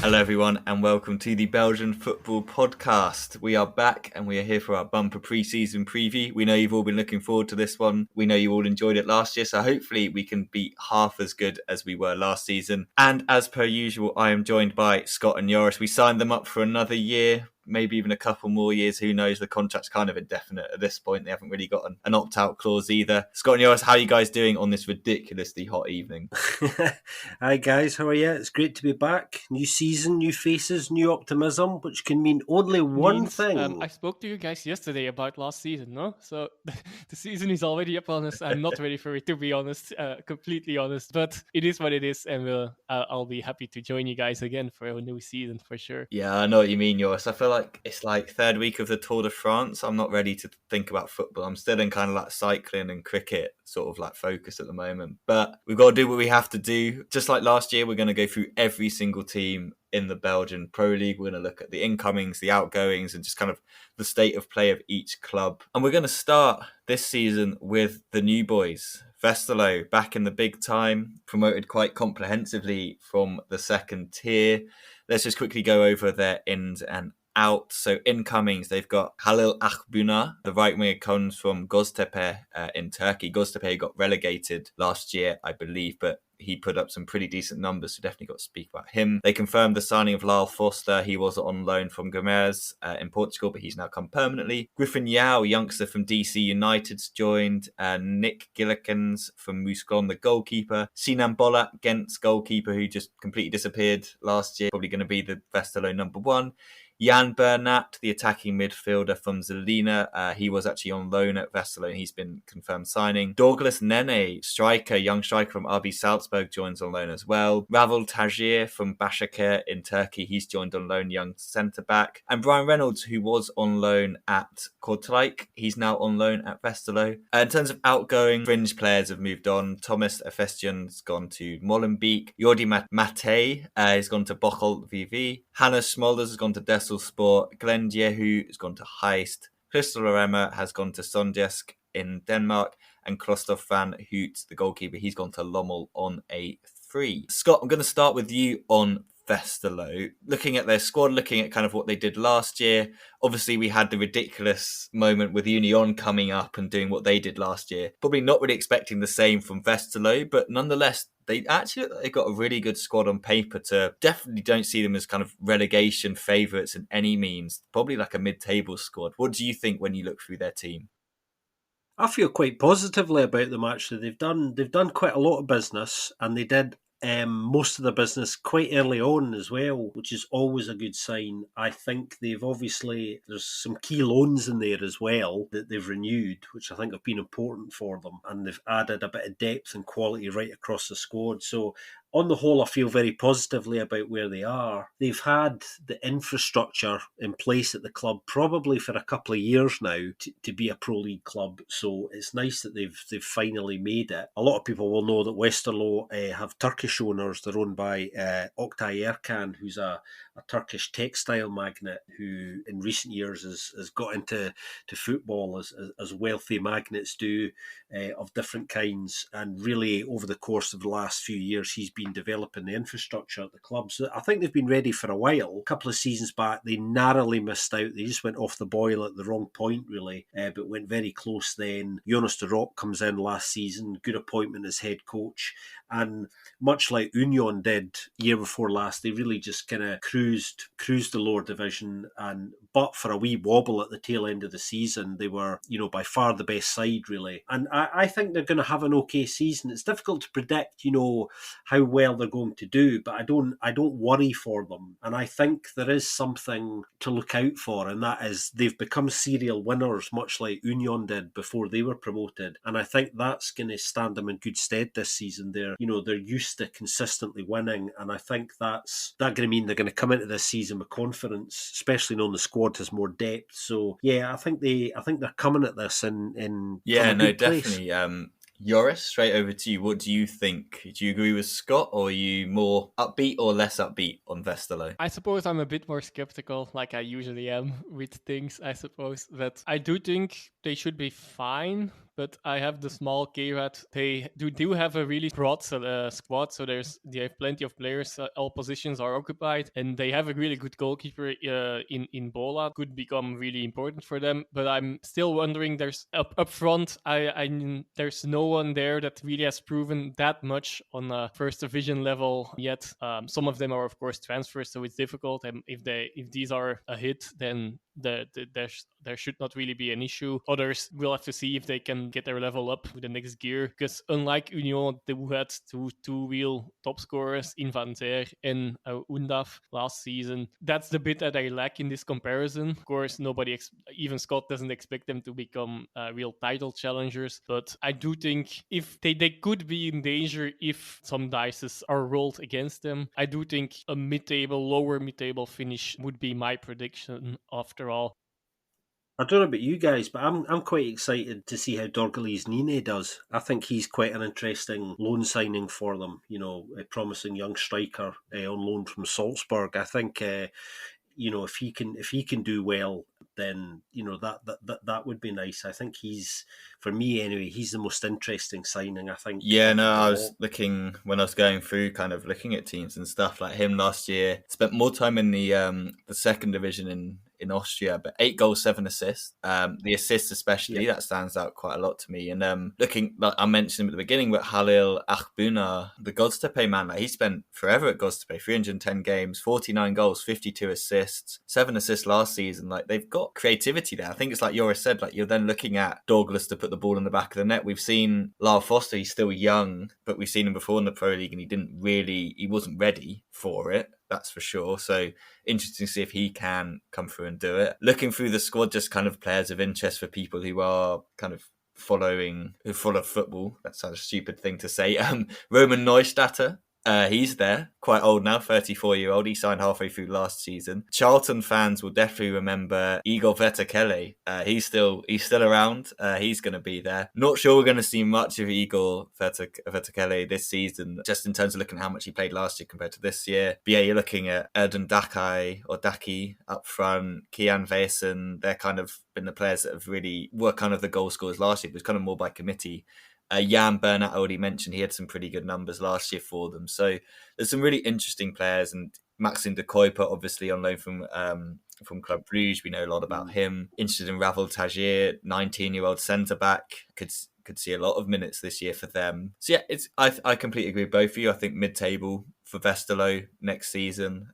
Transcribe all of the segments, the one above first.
Hello everyone and welcome to the Belgian Football Podcast. We are back and we are here for our bumper pre-season preview. We know you've all been looking forward to this one. We know you all enjoyed it last year, so hopefully we can be half as good as we were last season. And as per usual, I am joined by Scott and Joris. We signed them up for another year, maybe even a couple more years. Who knows? The contract's kind of indefinite at this point. They haven't really got an opt-out clause either. Scott and Joris, how are you guys doing on this ridiculously hot evening? Hi guys, how are you? It's great to be back. New season, new faces, new optimism, which can mean only one thing. I spoke to you guys yesterday about last season, no? So the season is already upon us. I'm not ready for it, to be honest, completely honest. But it is what it is, and I'll be happy to join you guys again for a new season for sure. Yeah, I know what you mean, Joris. I feel like it's like third week of the Tour de France. I'm not ready to think about football. I'm still in kind of like cycling and cricket sort of like focus at the moment. But we've got to do what we have to do. Just like last year, we're going to go through every single team in the Belgian Pro League. We're going to look at the incomings, the outgoings, and just kind of the state of play of each club. And we're going to start this season with the new boys. Westerlo, back in the big time, promoted quite comprehensively from the second tier. Let's just quickly go over their ins and outs. So incomings, they've got Halil Akhbuna, the right winger, comes from Göztepe in Turkey. Göztepe got relegated last year, I believe, but he put up some pretty decent numbers, so definitely got to speak about him. They confirmed the signing of Lyle Foster. He was on loan from Canaries in Portugal, but he's now come permanently. Griffin Yao, youngster from DC United's joined. Nick Gillikens from Mouscron, the goalkeeper. Sinan Bolat, Gent's goalkeeper, who just completely disappeared last year. Probably going to be the Westerlo number one. Jan Bernat, the attacking midfielder from Zelina. He was actually on loan at Westerlo and he's been confirmed signing. Douglas Nene, young striker from RB Salzburg, joins on loan as well. Ravel Tajir from Başakşehir in Turkey, he's joined on loan, young centre-back. And Brian Reynolds, who was on loan at Kortrijk, he's now on loan at Westerlo. In terms of outgoing, fringe players have moved on. Thomas Efestian's gone to Molenbeek. Jordi Matei has gone to Bocholt VV. Hannes Smolders has gone to Sport. Glenn Jehu has gone to Heist. Crystal Lorema has gone to Sonjesk in Denmark. And Christoph van Hout, the goalkeeper, he's gone to Lommel on a free. Scott, I'm going to start with you on Westerlo. Looking at their squad, looking at kind of what they did last year. Obviously, we had the ridiculous moment with Union coming up and doing what they did last year. Probably not really expecting the same from Westerlo, but nonetheless, they got a really good squad on paper. To definitely don't see them as kind of relegation favourites in any means. Probably like a mid-table squad. What do you think when you look through their team? I feel quite positively about them actually. They've done quite a lot of business, and they did most of the business quite early on as well, which is always a good sign. I think there's some key loans in there as well that they've renewed, which I think have been important for them, and they've added a bit of depth and quality right across the squad. So on the whole, I feel very positively about where they are. They've had the infrastructure in place at the club probably for a couple of years now to be a Pro League club. So it's nice that they've finally made it. A lot of people will know that Westerlo have Turkish owners. They're owned by Oktay Erkan, who's a Turkish textile magnate who in recent years has got into football as wealthy magnates do, of different kinds. And really over the course of the last few years, he's been developing the infrastructure at the club. So I think they've been ready for a while. A couple of seasons back, they narrowly missed out. They just went off the boil at the wrong point, really, but went very close then. Jonas de Rock comes in last season, good appointment as head coach. And much like Union did year before last, they really just kind of cruised the lower division. But for a wee wobble at the tail end of the season, they were, by far the best side, really. And I think they're going to have an okay season. It's difficult to predict, how well they're going to do, but I don't worry for them. And I think there is something to look out for, and that is they've become serial winners, much like Union did before they were promoted. And I think that's going to stand them in good stead this season. They're used to consistently winning, and I think that's going to mean they're going to come into this season with confidence, especially knowing the squad has more depth. So yeah, I think they're coming at this in definitely. Joris, straight over to you. What do you think? Do you agree with Scott, or are you more upbeat or less upbeat on Westerlo? I suppose I'm a bit more skeptical, like I usually am with things, I suppose. That I do think they should be fine, but I have the small K-Rat. They do have a really broad squad, so they have plenty of players. All positions are occupied, and they have a really good goalkeeper in Bola. Could become really important for them, but I'm still wondering. There's up front, there's no one there that really has proven that much on a first division level yet. Some of them are of course transfers, so it's difficult. And if these are a hit, then there should not really be an issue. Others will have to see if they can get their level up with the next gear, because unlike Union, they had two real top scorers in Van Zer and Undaf last season. That's the bit that I lack in this comparison. Of course, even Scott doesn't expect them to become real title challengers, but I do think if they could be in danger if some dices are rolled against them. I do think a lower mid-table finish would be my prediction after all. I don't know about you guys, but I'm quite excited to see how Dorgali's Nine does. I think he's quite an interesting loan signing for them. A promising young striker on loan from Salzburg. I think if he can do well, then that would be nice. I think for me anyway, he's the most interesting signing. I think. Yeah, no, I was looking when I was going through, kind of looking at teams and stuff like him last year. Spent more time in the second division in Austria, but 8 goals, 7 assists. The assists especially, that stands out quite a lot to me. And looking, like I mentioned him at the beginning, but Halil Akhbuna, the Godstepe man, he spent forever at Godstepe, 310 games, 49 goals, 52 assists, 7 assists last season. Like, they've got creativity there. I think it's like Joris said, like you're then looking at Douglas to put the ball in the back of the net. We've seen Lyle Foster, he's still young, but we've seen him before in the Pro League and he wasn't ready for it. That's for sure. So interesting to see if he can come through and do it. Looking through the squad, just kind of players of interest for people who are kind of who follow football. That's a stupid thing to say. Roman Neustaedter. He's there, quite old now, 34-year-old. He signed halfway through last season. Charlton fans will definitely remember Igor Vetakele. He's still around. He's going to be there. Not sure we're going to see much of Igor Vetakele this season, just in terms of looking at how much he played last year compared to this year. But yeah, you're looking at Erden Daki up front, Kian Vaesen. They're kind of been the players that have really were kind of the goal scorers last year. It was kind of more by committee. Jan Bernat already mentioned he had some pretty good numbers last year for them. So there's some really interesting players, and Maxime de Kuiper, obviously on loan from Club Brugge. We know a lot about him. Interested in Ravel Tagier, 19-year-old centre-back. Could see a lot of minutes this year for them. So yeah, I completely agree with both of you. I think mid-table for Westerlo next season.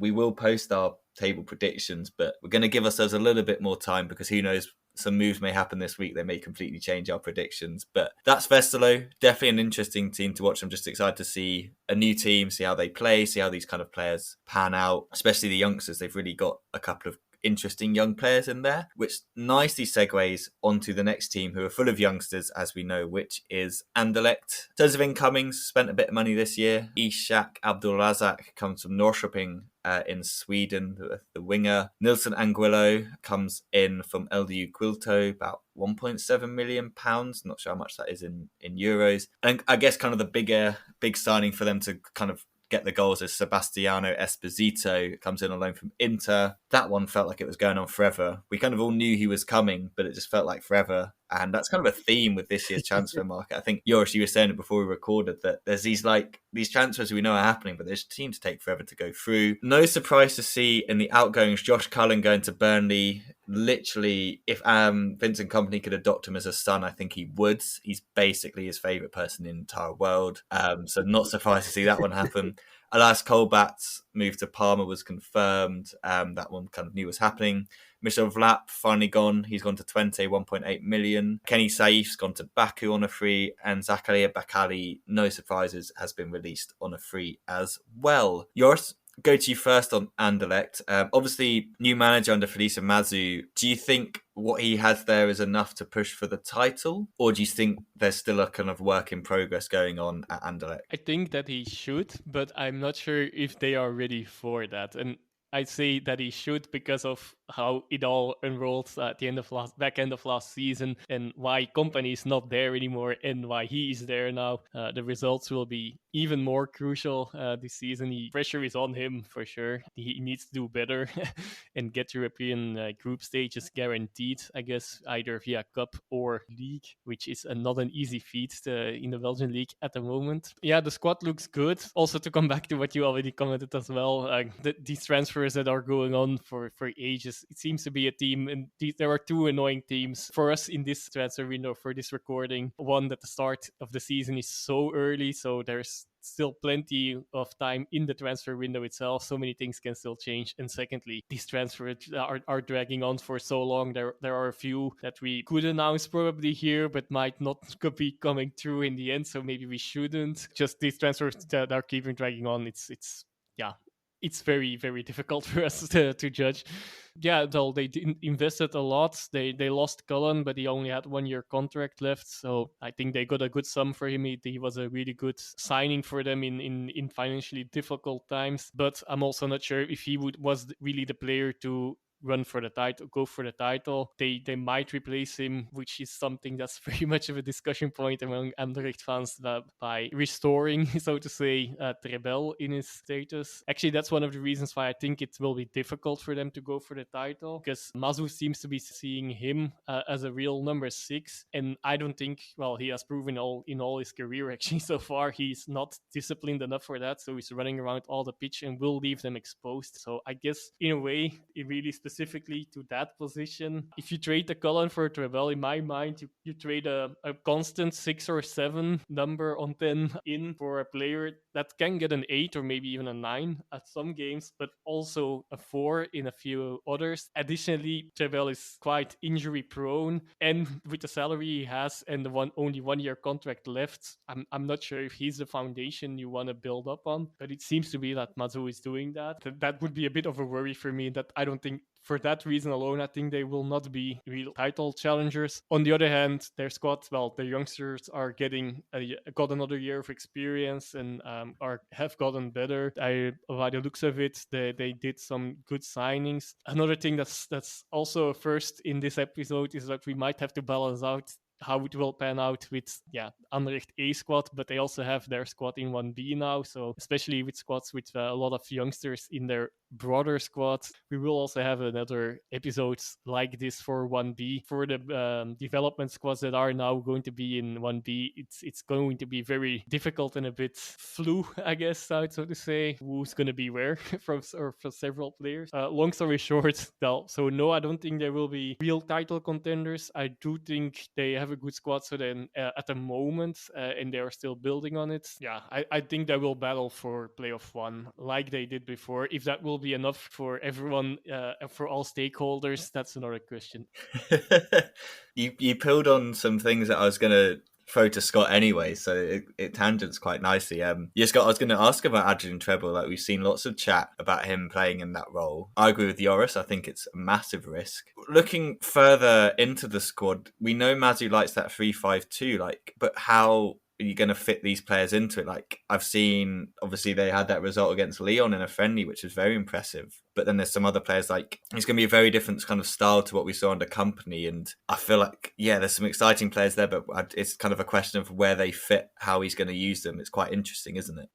We will post our table predictions, but we're going to give ourselves a little bit more time because who knows, some moves may happen this week. They may completely change our predictions. But that's Westerlo. Definitely an interesting team to watch. I'm just excited to see a new team, see how they play, see how these kind of players pan out, especially the youngsters. They've really got a couple of interesting young players in there, which nicely segues onto the next team who are full of youngsters, as we know, which is Anderlecht. In terms of incomings, spent a bit of money this year. Ishak Abdulrazak comes from Norrköping in Sweden, the winger. Nilson Anguillo comes in from LDU Quilto, about £1.7 million. Not sure how much that is in euros. And I guess kind of the big signing for them to kind of get the goals as Sebastiano Esposito comes in on loan from Inter. That one felt like it was going on forever. We kind of all knew he was coming, but it just felt like forever. And that's kind of a theme with this year's transfer market. I think, Joris, you were saying it before we recorded, that there's these transfers we know are happening, but there's teams take forever to go through. No surprise to see in the outgoings, Josh Cullen going to Burnley. Literally, if Vincent Kompany could adopt him as a son, I think he would. He's basically his favourite person in the entire world. So not surprised to see that one happen. Alas, Colbat's move to Parma was confirmed. That one kind of knew was happening. Michel Vlap finally gone. He's gone to Twente, 1.8 million. Kenny Saif's gone to Baku on a free. And Zakaria Bakali, no surprises, has been released on a free as well. Joris, go to you first on Anderlecht. Obviously, new manager under Felice Mazu. Do you think what he has there is enough to push for the title? Or do you think there's still a kind of work in progress going on at Anderlecht? I think that he should, but I'm not sure if they are ready for that. And I'd say that he should because of how it all unrolled at the back end of last season, and why Kompany is not there anymore and why he is there now. The results will be even more crucial this season. The pressure is on him for sure. He needs to do better and get European group stages guaranteed, I guess, either via Cup or League, which is not an easy feat in the Belgian League at the moment. Yeah, the squad looks good. Also, to come back to what you already commented as well, these transfers that are going on for ages, it seems to be a team, and there are two annoying teams for us in this transfer window for this recording. One, that the start of the season is so early, so there's still plenty of time in the transfer window itself. So many things can still change. And secondly, these transfers are dragging on for so long. There are a few that we could announce probably here, but might not be coming through in the end. So maybe we shouldn't. Just these transfers that are keeping dragging on. It's very, very difficult for us to judge. Yeah, though they invested a lot. They lost Cullen, but he only had 1 year contract left. So I think they got a good sum for him. He was a really good signing for them in financially difficult times. But I'm also not sure if he was really the player to run for the title, go for the title. They might replace him, which is something that's very much of a discussion point among Anderlecht fans, by restoring, so to say, Trebel in his status. Actually, that's one of the reasons why I think it will be difficult for them to go for the title, because Mazu seems to be seeing him as a real number 6, and I don't think, well, he has proven in all his career actually so far, he's not disciplined enough for that, so he's running around all the pitch and will leave them exposed. So I guess in a way, it really specifically to that position. If you trade the Cullen for Trebel, in my mind, you trade a constant 6 or 7 number on 10 in for a player that can get an 8 or maybe even a 9 at some games, but also a 4 in a few others. Additionally, Trebel is quite injury prone, and with the salary he has and the only 1 year contract left, I'm not sure if he's the foundation you want to build up on, but it seems to be that Mazu is doing that. That would be a bit of a worry for me, that I don't think, for that reason alone, I think they will not be real title challengers. On the other hand, their squad, well, the youngsters are got another year of experience and have gotten better. By the looks of it, they did some good signings. Another thing that's also a first in this episode is that we might have to balance out how it will pan out with Anderlecht A squad, but they also have their squad in 1B now. So especially with squads with a lot of youngsters in their broader squads, we will also have another episodes like this for 1B. For the development squads that are now going to be in 1B, it's going to be very difficult and a bit flu, I guess, so to say, who's going to be where for several players. Long story short, so no, I don't think there will be real title contenders. I do think they have a good squad, so then at the moment, and they are still building on it. Yeah, I think they will battle for playoff 1 like they did before. If that will be enough for everyone, for all stakeholders, that's another question. You pulled on some things that I was going to throw to Scott anyway, so it tangents quite nicely. Scott, I was going to ask about Adrian Trebel. Like, we've seen lots of chat about him playing in that role. I agree with Joris. I think it's a massive risk. Looking further into the squad, we know Mazu likes that 3-5-2. But how are you going to fit these players into it? Like, I've seen, obviously, they had that result against Lyon in a friendly, which was very impressive. But then there's some other players, like, it's going to be a very different kind of style to what we saw under Kompany. And I feel like, there's some exciting players there, but it's kind of a question of where they fit, how he's going to use them. It's quite interesting, isn't it?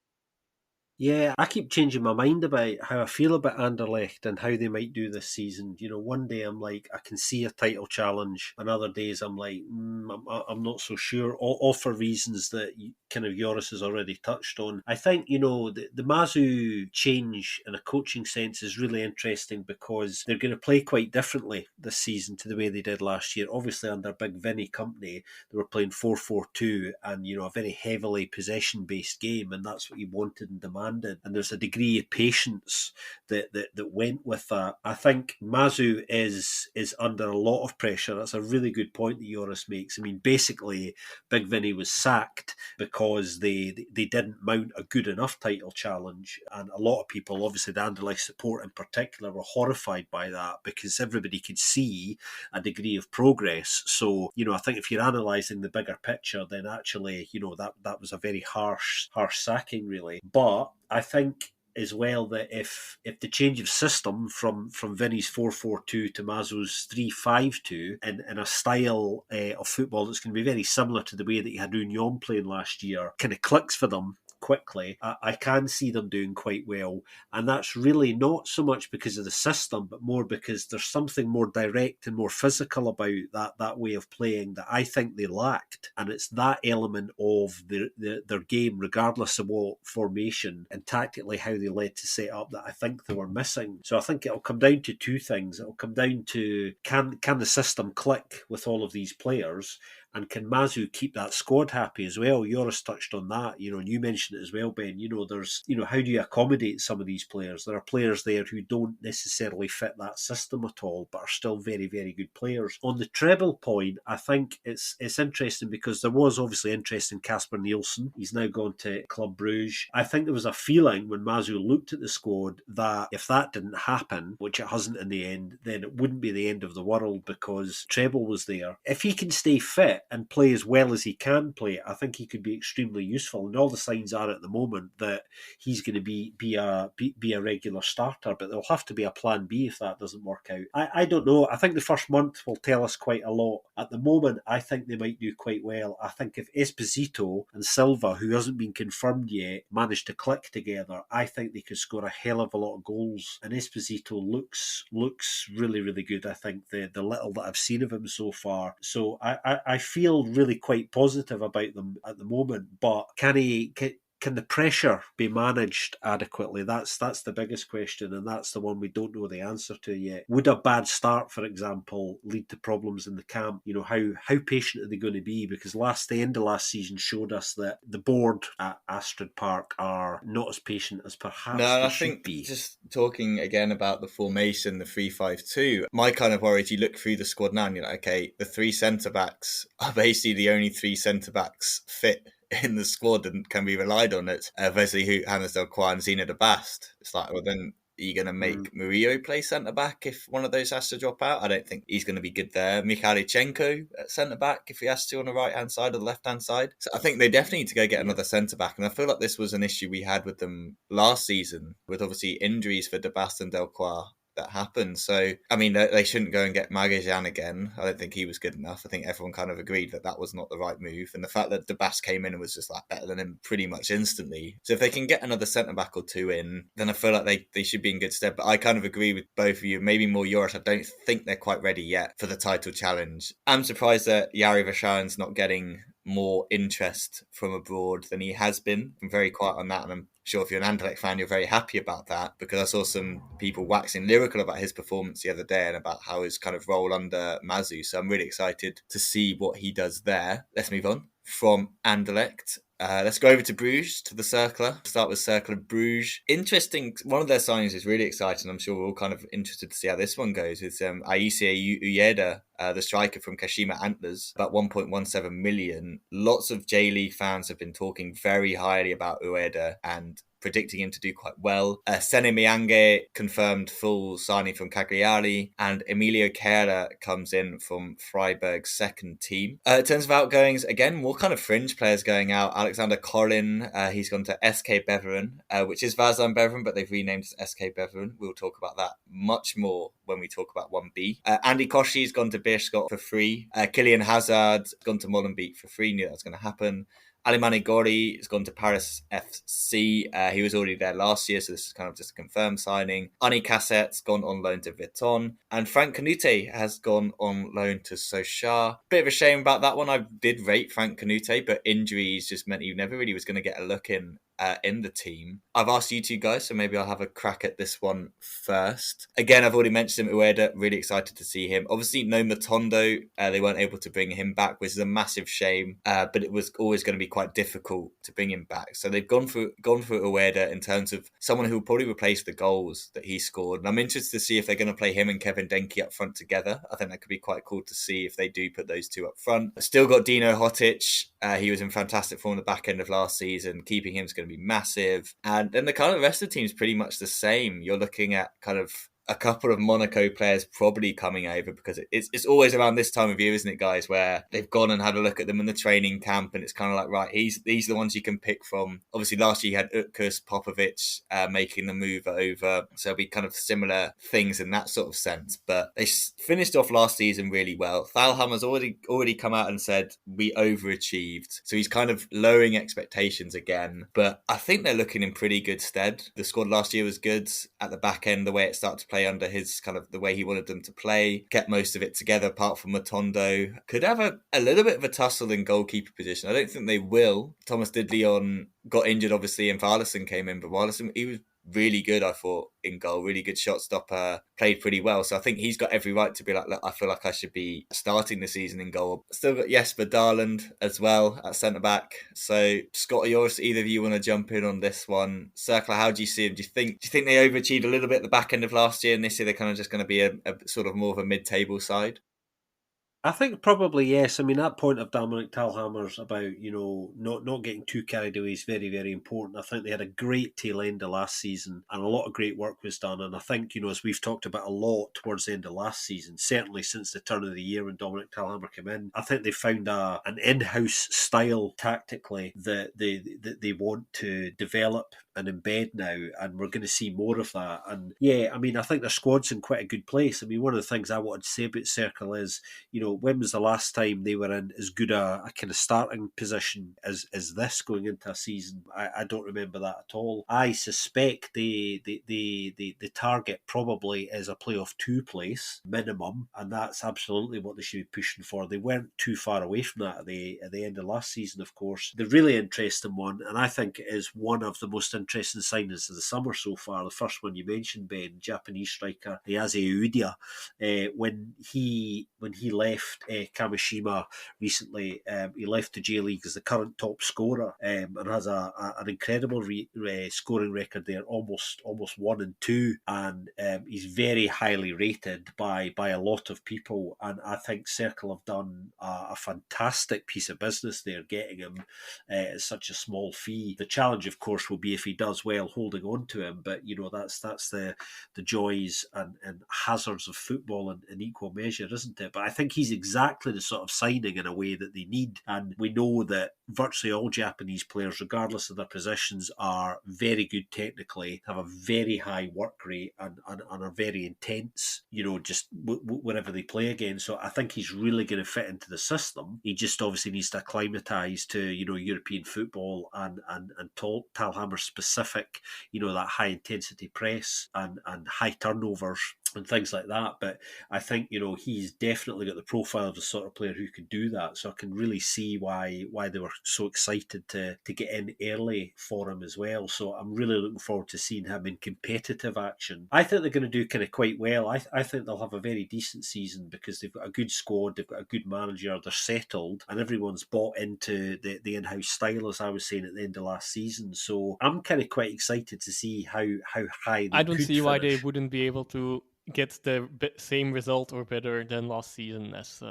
Yeah, I keep changing my mind about how I feel about Anderlecht and how they might do this season. One day I'm like, I can see a title challenge, and other days I'm like, I'm not so sure, all for reasons that kind of Joris has already touched on. I think, the Mazu change in a coaching sense is really interesting because they're going to play quite differently this season to the way they did last year. Obviously, under Big Vinny Kompany, they were playing 4-4-2 and, a very heavily possession-based game, and that's what he wanted and demanded. And there's a degree of patience that went with that. I think Mazu is under a lot of pressure. That's a really good point that Joris makes. I mean, basically, Big Vinny was sacked because they didn't mount a good enough title challenge. And a lot of people, obviously the Anderlecht support in particular, were horrified by that because everybody could see a degree of progress. So, I think if you're analysing the bigger picture, then actually, that was a very harsh sacking, really. But I think as well that if the change of system from Vinny's 4-4-2 to Mazo's 3-5-2 in a style of football that's going to be very similar to the way that you had Union playing last year kind of clicks for them quickly, I can see them doing quite well. And that's really not so much because of the system, but more because there's something more direct and more physical about that way of playing that I think they lacked. And it's that element of their game, regardless of what formation and tactically how they led to set up, that I think they were missing. So I think it'll come down to two things. It'll come down to can the system click with all of these players? And can Mazu keep that squad happy as well? Joris touched on that, and you mentioned it as well, Ben. There's, how do you accommodate some of these players? There are players there who don't necessarily fit that system at all, but are still very, very good players. On the treble point, I think it's interesting because there was obviously interest in Casper Nielsen. He's now gone to Club Bruges. I think there was a feeling when Mazu looked at the squad that if that didn't happen, which it hasn't in the end, then it wouldn't be the end of the world because treble was there. If he can stay fit and play as well as he can play, I think he could be extremely useful. And all the signs are at the moment that he's going to be a regular starter, but there'll have to be a plan B if that doesn't work out. I don't know. I think the first month will tell us quite a lot. At the moment, I think they might do quite well. I think if Esposito and Silva, who hasn't been confirmed yet, manage to click together, I think they could score a hell of a lot of goals. And Esposito looks really, really good. I think the little that I've seen of him so far. So I feel really quite positive about them at the moment, but can the pressure be managed adequately? That's the biggest question, and that's the one we don't know the answer to yet. Would a bad start, for example, lead to problems in the camp? How patient are they going to be? Because the end of last season showed us that the board at Astrid Park are not as patient as perhaps they should be. Just talking again about the formation, the 3-5-2, my kind of worry is you look through the squad now and you're like, okay, the three centre-backs are basically the only three centre-backs fit in the squad and can be relied on it. Basically, Hannes Delcroix and Zina de Bast. It's like, well, then are you going to make Murillo play centre-back if one of those has to drop out? I don't think he's going to be good there. Mikhailichenko at centre-back if he has to on the right-hand side or the left-hand side. So I think they definitely need to go get another centre-back. And I feel like this was an issue we had with them last season, with obviously injuries for de Bast and Delcroix that happened. So, I mean, they shouldn't go and get Magajan again. I don't think he was good enough. I think everyone kind of agreed that was not the right move. And the fact that de Bast came in and was just like better than him pretty much instantly. So if they can get another centre-back or two in, then I feel like they should be in good stead. But I kind of agree with both of you, maybe more Joris. I don't think they're quite ready yet for the title challenge. I'm surprised that Jari Verscharen's not getting more interest from abroad than he has been. I'm very quiet on that, and I'm sure if you're an Anderlecht fan, you're very happy about that, because I saw some people waxing lyrical about his performance the other day and about how his kind of role under Mazu. So I'm really excited to see what he does there. Let's move on from Anderlecht. Let's go over to Bruges, to the Circler. Start with Circler Bruges. Interesting. One of their signings is really exciting. I'm sure we're all kind of interested to see how this one goes. It's Aisea Uyeda, the striker from Kashima Antlers, about 1.17 million. Lots of J-League fans have been talking very highly about Uyeda and predicting him to do quite well. Sene Miange confirmed full signing from Cagliari, and Emilio Kehrer comes in from Freiburg's second team. In terms of outgoings, again, more kind of fringe players going out. Alexander Korin, he's gone to SK Beveren, which is Vazan Beveren, but they've renamed it SK Beveren. We'll talk about that much more when we talk about 1B. Andy Koshy's gone to Beerschot for free. Kylian Hazard's gone to Molenbeek for free. Knew that was going to happen. Alimani Gori has gone to Paris FC. He was already there last year, so this is kind of just a confirmed signing. Ani Cassette's gone on loan to Vuitton. And Frank Canute has gone on loan to Sochaux. Bit of a shame about that one. I did rate Frank Canute, but injuries just meant he never really was going to get a look in the team. I've asked you two guys, so maybe I'll have a crack at this one first. Again, I've already mentioned him, Ueda, really excited to see him. Obviously, no Matondo, they weren't able to bring him back, which is a massive shame, but it was always going to be quite difficult to bring him back. So they've gone for Ueda in terms of someone who will probably replace the goals that he scored. And I'm interested to see if they're going to play him and Kevin Denke up front together. I think that could be quite cool to see if they do put those two up front. Still got Dino Hotic. He was in fantastic form at the back end of last season. Keeping him is going to be massive. And then the kind of rest of the team is pretty much the same. You're looking at kind of a couple of Monaco players probably coming over, because it's always around this time of year, isn't it, guys, where they've gone and had a look at them in the training camp, and it's kind of like, right, these are the ones you can pick from. Obviously, last year you had Utkus, Popovic making the move over, so it'll be kind of similar things in that sort of sense. But they finished off last season really well. Thalhammer's already come out and said we overachieved, so he's kind of lowering expectations again. But I think they're looking in pretty good stead. The squad last year was good at the back end, the way it started to play under his kind of the way he wanted them to play, kept most of it together apart from Matondo. Could have a little bit of a tussle in goalkeeper position. I don't think they will. Thomas Didleon got injured obviously, and Varlison came in, but Varlison, he was really good, I thought, in goal. Really good shot stopper, played pretty well. So I think he's got every right to be like, look, I feel like I should be starting the season in goal. Still got Jesper Darland as well at centre-back. So Scott or Joris, either of you want to jump in on this one? Circler, how do you see him? Do you think they overachieved a little bit at the back end of last year, and this year they're kind of just going to be a sort of more of a mid-table side? I think probably yes. I mean, that point of Dominic Thalhammer's about, not getting too carried away is very, very important. I think they had a great tail end of last season, and a lot of great work was done. And I think, as we've talked about a lot towards the end of last season, certainly since the turn of the year when Dominic Thalhammer came in, I think they found an in-house style tactically that they want to develop and embed now, and we're going to see more of that. And yeah, I mean, I think their squad's in quite a good place. I mean, one of the things I wanted to say about Circle is, when was the last time they were in as good a kind of starting position as this going into a season? I don't remember that at all. I suspect the target probably is a playoff 2 place minimum, and that's absolutely what they should be pushing for. They weren't too far away from that at the end of last season, of course. The really interesting one, and I think it is one of the most interesting signings of the summer so far, the first one you mentioned, Ben, Japanese striker Yase Udia. When he left Kamishima recently, he left the J League as the current top scorer, and has an incredible scoring record there, almost 1 and 2, and he's very highly rated by a lot of people. And I think Circle have done a fantastic piece of business there, getting him at such a small fee. The challenge, of course, will be if he does well holding on to him, but that's the joys and hazards of football in equal measure, isn't it? But I think he's exactly the sort of signing in a way that they need. And we know that virtually all Japanese players, regardless of their positions, are very good technically, have a very high work rate, and are very intense, just wherever they play again. So I think he's really going to fit into the system. He just obviously needs to acclimatise to, European football and Thalhammer specific, that high intensity press and high turnovers and things like that. But I think, he's definitely got the profile of the sort of player who could do that. So I can really see why they were so excited to get in early for him as well. So I'm really looking forward to seeing him in competitive action. I think they're going to do kind of quite well. I think they'll have a very decent season because they've got a good squad, they've got a good manager, they're settled, and everyone's bought into the in-house style, as I was saying at the end of last season. So I'm kind of quite excited to see how high they I don't could see why they finish. wouldn't be able to get the same result or better than last season as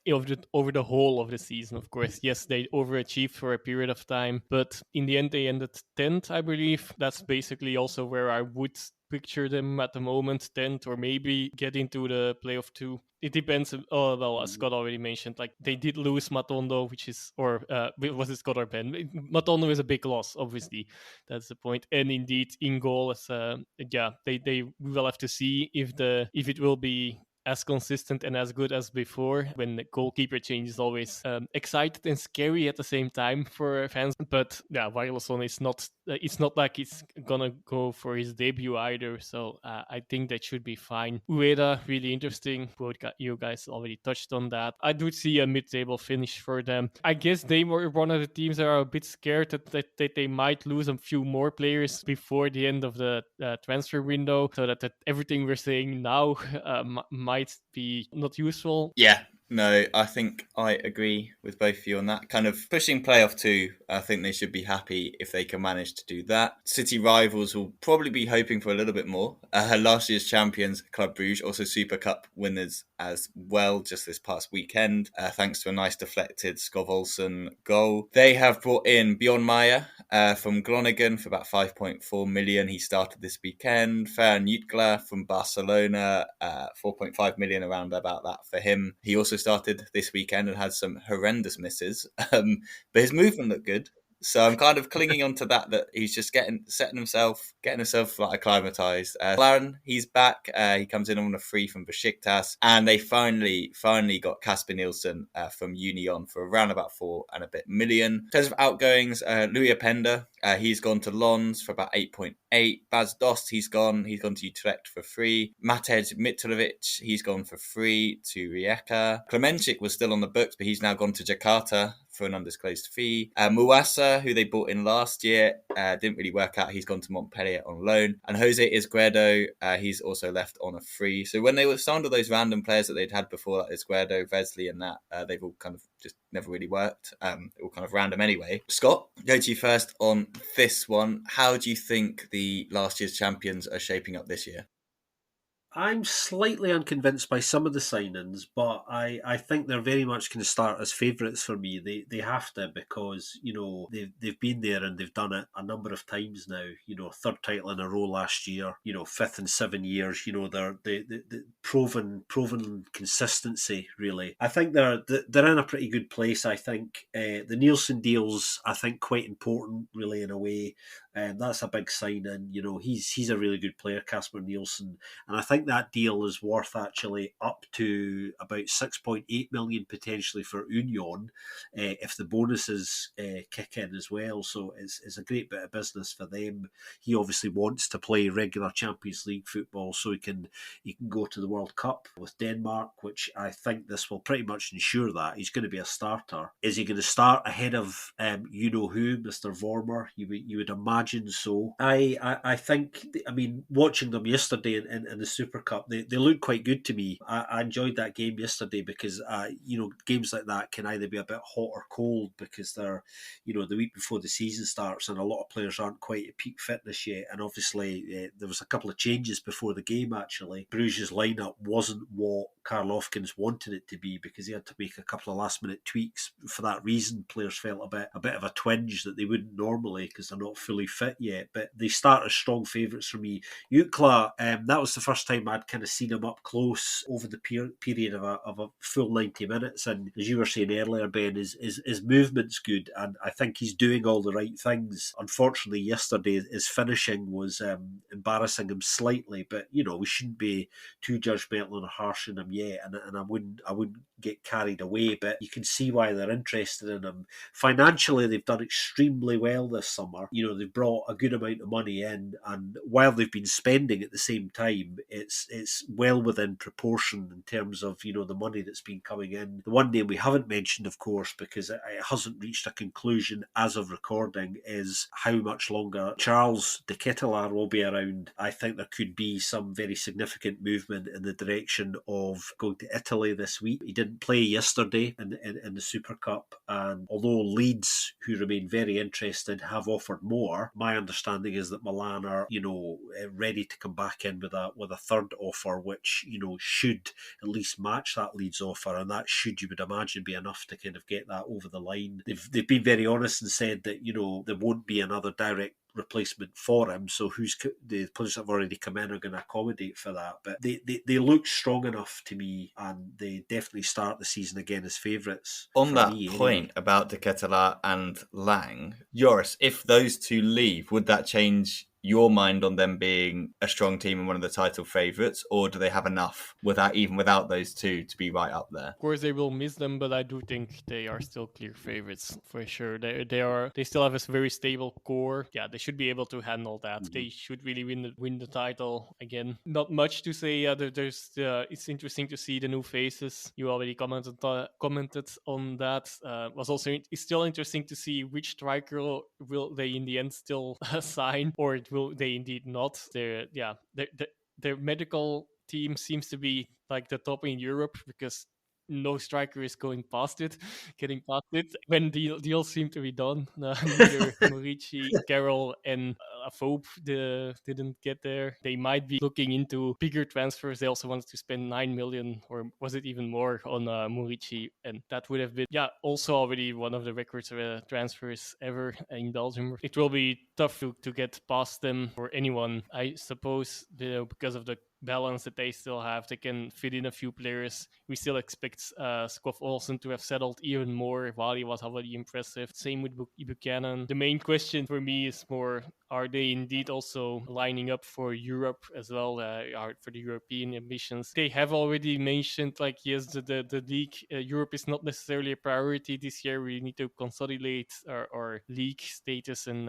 over the whole of the season. Of course, yes, they overachieved for a period of time, but in the end they ended 10th, I believe. That's basically also where I would picture them at the moment, 10th, or maybe get into the playoff 2. It depends. Oh, well, as Scott already mentioned, like they did lose Matondo, which is, or was it Scott or Ben? Matondo is a big loss, obviously. That's the point. And indeed, in goal, they will have to see if it will be as consistent and as good as before. When the goalkeeper change is always excited and scary at the same time for fans. But yeah, Varelson is not. It's not like he's gonna go for his debut either. So I think that should be fine. Ueda, really interesting. Both you guys already touched on that. I do see a mid-table finish for them. I guess they were one of the teams that are a bit scared that they might lose a few more players before the end of the transfer window, so that everything we're saying now might be not useful. Yeah. No, I think I agree with both of you on that. Kind of pushing playoff 2, I think they should be happy if they can manage to do that. City rivals will probably be hoping for a little bit more. Last year's champions, Club Brugge, also Super Cup winners as well, just this past weekend, thanks to a nice deflected Skov Olsen goal. They have brought in Bjorn Meyer from Groningen for about 5.4 million. He started this weekend. Fer Jutgla from Barcelona, 4.5 million, around about that for him. He also started this weekend and had some horrendous misses, but his movement looked good. So I'm kind of clinging on to that he's just getting himself like acclimatized. Laren, he's back. He comes in on a free from Besiktas, and they finally got Kasper Nielsen from Union for around about 4 and a bit million. In terms of outgoings, Louis Openda, he's gone to Lons for about 8.8. Bas Dost, he's gone to Utrecht for free. Matej Mitrovic, he's gone for free to Rijeka. Klemenchik was still on the books, but he's now gone to Jakarta for an undisclosed fee. Muasa, who they bought in last year, didn't really work out. He's gone to Montpellier on loan. And Jose Izquierdo, he's also left on a free. So when they were signed all those random players that they'd had before, like Izquierdo, Vesely and that, they've all kind of just never really worked. All kind of random anyway. Scott, go to you first on this one. How do you think the last year's champions are shaping up this year? I'm slightly unconvinced by some of the signings, but I think they're very much going to start as favourites for me. They have to, because they've been there and they've done it a number of times now. Third title in a row last year. Fifth in 7 years. They're the proven consistency. Really, I think they're in a pretty good place. I think the Nielsen deal's quite important, really, in a way. That's a big signing. He's a really good player, Kasper Nielsen, and I think that deal is worth actually up to about 6.8 million potentially for Union if the bonuses kick in as well. So it's a great bit of business for them. He obviously wants to play regular Champions League football, so he can go to the World Cup with Denmark, which I think this will pretty much ensure that he's going to be a starter. Is he going to start ahead of who, Mr. Vormer? You would imagine so. I think, watching them yesterday in the Super Cup, they look quite good to me. I enjoyed that game yesterday because games like that can either be a bit hot or cold because they're the week before the season starts and a lot of players aren't quite at peak fitness yet. And obviously there was a couple of changes before the game. Actually, Bruges' lineup wasn't what Karl Hofkins wanted it to be because he had to make a couple of last minute tweaks. For that reason, players felt a bit of a twinge that they wouldn't normally because they're not fully fit yet. But they start as strong favourites for me. Jutgla, that was the first time I'd kind of seen him up close over the period of a full 90 minutes. And as you were saying earlier, Ben, his movement's good, and I think he's doing all the right things. Unfortunately, yesterday his finishing was embarrassing him slightly, but we shouldn't be too judgmental and harsh on him yet. And I wouldn't get carried away, but you can see why they're interested in him. Financially, they've done extremely well this summer. They've brought a good amount of money in, and while they've been spending at the same time, it's well within proportion in terms of the money that's been coming in. The one name we haven't mentioned, of course, because it hasn't reached a conclusion as of recording, is how much longer Charles de Ketelaere will be around. I think there could be some very significant movement in the direction of going to Italy this week. He didn't play yesterday in the Super Cup, and although Leeds, who remain very interested, have offered more, my understanding is that Milan are ready to come back in with a third offer, which should at least match that Leeds offer, and that should, you would imagine, be enough to kind of get that over the line. They've been very honest and said that there won't be another direct replacement for him, so the players that have already come in are going to accommodate for that. But they look strong enough to me, and they definitely start the season again as favourites. On that point about De Ketelaere and Lang, Joris, if those two leave, would that change your mind on them being a strong team and one of the title favourites, or do they have enough without those two to be right up there? Of course, they will miss them, but I do think they are still clear favourites for sure. They still have a very stable core. Yeah, they should be able to handle that. Mm-hmm. They should really win the title again. Not much to say. It's interesting to see the new faces. You already commented on that. It's still interesting to see which striker will they in the end still sign, or will they indeed not. Their medical team seems to be like the top in Europe, because no striker is getting past it when deals seem to be done. Neither Morici, Carroll, and Fope didn't get there. They might be looking into bigger transfers. They also wanted to spend 9 million, or was it even more, on Morici, and that would have been also already one of the records transfers ever in Belgium. It will be tough to get past them for anyone, I suppose, because of the balance that they still have. They can fit in a few players. We still expect Skov Olsen to have settled even more while he was already impressive. Same with Buchanan. The main question for me is more, are they indeed also lining up for Europe as well, for the European ambitions? They have already mentioned, like, yes, the league, Europe is not necessarily a priority this year. We need to consolidate our league status and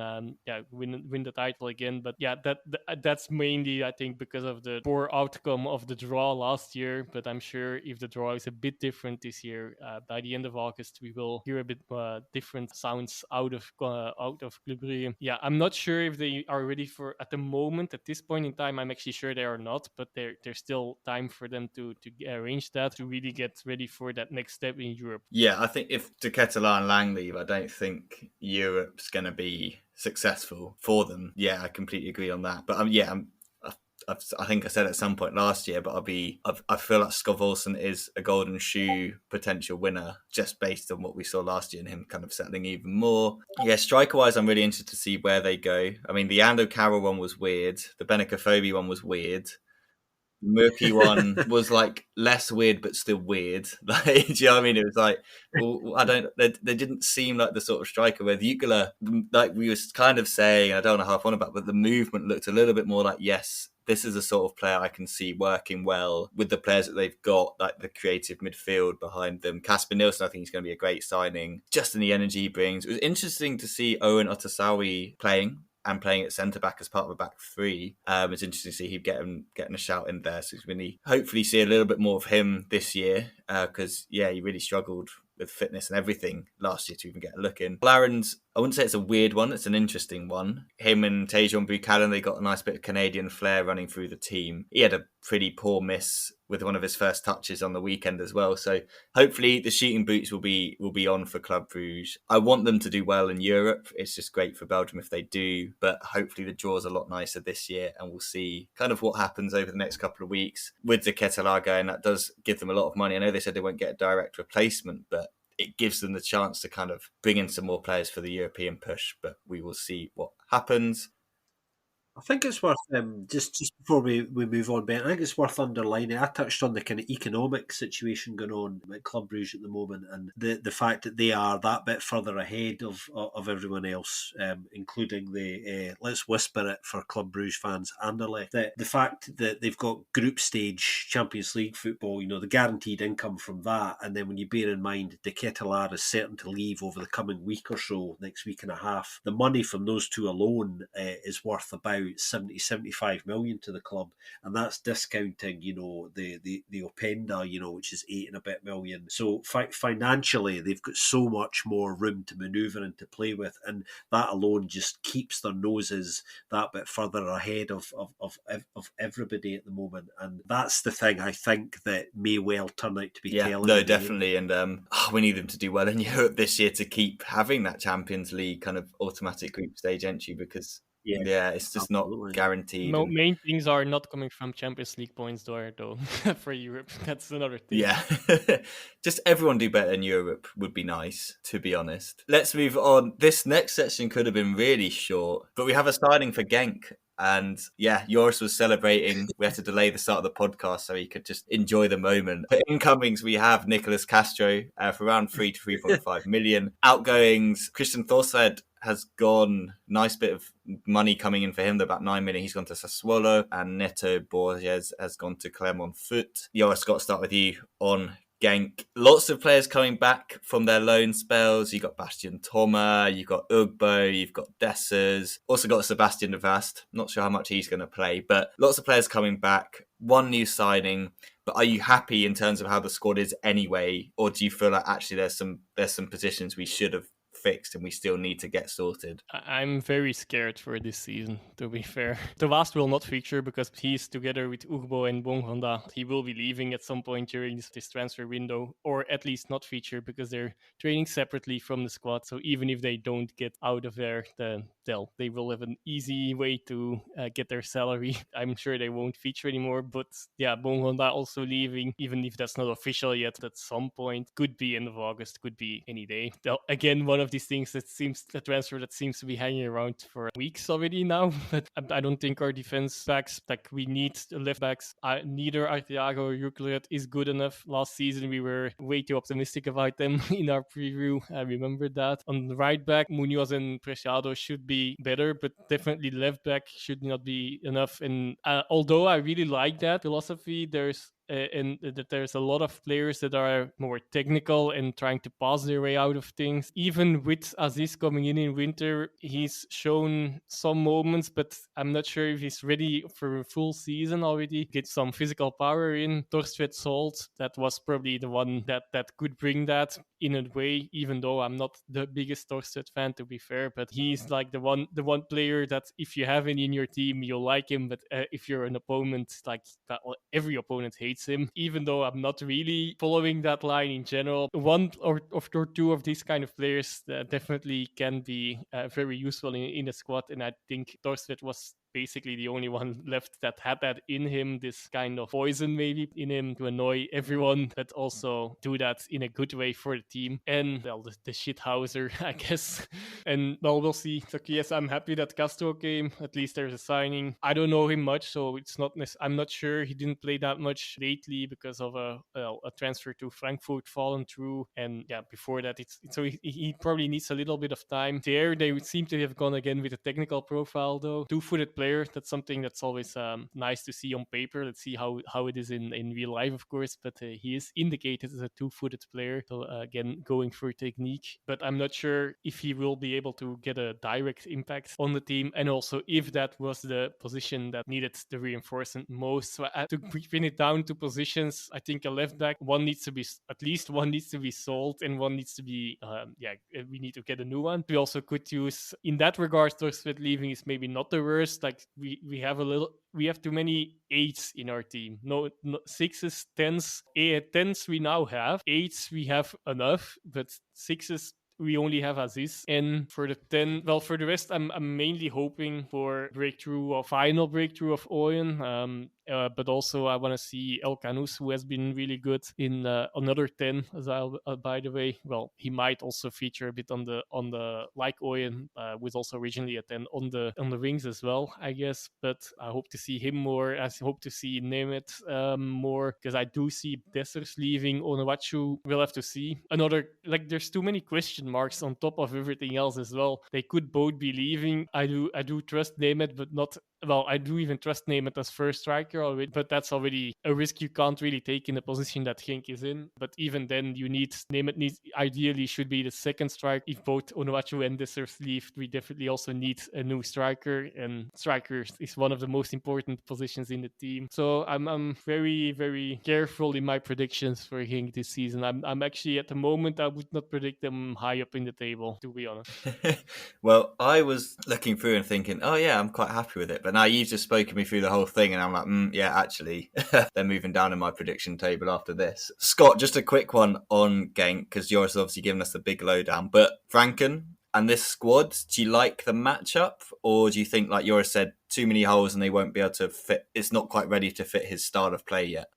win the title again. But that's mainly, I think, because of the poor outcome of the draw last year. But I'm sure if the draw is a bit different this year, by the end of August, we will hear a bit different sounds out of Club Brugge. Yeah, I'm not sure if they are ready for, at the moment, at this point in time. I'm actually sure they are not, but there's still time for them to arrange that, to really get ready for that next step in Europe. Yeah, I think if De Ketelaar and Lang leave, I don't think Europe's going to be successful for them. Yeah, I completely agree on that. But I think I said at some point last year, but I feel like Skov Olsen is a golden shoe potential winner, just based on what we saw last year and him kind of settling even more. Yeah, striker-wise, I'm really interested to see where they go. I mean, the Ando Carroll one was weird. The Benakofobi one was weird. Murky one was like less weird but still weird. Like, do you know what I mean? It was like, well, they didn't seem like the sort of striker where the Ukela, like we was kind of saying, I don't know how I on about, but the movement looked a little bit more like, yes, this is a sort of player I can see working well with the players that they've got, like the creative midfield behind them. Kasper Nielsen, I think he's going to be a great signing, just in the energy he brings. It was interesting to see Owen Otasawi playing at centre-back as part of a back three. It's interesting to see him getting a shout in there. So we're going to hopefully see a little bit more of him this year, because, he really struggled with fitness and everything last year to even get a look in. Laren's, I wouldn't say it's a weird one, it's an interesting one. Him and Tajon Buchanan, they got a nice bit of Canadian flair running through the team. He had a pretty poor miss with one of his first touches on the weekend as well. So hopefully the shooting boots will be on for Club Brugge. I want them to do well in Europe. It's just great for Belgium if they do, but hopefully the draw's a lot nicer this year, and we'll see kind of what happens over the next couple of weeks with the Ketelaar going. That does give them a lot of money. I know they said they won't get a direct replacement, but it gives them the chance to kind of bring in some more players for the European push, but we will see what happens. I think it's worth, just before we move on, Ben, I think it's worth underlining, I touched on the kind of economic situation going on at Club Brugge at the moment, and the fact that they are that bit further ahead of everyone else, including the, let's whisper it for Club Brugge fans, Anderlecht. The fact that they've got group stage Champions League football, the guaranteed income from that, and then when you bear in mind De Ketelaar is certain to leave over the coming week or so, next week and a half, the money from those two alone is worth about 70-75 million to the club, and that's discounting the Openda, which is 8 and a bit million. So financially they've got so much more room to manoeuvre and to play with, and that alone just keeps their noses that bit further ahead of everybody at the moment, and that's the thing I think that may well turn out to be telling. No, definitely. And we need them to do well in Europe this year to keep having that Champions League kind of automatic group stage entry, because it's just absolutely not guaranteed. Main things are not coming from Champions League points though for Europe. That's another thing. Yeah. Just everyone do better in Europe would be nice, to be honest. Let's move on. This next section could have been really short, but we have a signing for Genk. And Joris was celebrating. We had to delay the start of the podcast so he could just enjoy the moment. For incomings, we have Nicolas Castro for around 3 to 3.5 million. Outgoings, Christian Thorsted has gone, nice bit of money coming in for him, about 9 million. He's gone to Sassuolo, and Neto Borges has gone to Clermont Foot. Joris, got to start with you on Genk. Lots of players coming back from their loan spells. You've got Bastian Thoma, you've got Ugbo, you've got Dessers. Also got Sebastian de Vast. Not sure how much he's going to play, but lots of players coming back. One new signing. But are you happy in terms of how the squad is anyway? Or do you feel like actually there's some positions we should have fixed and we still need to get sorted? I'm very scared for this season, to be fair. The Vast will not feature because he's together with Ugbo and Bongonda. He will be leaving at some point during this transfer window, or at least not feature because they're training separately from the squad. So even if they don't get out of there, they will have an easy way to get their salary. I'm sure they won't feature anymore. But yeah, Bongonda also leaving, even if that's not official yet, at some point. Could be end of August, could be any day. Again, one of these things that seems a transfer that seems to be hanging around for weeks already now. But I don't think our defense backs, like we need left backs, neither Arteaga or Jukulet is good enough. Last season we were way too optimistic about them in our preview. I remember that. On the right back, Munoz and Preciado should be better, but definitely left back should not be enough. And although I really like that philosophy, and that there's a lot of players that are more technical and trying to pass their way out of things. Even with Aziz coming in winter, he's shown some moments, but I'm not sure if he's ready for a full season already. Get some physical power in. Torstvedt Salt, that was probably the one that could bring that in a way, even though I'm not the biggest Torstvedt fan, to be fair, but he's like the one player that if you have him in your team, you'll like him, but if you're an opponent, like every opponent hates him, even though I'm not really following that line in general. One or two of these kind of players definitely can be very useful in a squad, and I think Torstvedt was basically the only one left that had that in him, this kind of poison maybe in him to annoy everyone, but also do that in a good way for the team. And well, the shithouser, I guess. And well, we'll see. So yes, I'm happy that Castro came. At least there's a signing. I don't know him much, so it's not. I'm not sure. He didn't play that much lately because of a transfer to Frankfurt fallen through. And yeah, before that, so he probably needs a little bit of time. There, they would seem to have gone again with a technical profile though. Two-footed player. That's something that's always nice to see on paper. Let's see how it is in real life, of course. But he is indicated as a two-footed player. So again, going for technique. But I'm not sure if he will be able to get a direct impact on the team, and also if that was the position that needed the reinforcement most. So to pin it down to positions, I think a left back, one needs to be sold, and one needs to be we need to get a new one. We also could use, in that regard, Torstvedt leaving is maybe not the worst. Like we have too many 8s in our team. No 6s, 10s. 10s we now have. 8s we have enough, but 6s we only have Aziz. And for the 10, well, for the rest, I'm mainly hoping for final breakthrough of Oyen. But also I want to see El Canus, who has been really good in another 10 as well. By the way, well, he might also feature a bit on the like Oyen, was also originally a 10 on the wings as well, I guess. But I hope to see him more. I hope to see Nemeth more, because I do see Dessers leaving. Onuachu, we'll have to see. There's too many question marks on top of everything else as well. They could both be leaving. I do trust Nemeth, but not. Well, I do even trust Nemeth as first striker already, but that's already a risk you can't really take in the position that Genk is in. But even then, Nemeth ideally should be the second striker. If both Onuachu and Dessers leave, we definitely also need a new striker, and striker is one of the most important positions in the team. So I'm very, very careful in my predictions for Genk this season. I'm actually, at the moment, I would not predict them high up in the table, to be honest. Well, I was looking through and thinking, oh yeah, I'm quite happy with it. But now you've just spoken me through the whole thing, and I'm like, yeah, actually, they're moving down in my prediction table after this. Scott, just a quick one on Genk, because Joris has obviously given us the big lowdown. But Franken and this squad, do you like the matchup? Or do you think, like Joris said, too many holes and they won't be able to fit? It's not quite ready to fit his style of play yet.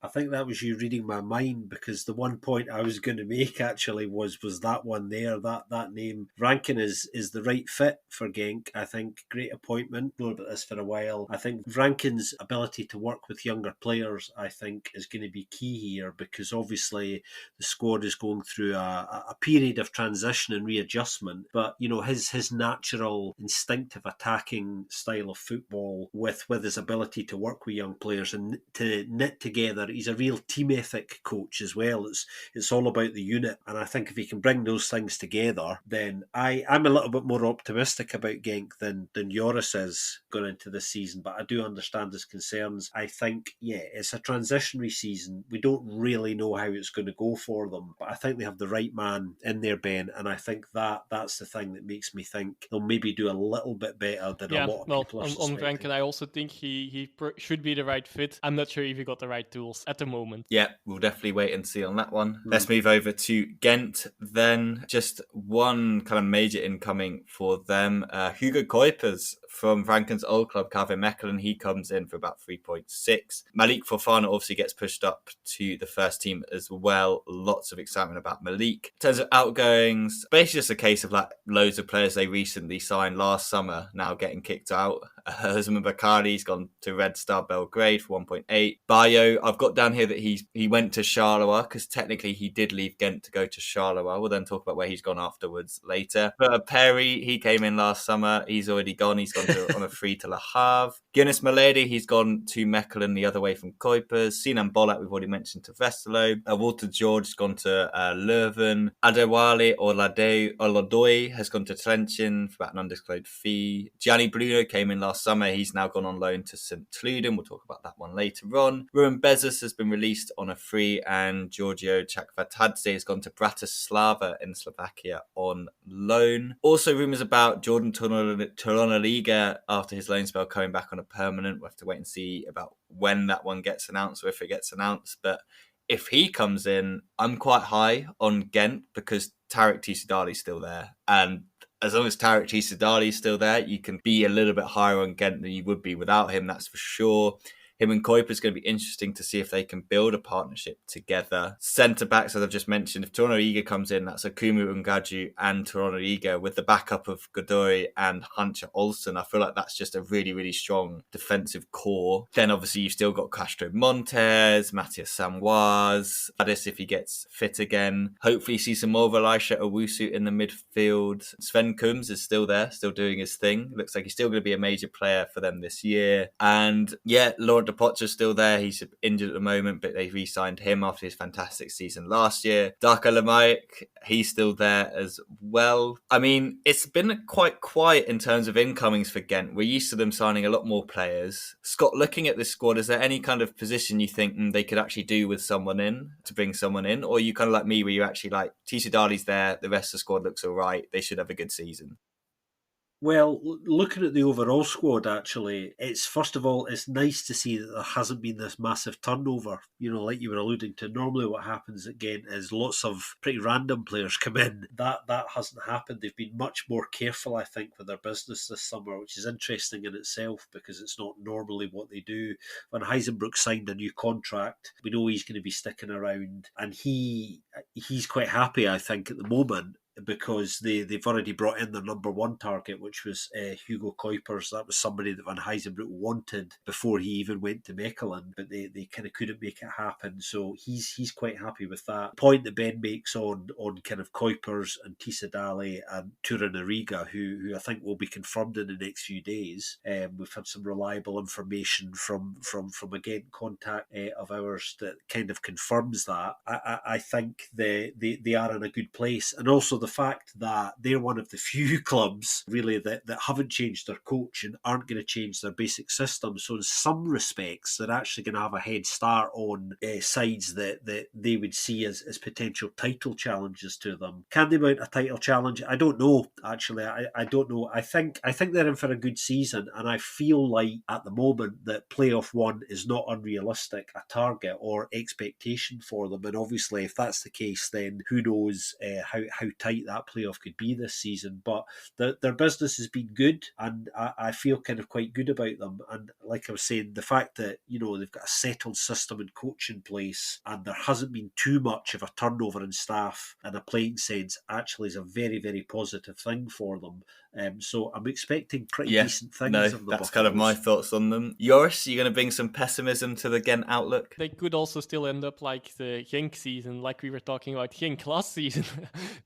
I think that was you reading my mind, because the one point I was going to make actually was that one there, that name. Rankin is the right fit for Genk. I think great appointment. Known about this for a while. I think Rankin's ability to work with younger players, I think, is going to be key here, because obviously the squad is going through a period of transition and readjustment. But his natural instinctive attacking style of football with his ability to work with young players and to knit together he's a real team ethic coach as well. It's all about the unit, and I think if he can bring those things together, then I'm a little bit more optimistic about Genk than Joris is going into this season. But I do understand his concerns. I think, it's a transitionary season. We don't really know how it's going to go for them, but I think they have the right man in there, Ben, and I think that's the thing that makes me think they'll maybe do a little bit better than a lot of people are on suspecting. Rankin, I also think he should be the right fit. I'm not sure if he got the right tools at the moment. Yeah, we'll definitely wait and see on that one. Let's move over to Ghent then. Just one kind of major incoming for them. Hugo Kuipers from Rankin's old club, KV Mechelen. He comes in for about 3.6. Malik Fofana obviously gets pushed up to the first team as well. Lots of excitement about Malik. In terms of outgoings, basically just a case of like loads of players they recently signed last summer now getting kicked out. Husman Bakari's gone to Red Star Belgrade for 1.8. Bayo, I've got down here that he went to Charleroi because technically he did leave Ghent to go to Charleroi. We'll then talk about where he's gone afterwards later. But Perry, he came in last summer. He's already gone. He's gone on a free to Le Havre. Guinness Malady, he's gone to Mechelen the other way from Kuipers. Sinan Bolat, we've already mentioned, to Westerlo. Walter George has gone to Leuven. Adewale Oladoy has gone to Trentin for about an undisclosed fee. Gianni Bruno came in last summer. He's now gone on loan to St. Truden. We'll talk about that one later on. Ruben Bezos has been released on a free, and Giorgio Chakvatadze has gone to Bratislava in Slovakia on loan. Also, rumours about Jordan Torunariga after his loan spell coming back on a permanent. We'll have to wait and see about when that one gets announced or if it gets announced. But if he comes in, I'm quite high on Ghent because Tarek Tisadali's still there. And as long as Tarek Tisadali's still there, you can be a little bit higher on Ghent than you would be without him, that's for sure. Him and Kuiper is going to be interesting to see if they can build a partnership together. Centre-backs, as I've just mentioned, if Torunariga comes in, that's Akumu Ungaju and Torunariga with the backup of Godoy and Hunter Olsen. I feel like that's just a really, really strong defensive core. Then obviously you've still got Castro Montes, Matthias Samwaz, Addis if he gets fit again. Hopefully see some more of Elisha Owusu in the midfield. Sven Kums is still there, still doing his thing. Looks like he's still going to be a major player for them this year. And yeah, Laurent Potter's still there. He's injured at the moment, but they re-signed him after his fantastic season last year. Darko Lamaik, he's still there as well. I mean, it's been quite quiet in terms of incomings for Ghent. We're used to them signing a lot more players. Scott, looking at this squad, is there any kind of position you think they could actually do with someone in, to bring someone in? Or are you kind of like me, where you're actually like, Tisadali's there, the rest of the squad looks all right, they should have a good season? Well, looking at the overall squad, actually, first of all, it's nice to see that there hasn't been this massive turnover. You know, like you were alluding to, normally what happens again is lots of pretty random players come in. That hasn't happened. They've been much more careful, I think, with their business this summer, which is interesting in itself because it's not normally what they do. When Heisenbrook signed a new contract, we know he's going to be sticking around, and he's quite happy, I think, at the moment, because they've already brought in their number one target, which was Hugo Kuipers. That was somebody that Van Heisenbroek wanted before he even went to Mechelen, but they kind of couldn't make it happen. So he's quite happy with that. Point that Ben makes on kind of Kuipers and Tisadali and Torunariga, who I think will be confirmed in the next few days. We've had some reliable information from again contact of ours that kind of confirms that. I think they are in a good place, and also the fact that they're one of the few clubs really that haven't changed their coach and aren't going to change their basic system. So in some respects, they're actually going to have a head start on sides that they would see as potential title challenges to them. Can they mount a title challenge? I don't know, actually. I don't know. I think they're in for a good season, and I feel like at the moment that playoff one is not unrealistic, a target or expectation for them. And obviously, if that's the case, then who knows how tight that playoff could be this season. But their business has been good, and I feel kind of quite good about them. And like I was saying, the fact that, you know, they've got a settled system and coach in place, and there hasn't been too much of a turnover in staff in a playing sense, actually is a very, very positive thing for them. So I'm expecting pretty decent things of the that's kind of my thoughts on them. Joris, you're going to bring some pessimism to the Ghent outlook? They could also still end up like the Genk season, like we were talking about Genk last season,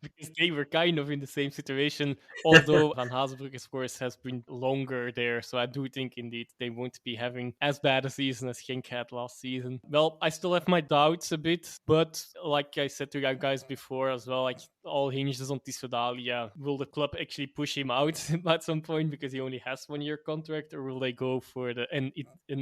because they were kind of in the same situation, although Van Hazenbroek, of course, has been longer there. So I do think indeed they won't be having as bad a season as Genk had last season. Well, I still have my doubts a bit, but like I said to you guys before as well, like all hinges on Tissoudali. Will the club actually push him out at some point because he only has 1 year contract, or will they go for the and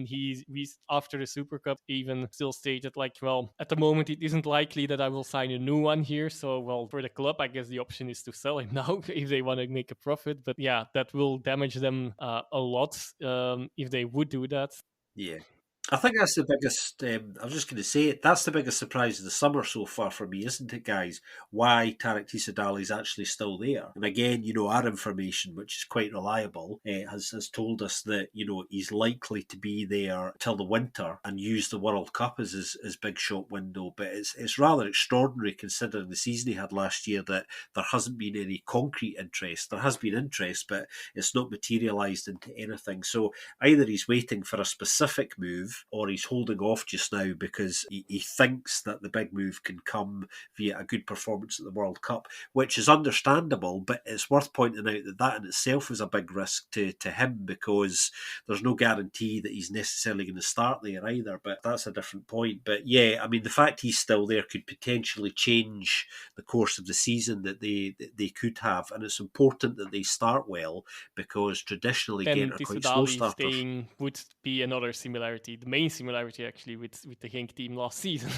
he's after the Super Cup even still stated like, well, at the moment it isn't likely that I will sign a new one here. So, well, for the club, I guess the option is to sell him now if they want to make a profit. But yeah, that will damage them a lot if they would do that. Yeah. I think that's the biggest. I was just going to say it. That's the biggest surprise of the summer so far for me, isn't it, guys? Why Tarek Tissoudali is actually still there? And again, our information, which is quite reliable, has told us that he's likely to be there till the winter and use the World Cup as his big shot window. But it's rather extraordinary considering the season he had last year that there hasn't been any concrete interest. There has been interest, but it's not materialised into anything. So either he's waiting for a specific move, or he's holding off just now because he thinks that the big move can come via a good performance at the World Cup, which is understandable, but it's worth pointing out that in itself is a big risk to him, because there's no guarantee that he's necessarily going to start there either, but that's a different point. But yeah, I mean, the fact he's still there could potentially change the course of the season that they could have, and it's important that they start well, because traditionally then Ghent are quite slow starters. Staying would be another similarity. The main similarity actually with the Genk team last season.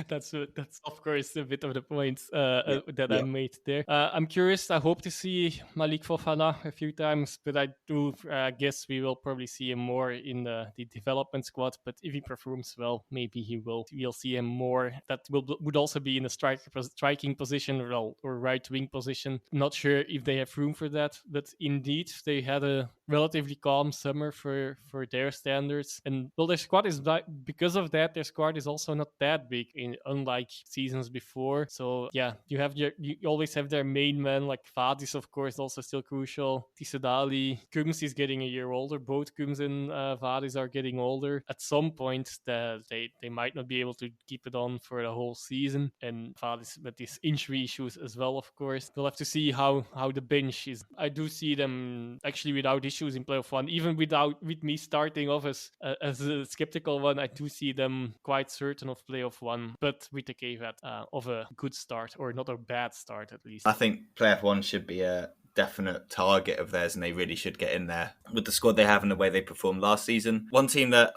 that's of course a bit of the points that I made there. I'm curious. I hope to see Malik Fofana a few times, but I do guess we will probably see him more in the development squad. But if he performs well, maybe we'll see him more. That would also be in a striking position or right wing position. Not sure if they have room for that, but indeed they had a relatively calm summer for their standards, and well, their squad is because of that. Their squad is also not that big, unlike seasons before. So yeah, you always have their main men like Vadis, of course, also still crucial. Tissoudali, Kums is getting a year older. Both Kums and Vadis are getting older. At some point, they might not be able to keep it on for the whole season, and Vadis with these injury issues as well. Of course, we'll have to see how the bench is. I do see them actually without issues in playoff one, even with me starting off as a skeptical one. I do see them quite certain of playoff one, but with the caveat of a good start, or not a bad start at least. I think playoff one should be a definite target of theirs, and they really should get in there with the squad they have and the way they performed last season. One team that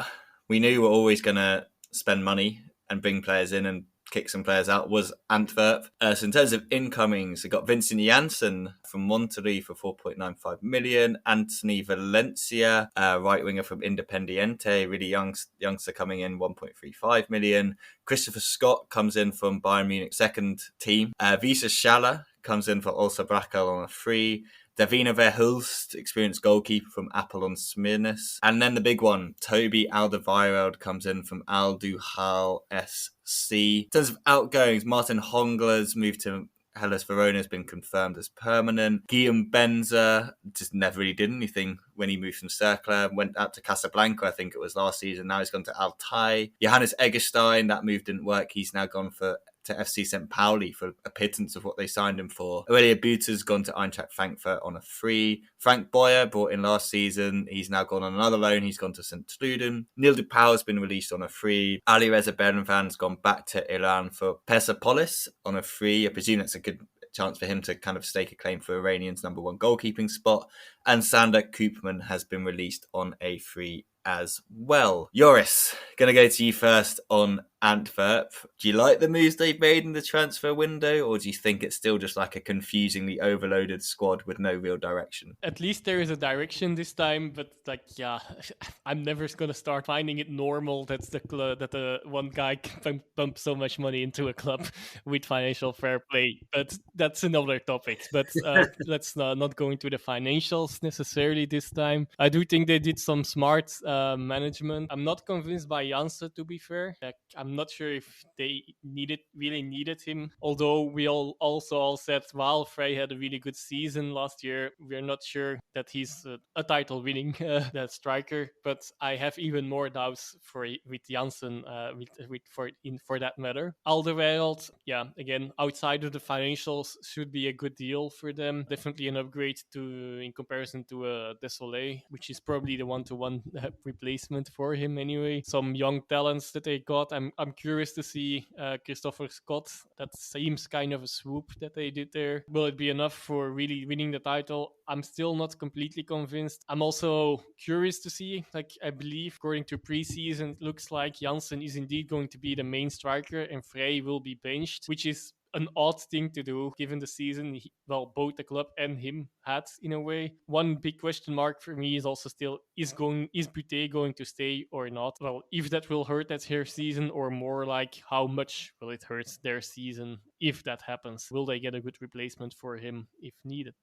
we knew were always going to spend money and bring players in and kick some players out was Antwerp. So in terms of incomings, they got Vincent Janssen from Monterrey for 4.95 million. Anthony Valencia, right winger from Independiente, really youngster coming in, 1.35 million. Christopher Scott comes in from Bayern Munich second team. Visa Schaller comes in for Olsa Brakel on a free. Davina Verhulst, experienced goalkeeper from Apollon Smyrnis. And then the big one, Toby Alderweireld comes in from Al Duhal SC. In terms of outgoings, Martin Hongler's moved to Hellas Verona, has been confirmed as permanent. Guillaume Benza just never really did anything when he moved from Cercle. Went out to Casablanca, I think it was last season. Now he's gone to Altai. Johannes Eggestein, that move didn't work. He's now gone to FC St. Pauli for a pittance of what they signed him for. Aurelia Buta's gone to Eintracht Frankfurt on a free. Frank Boyer, brought in last season, he's now gone on another loan. He's gone to St. Truden. Neil Dupau has been released on a free. Ali Reza Berenvan's gone back to Iran for Persepolis on a free. I presume that's a good chance for him to kind of stake a claim for Iranian's number one goalkeeping spot. And Sander Koopman has been released on a free as well. Joris, going to go to you first on Antwerp. Do you like the moves they've made in the transfer window, or do you think it's still just like a confusingly overloaded squad with no real direction? At least there is a direction this time, but I'm never going to start finding it normal that the one guy can pump so much money into a club with financial fair play. But that's another topic. But let's not go into the financials necessarily this time. I do think they did some smart management. I'm not convinced by Janssen, to be fair. I'm I'm not sure if they really needed him. Although we all said, while Frey had a really good season last year, we're not sure that he's a title winning that striker. But I have even more doubts with Janssen, for that matter. Alderweireld, yeah, again, outside of the financials, should be a good deal for them. Definitely an upgrade in comparison to Desolé, which is probably the one-to-one replacement for him anyway. Some young talents that they got. I'm curious to see Christopher Scott. That seems kind of a swoop that they did there. Will it be enough for really winning the title? I'm still not completely convinced. I'm also curious to see, like, I believe according to preseason, it looks like Janssen is indeed going to be the main striker and Frey will be benched, which is an odd thing to do given the season both the club and him had in a way. One big question mark for me is also still, is Buté going to stay or not? Well, if that will hurt their season, or more like how much will it hurt their season if that happens? Will they get a good replacement for him if needed?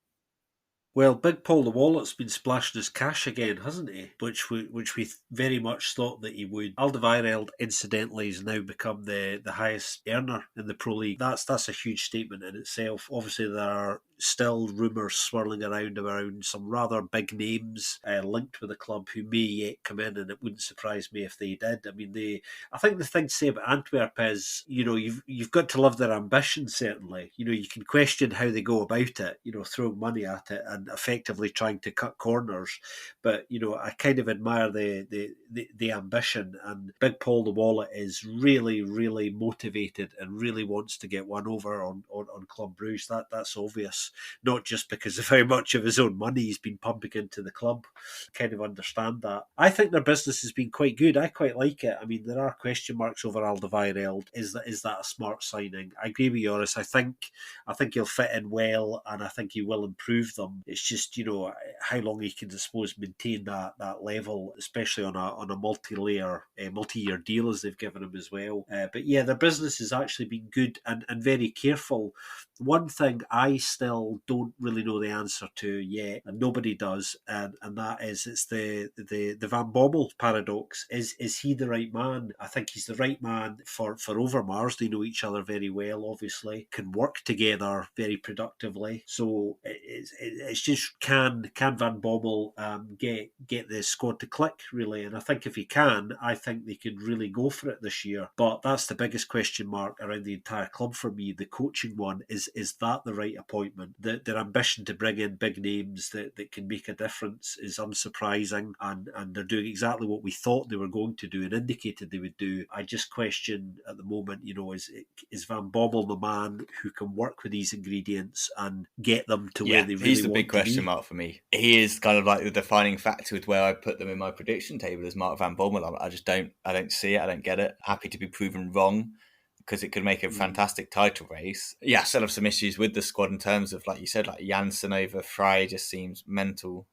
Well, Big Paul the Wallet's been splashing his cash again, hasn't he? Which we very much thought that he would. Alderweireld, incidentally, has now become the highest earner in the Pro League. That's a huge statement in itself. Obviously, there are still rumours swirling around some rather big names linked with the club who may yet come in, and it wouldn't surprise me if they did. I mean, I think the thing to say about Antwerp is, you've got to love their ambition, certainly. You can question how they go about it, throwing money at it and effectively trying to cut corners. But, I kind of admire the ambition, and Big Paul the Wallet is really, really motivated and really wants to get one over on Club Brugge. That's obvious. Not just because of how much of his own money he's been pumping into the club. Kind of understand that. I think their business has been quite good. I quite like it. I mean, there are question marks over Alderweireld. Is that a smart signing? I agree with Joris. I think he'll fit in well, and I think he will improve them. It's just, how long he can, I suppose, maintain that level, especially on a multi-year deal as they've given him as well. But yeah, their business has actually been good and very careful. One thing I still don't really know the answer to yet, and nobody does, and that is, it's the Van Bommel paradox. Is he the right man? I think he's the right man for Overmars. They know each other very well, obviously, can work together very productively. So it's just, can Van Bommel get the squad to click, really? And I think if he can, I think they could really go for it this year. But that's the biggest question mark around the entire club for me. The coaching one is that the right appointment? Their ambition to bring in big names that can make a difference is unsurprising, and they're doing exactly what we thought they were going to do and indicated they would do. I just question at the moment, is Van Bommel the man who can work with these ingredients and get them to where they really want to be? He's the big question mark for me. He is kind of like the defining factor with where I put them in my prediction table as Mark Van Bommel. I just don't see it. I don't get it. Happy to be proven wrong, because it could make a fantastic title race. Yeah, I still have some issues with the squad in terms of, like you said, like Janssen over Frey just seems mental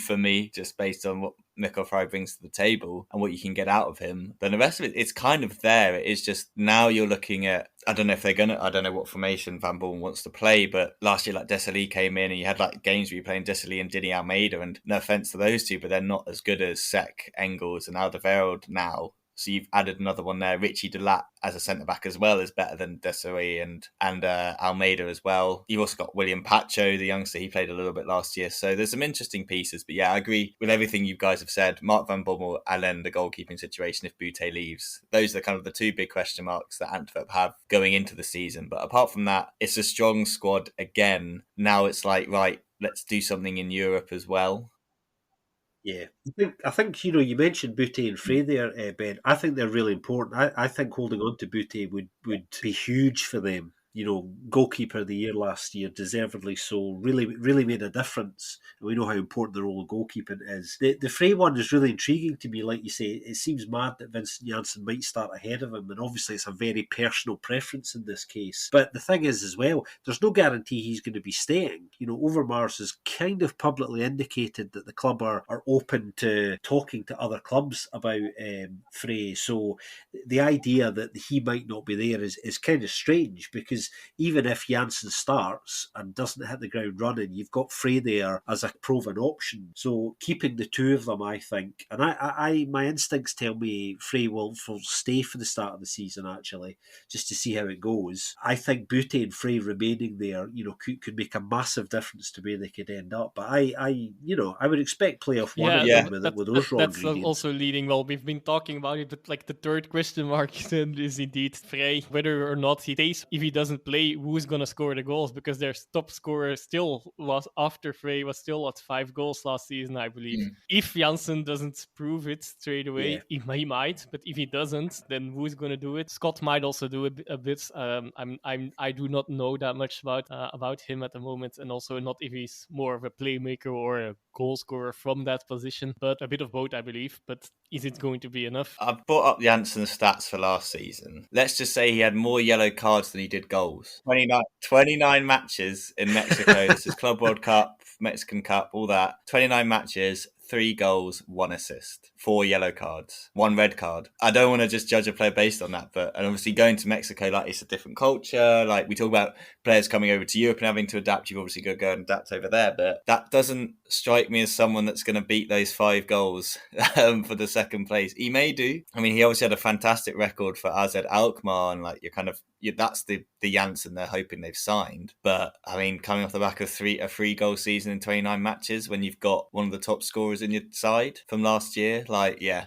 for me, just based on what Mikkel Frey brings to the table and what you can get out of him. Then the rest of it, it's kind of there. It is just, now you're looking at, I don't know what formation Van Bommel wants to play, but last year, like, Desailly came in and you had like games where you're playing Desailly and Dini Almeida, and no offense to those two, but they're not as good as Sek, Engels and Alderweireld now. So you've added another one there. Richie Delat as a centre-back as well is better than Desailly and Almeida as well. You've also got William Pacho, the youngster. He played a little bit last year. So there's some interesting pieces. But yeah, I agree with everything you guys have said. Mark Van Bommel and then the goalkeeping situation if Buté leaves. Those are kind of the two big question marks that Antwerp have going into the season. But apart from that, it's a strong squad again. Now it's like, right, let's do something in Europe as well. Yeah, I think you mentioned Buté and Frey there, Ben. I think they're really important. I think holding on to Buté would be huge for them. Goalkeeper of the year last year, deservedly so, really made a difference. And we know how important the role of goalkeeping is. The Frey one is really intriguing to me. Like you say, it seems mad that Vincent Janssen might start ahead of him, and obviously it's a very personal preference in this case. But the thing is as well, there's no guarantee he's going to be staying. Overmars has kind of publicly indicated that the club are open to talking to other clubs about Frey. So the idea that he might not be there is kind of strange, because because even if Janssen starts and doesn't hit the ground running, you've got Frey there as a proven option. So keeping the two of them, I think, and my instincts tell me Frey will stay for the start of the season, actually, just to see how it goes. I think Butte and Frey remaining there, could make a massive difference to where they could end up. But I would expect playoff one again with those raw that's ingredients. Also leading well. We've been talking about it, but like the third question mark then is indeed Frey. Whether or not he stays, if he doesn't play, who's gonna score the goals? Because their top scorer still was after Frey was still at 5 goals last season, I believe. If Janssen doesn't prove it straight away, he might. But if he doesn't, then who's gonna do it? Scott might also do a bit. I do not know that much about him at the moment, and also not if he's more of a playmaker or a goal scorer from that position, but a bit of both, I believe. But is it going to be enough? I've brought up Janssen's stats for last season. Let's just say he had more yellow cards than he did goals. 29 matches in Mexico. This is Club World Cup, Mexican Cup, all that. 29 matches, 3 goals, 1 assist, 4 yellow cards, 1 red card. I don't want to just judge a player based on that, and obviously going to Mexico, like, it's a different culture. Like, we talk about players coming over to Europe and having to adapt. You've obviously got to go and adapt over there, but that doesn't strike me as someone that's going to beat those 5 goals for the second place. He may do. I mean, he obviously had a fantastic record for AZ Alkmaar, and like, that's the Janssen they're hoping they've signed. But I mean, coming off the back of a 3-goal season in 29 matches, when you've got one of the top scorers in your side from last year,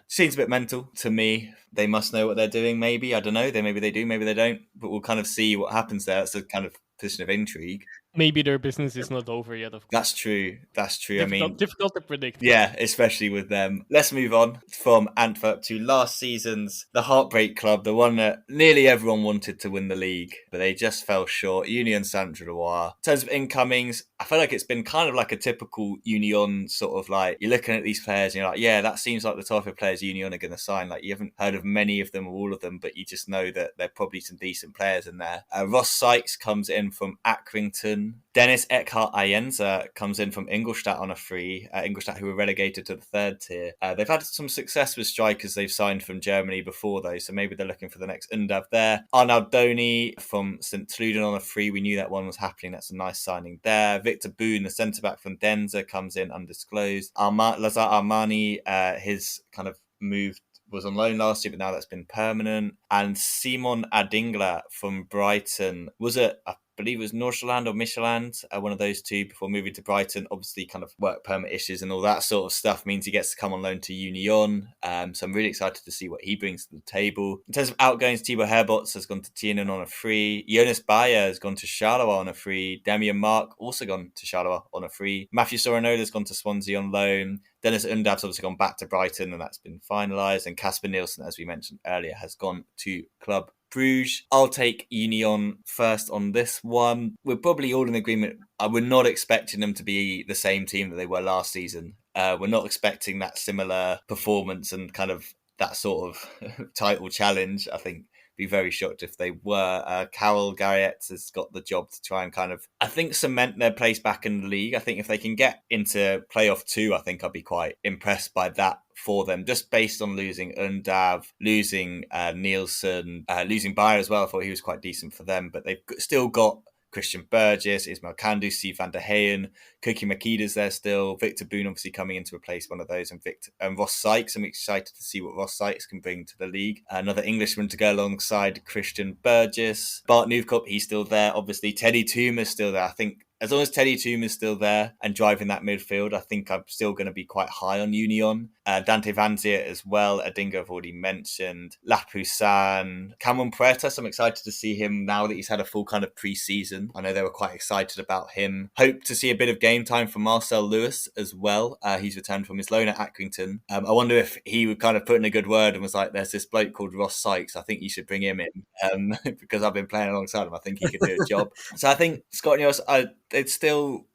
seems a bit mental to me. They must know what they're doing. Maybe, I don't know. Maybe they do, maybe they don't. But we'll kind of see what happens there. It's a kind of position of intrigue. Maybe their business is not over yet, of course. That's true. Difficult to predict. Yeah, especially with them. Let's move on from Antwerp to last season's the Heartbreak Club, the one that nearly everyone wanted to win the league, but they just fell short. Union Saint-Gilloise. In terms of incomings, I feel like it's been kind of like a typical Union sort of like, you're looking at these players and you're like, yeah, that seems like the type of players Union are going to sign. Like, you haven't heard of many of them or all of them, but you just know that there are probably some decent players in there. Ross Sykes comes in from Accrington. Dennis Eckhart Ayenza comes in from Ingolstadt on a free. Ingolstadt, who were relegated to the 3rd tier. They've had some success with strikers they've signed from Germany before, though, so maybe they're looking for the next Undav there. Arnaud Doni from St. Truden on a free. We knew that one was happening. That's a nice signing there. Victor Boone, the centre-back from Denza, comes in undisclosed. Lazar Armani, his kind of move was on loan last year, but now that's been permanent. And Simon Adingla from Brighton was I believe it was Nordsjælland or Midtjylland, one of those two, before moving to Brighton. Obviously, kind of work permit issues and all that sort of stuff means he gets to come on loan to Union. So I'm really excited to see what he brings to the table. In terms of outgoings, Thibaut Herbots has gone to Tienen on a free. Jonas Bayer has gone to Charleroi on a free. Damien Mark also gone to Charleroi on a free. Matthew Soranola has gone to Swansea on loan. Dennis Undav's obviously gone back to Brighton, and that's been finalised. And Casper Nielsen, as we mentioned earlier, has gone to Club Bruges. I'll take Union first on this one. We're probably all in agreement. We're not expecting them to be the same team that they were last season. We're not expecting that similar performance and kind of that sort of title challenge. I think be very shocked if they were. Carol Garriott has got the job to try and kind of, I think, cement their place back in the league. I think if they can get into playoff 2, I think I'd be quite impressed by that for them, just based on losing Undav, losing Nielsen, losing Bayer as well. I thought he was quite decent for them, but they've still got Christian Burgess, Ismail Kandu, Steve van der Heyen, Cookie Makida's there still, Victor Boone obviously coming in to replace one of those, and Ross Sykes. I'm excited to see what Ross Sykes can bring to the league. Another Englishman to go alongside Christian Burgess. Bart Nieuwkoop, he's still there. Obviously, Teddy Toom is still there. I think as long as Teddy Toom is still there and driving that midfield, I think I'm still going to be quite high on Union. Dante Vanzier as well. Adinga I've already mentioned. Lapoussin. Cameron Puertas, I'm excited to see him now that he's had a full kind of pre-season. I know they were quite excited about him. Hope to see a bit of game time from Marcel Lewis as well. He's returned from his loan at Accrington. I wonder if he would kind of put in a good word and was like, there's this bloke called Ross Sykes. I think you should bring him in because I've been playing alongside him. I think he could do a job. So I think Scott and Joris,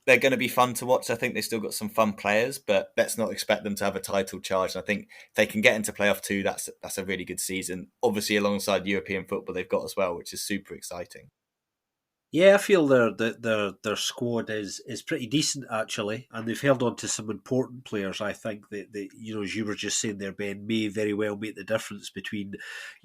they're going to be fun to watch. I think they've still got some fun players, but let's not expect them to have a title charge. And I think if they can get into playoff 2, that's a really good season. Obviously, alongside European football they've got as well, which is super exciting. Yeah, I feel their squad is pretty decent actually, and they've held on to some important players. I think that as you were just saying there, Ben, may very well make the difference between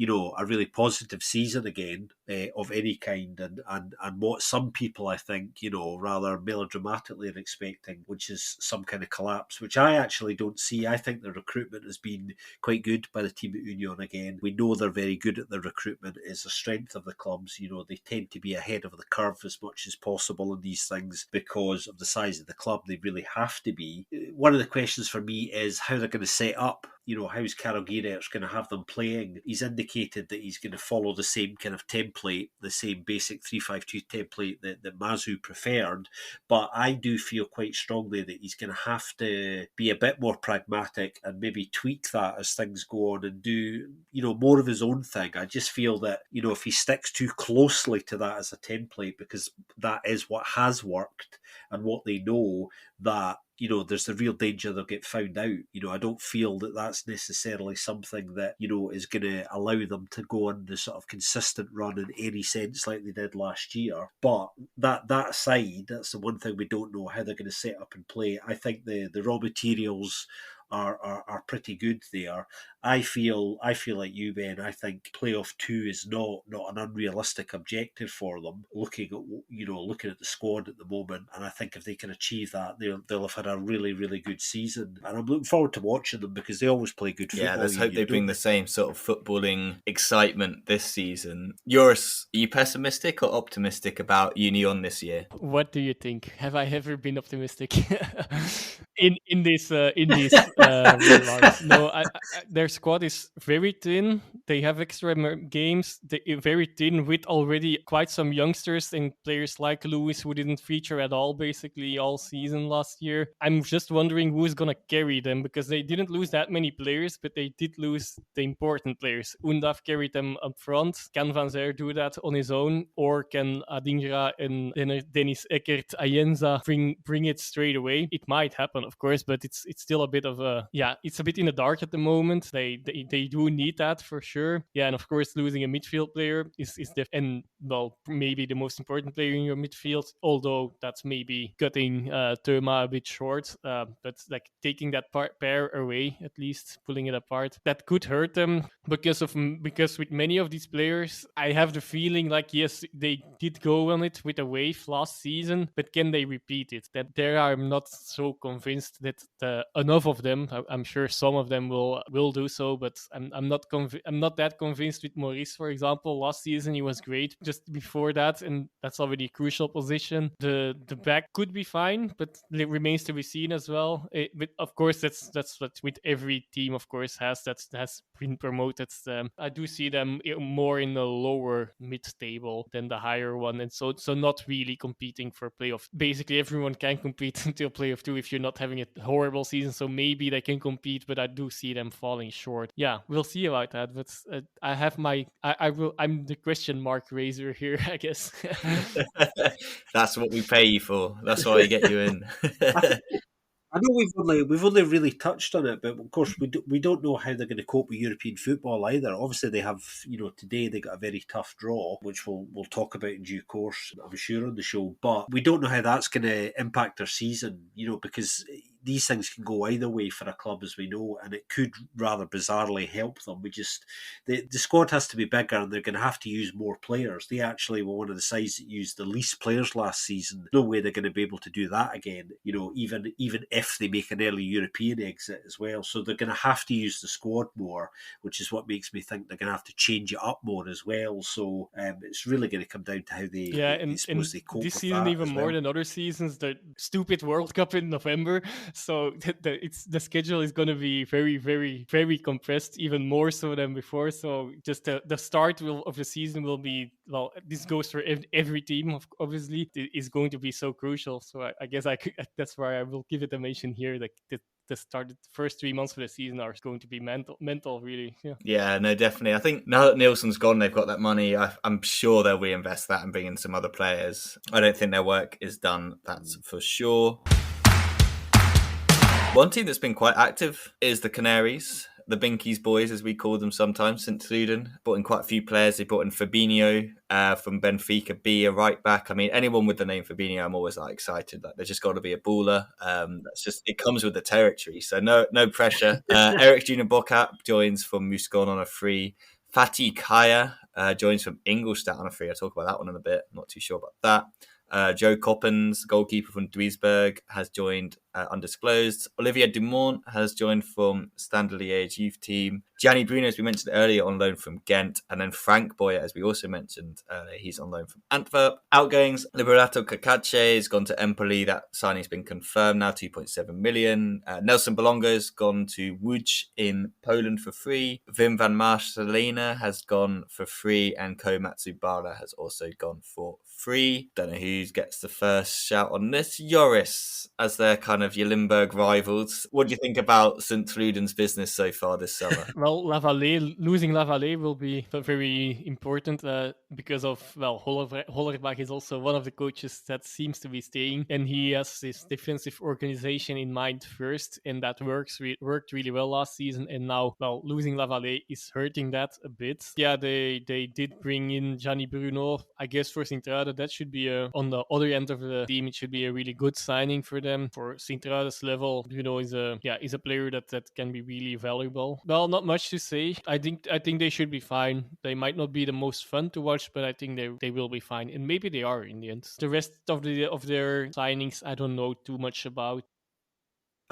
a really positive season again of any kind, and what some people, I think, rather melodramatically are expecting, which is some kind of collapse, which I actually don't see. I think the recruitment has been quite good by the team at Union again. We know they're very good at the recruitment. It's a strength of the clubs. They tend to be ahead of the curve as much as possible in these things because of the size of the club. They really have to be. One of the questions for me is how they're going to set up. How's Karel Geerts going to have them playing? He's indicated that he's going to follow the same kind of template, the same basic 3-5-2 template that Mazu preferred. But I do feel quite strongly that he's going to have to be a bit more pragmatic and maybe tweak that as things go on and do, more of his own thing. I just feel that, if he sticks too closely to that as a template, because that is what has worked and what they know, that there's the real danger they'll get found out. I don't feel that that's necessarily something that, is going to allow them to go on the sort of consistent run in any sense like they did last year. But that aside, that's the one thing we don't know, how they're going to set up and play. I think the raw materials are pretty good there. I feel like you, Ben. I think playoff 2 is not an unrealistic objective for them. Looking at the squad at the moment, and I think if they can achieve that, they'll have had a really, really good season. And I'm looking forward to watching them because they always play good football. Yeah, let's hope they bring the same sort of footballing excitement this season. Joris, are you pessimistic or optimistic about Union this year? What do you think? Have I ever been optimistic in these remarks? No, their squad is very thin. They have extra games. They're very thin with already quite some youngsters and players like Lewis who didn't feature at all basically all season last year. I'm just wondering who's going to carry them, because they didn't lose that many players, but they did lose the important players. Undav carried them up front. Can Van Zer do that on his own? Or can Adingra and Dennis Eckert, Ayenza bring it straight away? It might happen, of course, but it's still a bit of it's a bit in the dark at the moment. They do need that for sure. Yeah, and of course losing a midfield player is maybe the most important player in your midfield, although that's maybe cutting Thurma a bit short. But like taking that pair away, at least pulling it apart, that could hurt them because with many of these players, I have the feeling like, yes, they did go on it with a wave last season, but can they repeat it? That there I'm not so convinced that enough of them. I'm sure some of them will do so, but I'm not that convinced with Maurice, for example. Last season he was great. Just before that, and that's already a crucial position. The back could be fine, but it remains to be seen as well. But of course, that's what with every team, of course, has been promoted. I do see them more in the lower mid-table than the higher one, and so not really competing for playoff. Basically, everyone can compete until playoff 2 if you're not having a horrible season. So maybe they can compete, but I do see them falling short. Yeah, we'll see about that. But I have I'm the question mark raiser here, I guess. That's what we pay you for. That's why we get you in. I know we've only really touched on it, but of course we don't know how they're going to cope with European football either. Obviously, they have today they got a very tough draw, which we'll talk about in due course, I'm sure, on the show. But we don't know how that's going to impact their season, because these things can go either way for a club, as we know, and it could rather bizarrely help them. The squad has to be bigger, and they're going to have to use more players. They actually were one of the sides that used the least players last season. No way they're going to be able to do that again. Even if they make an early European exit as well, so they're going to have to use the squad more, which is what makes me think they're going to have to change it up more as well. So it's really going to come down to how they suppose they cope this with season that even as more well. than other seasons. The stupid World Cup in November. So the schedule is going to be very, very, very compressed, even more so than before. So just the start of the season will be, well, this goes for every team, obviously, is going to be so crucial. So I guess that's why I will give it a mention here. Like the first 3 months of the season are going to be mental, really. Yeah, no, definitely. I think now that Nielsen's gone, they've got that money. I'm sure they'll reinvest that and bring in some other players. I don't think their work is done, that's for sure. One team that's been quite active is the Canaries, the Binkies boys, as we call them sometimes, St. Truden. Brought in quite a few players. They brought in Fabinho from Benfica B, a right back. I mean, anyone with the name Fabinho, I'm always excited. There's just got to be a baller. It comes with the territory, so no pressure. Eric Junior Bokap joins from Muscon on a free. Fatih Kaya joins from Ingolstadt on a free. I'll talk about that one in a bit. I'm not too sure about that. Joe Coppens, goalkeeper from Duisburg, has joined undisclosed. Olivier Dumont has joined from Standard Liège youth team. Gianni Bruno, as we mentioned earlier, on loan from Ghent. And then Frank Boyer, as we also mentioned, he's on loan from Antwerp. Outgoings, Liberato Cacace has gone to Empoli. That signing's been confirmed now, 2.7 million. Nelson Belonga's gone to Łódź in Poland for free. Wim van Marcelena has gone for free. And Ko Matsubara has also gone for free. Don't know who gets the first shout on this. Joris, as their kind of your Limburg rivals. What do you think about St. Truden's business so far this summer? Well, losing Lavallee will be very important because of, Hollerbach is also one of the coaches that seems to be staying, and he has his defensive organization in mind first, and that worked really well last season, and now, losing Lavallee is hurting that a bit. Yeah, they did bring in Gianni Bruno. I guess for Sint-Truiden, that should be on the other end of the team, it should be a really good signing for them. For Sint-Truiden's level, Bruno is a player that can be really valuable. Well, not much to say. I think they should be fine. They might not be the most fun to watch, but I think they will be fine, and maybe they are in the end. The rest of their signings, I don't know too much about.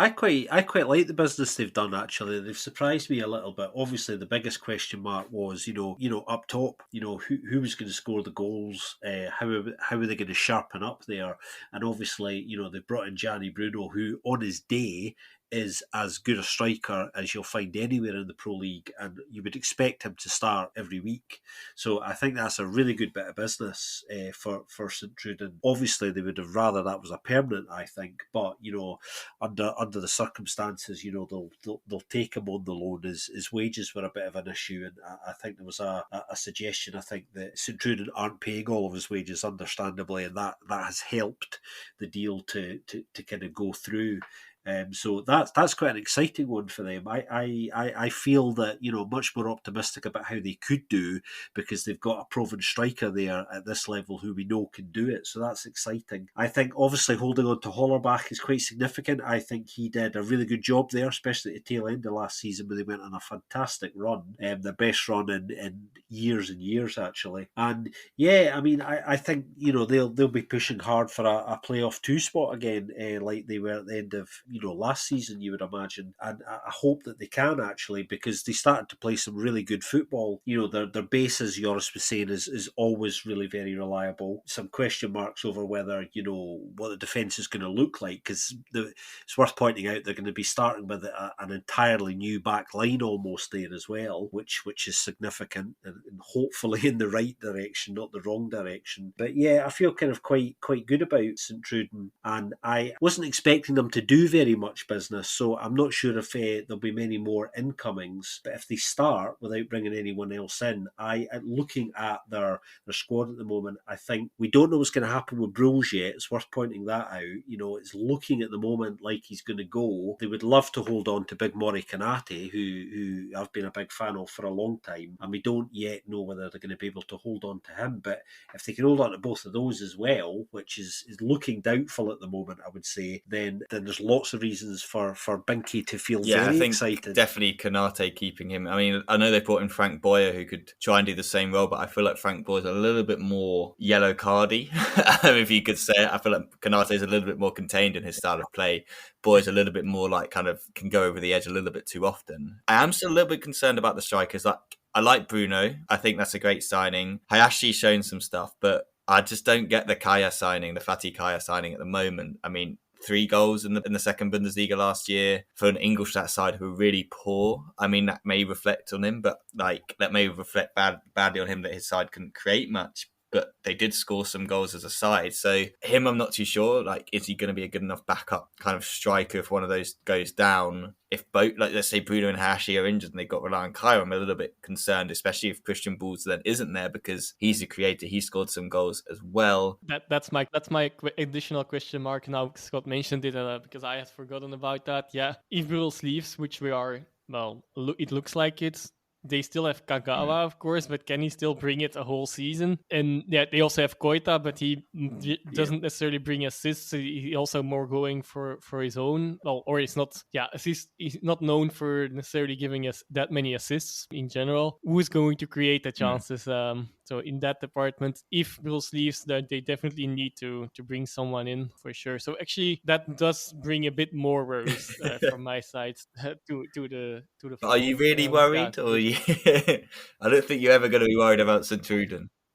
I quite like the business they've done. Actually, they've surprised me a little bit. Obviously, the biggest question mark was, up top, who was going to score the goals, how are they going to sharpen up there, and obviously, they brought in Gianni Bruno, who on his day is as good a striker as you'll find anywhere in the Pro League, and you would expect him to start every week. So I think that's a really good bit of business for St. Truden. Obviously, they would have rather that was a permanent, I think, but under the circumstances, they'll take him on the loan. His wages were a bit of an issue, and I think there was a suggestion. I think that St. Truden aren't paying all of his wages, understandably, and that has helped the deal to kind of go through. So that's quite an exciting one for them. I feel that much more optimistic about how they could do, because they've got a proven striker there at this level who we know can do it. So that's exciting. I think obviously holding on to Hollerbach is quite significant. I think he did a really good job there, especially at the tail end of last season, where they went on a fantastic run, the best run in years and years actually. And yeah, I mean, I think they'll be pushing hard for a playoff 2 spot again, like they were at the end of last season, you would imagine. And I hope that they can, actually, because they started to play some really good football. Their base, as Joris was saying, is always really very reliable. Some question marks over whether, what the defence is going to look like, because it's worth pointing out they're going to be starting with an entirely new back line almost there as well, which is significant and hopefully in the right direction, not the wrong direction. But yeah, I feel kind of quite good about St. Truden, and I wasn't expecting them to do very much business, so I'm not sure if there'll be many more incomings. But if they start without bringing anyone else in, looking at their squad at the moment, I think we don't know what's going to happen with Bruges yet. It's worth pointing that out. It's looking at the moment like he's going to go. They would love to hold on to Big Mori Kanate, who I've been a big fan of for a long time, and we don't yet know whether they're going to be able to hold on to him. But if they can hold on to both of those as well, which is looking doubtful at the moment, I would say, then there's lots of reasons for Binky to feel very excited. Definitely Kanate keeping him. I mean, I know they brought in Frank Boyer, who could try and do the same role, but I feel like Frank Boyer's a little bit more yellow cardy, if you could say it. I feel like Kanate is a little bit more contained in his style of play. Boyer's a little bit more like kind of can go over the edge a little bit too often. I am still a little bit concerned about the strikers. I like Bruno. I think that's a great signing. Hayashi's shown some stuff, but I just don't get the Fatih Kaya signing at the moment. I mean, 3 goals in the second Bundesliga last year for an Ingolstadt side who were really poor. I mean, that may reflect on him, but that may reflect badly on him that his side couldn't create much. But they did score some goals as a side. So him, I'm not too sure. Is he going to be a good enough backup kind of striker if one of those goes down? If both, let's say Bruno and Hayashi are injured and they've got Rely on Kaya, I'm a little bit concerned, especially if Christian Bulls then isn't there, because he's a creator. He scored some goals as well. That's my additional question mark. Now Scott mentioned it because I had forgotten about that. Yeah, if Bulls leaves, which we are, it looks like it. they still have Kagawa, of course, but can he still bring it a whole season? And yeah, they also have Koita, but he doesn't necessarily bring assists. So he also more going for his own. Well, or he's not. Yeah, he's not known for necessarily giving us that many assists in general. Who is going to create the chances? So in that department, if Bulls leaves, that they definitely need to bring someone in for sure. So actually, that does bring a bit more worries from my side to the Are you really front. worried, or are you? I don't think you're ever going to be worried about St.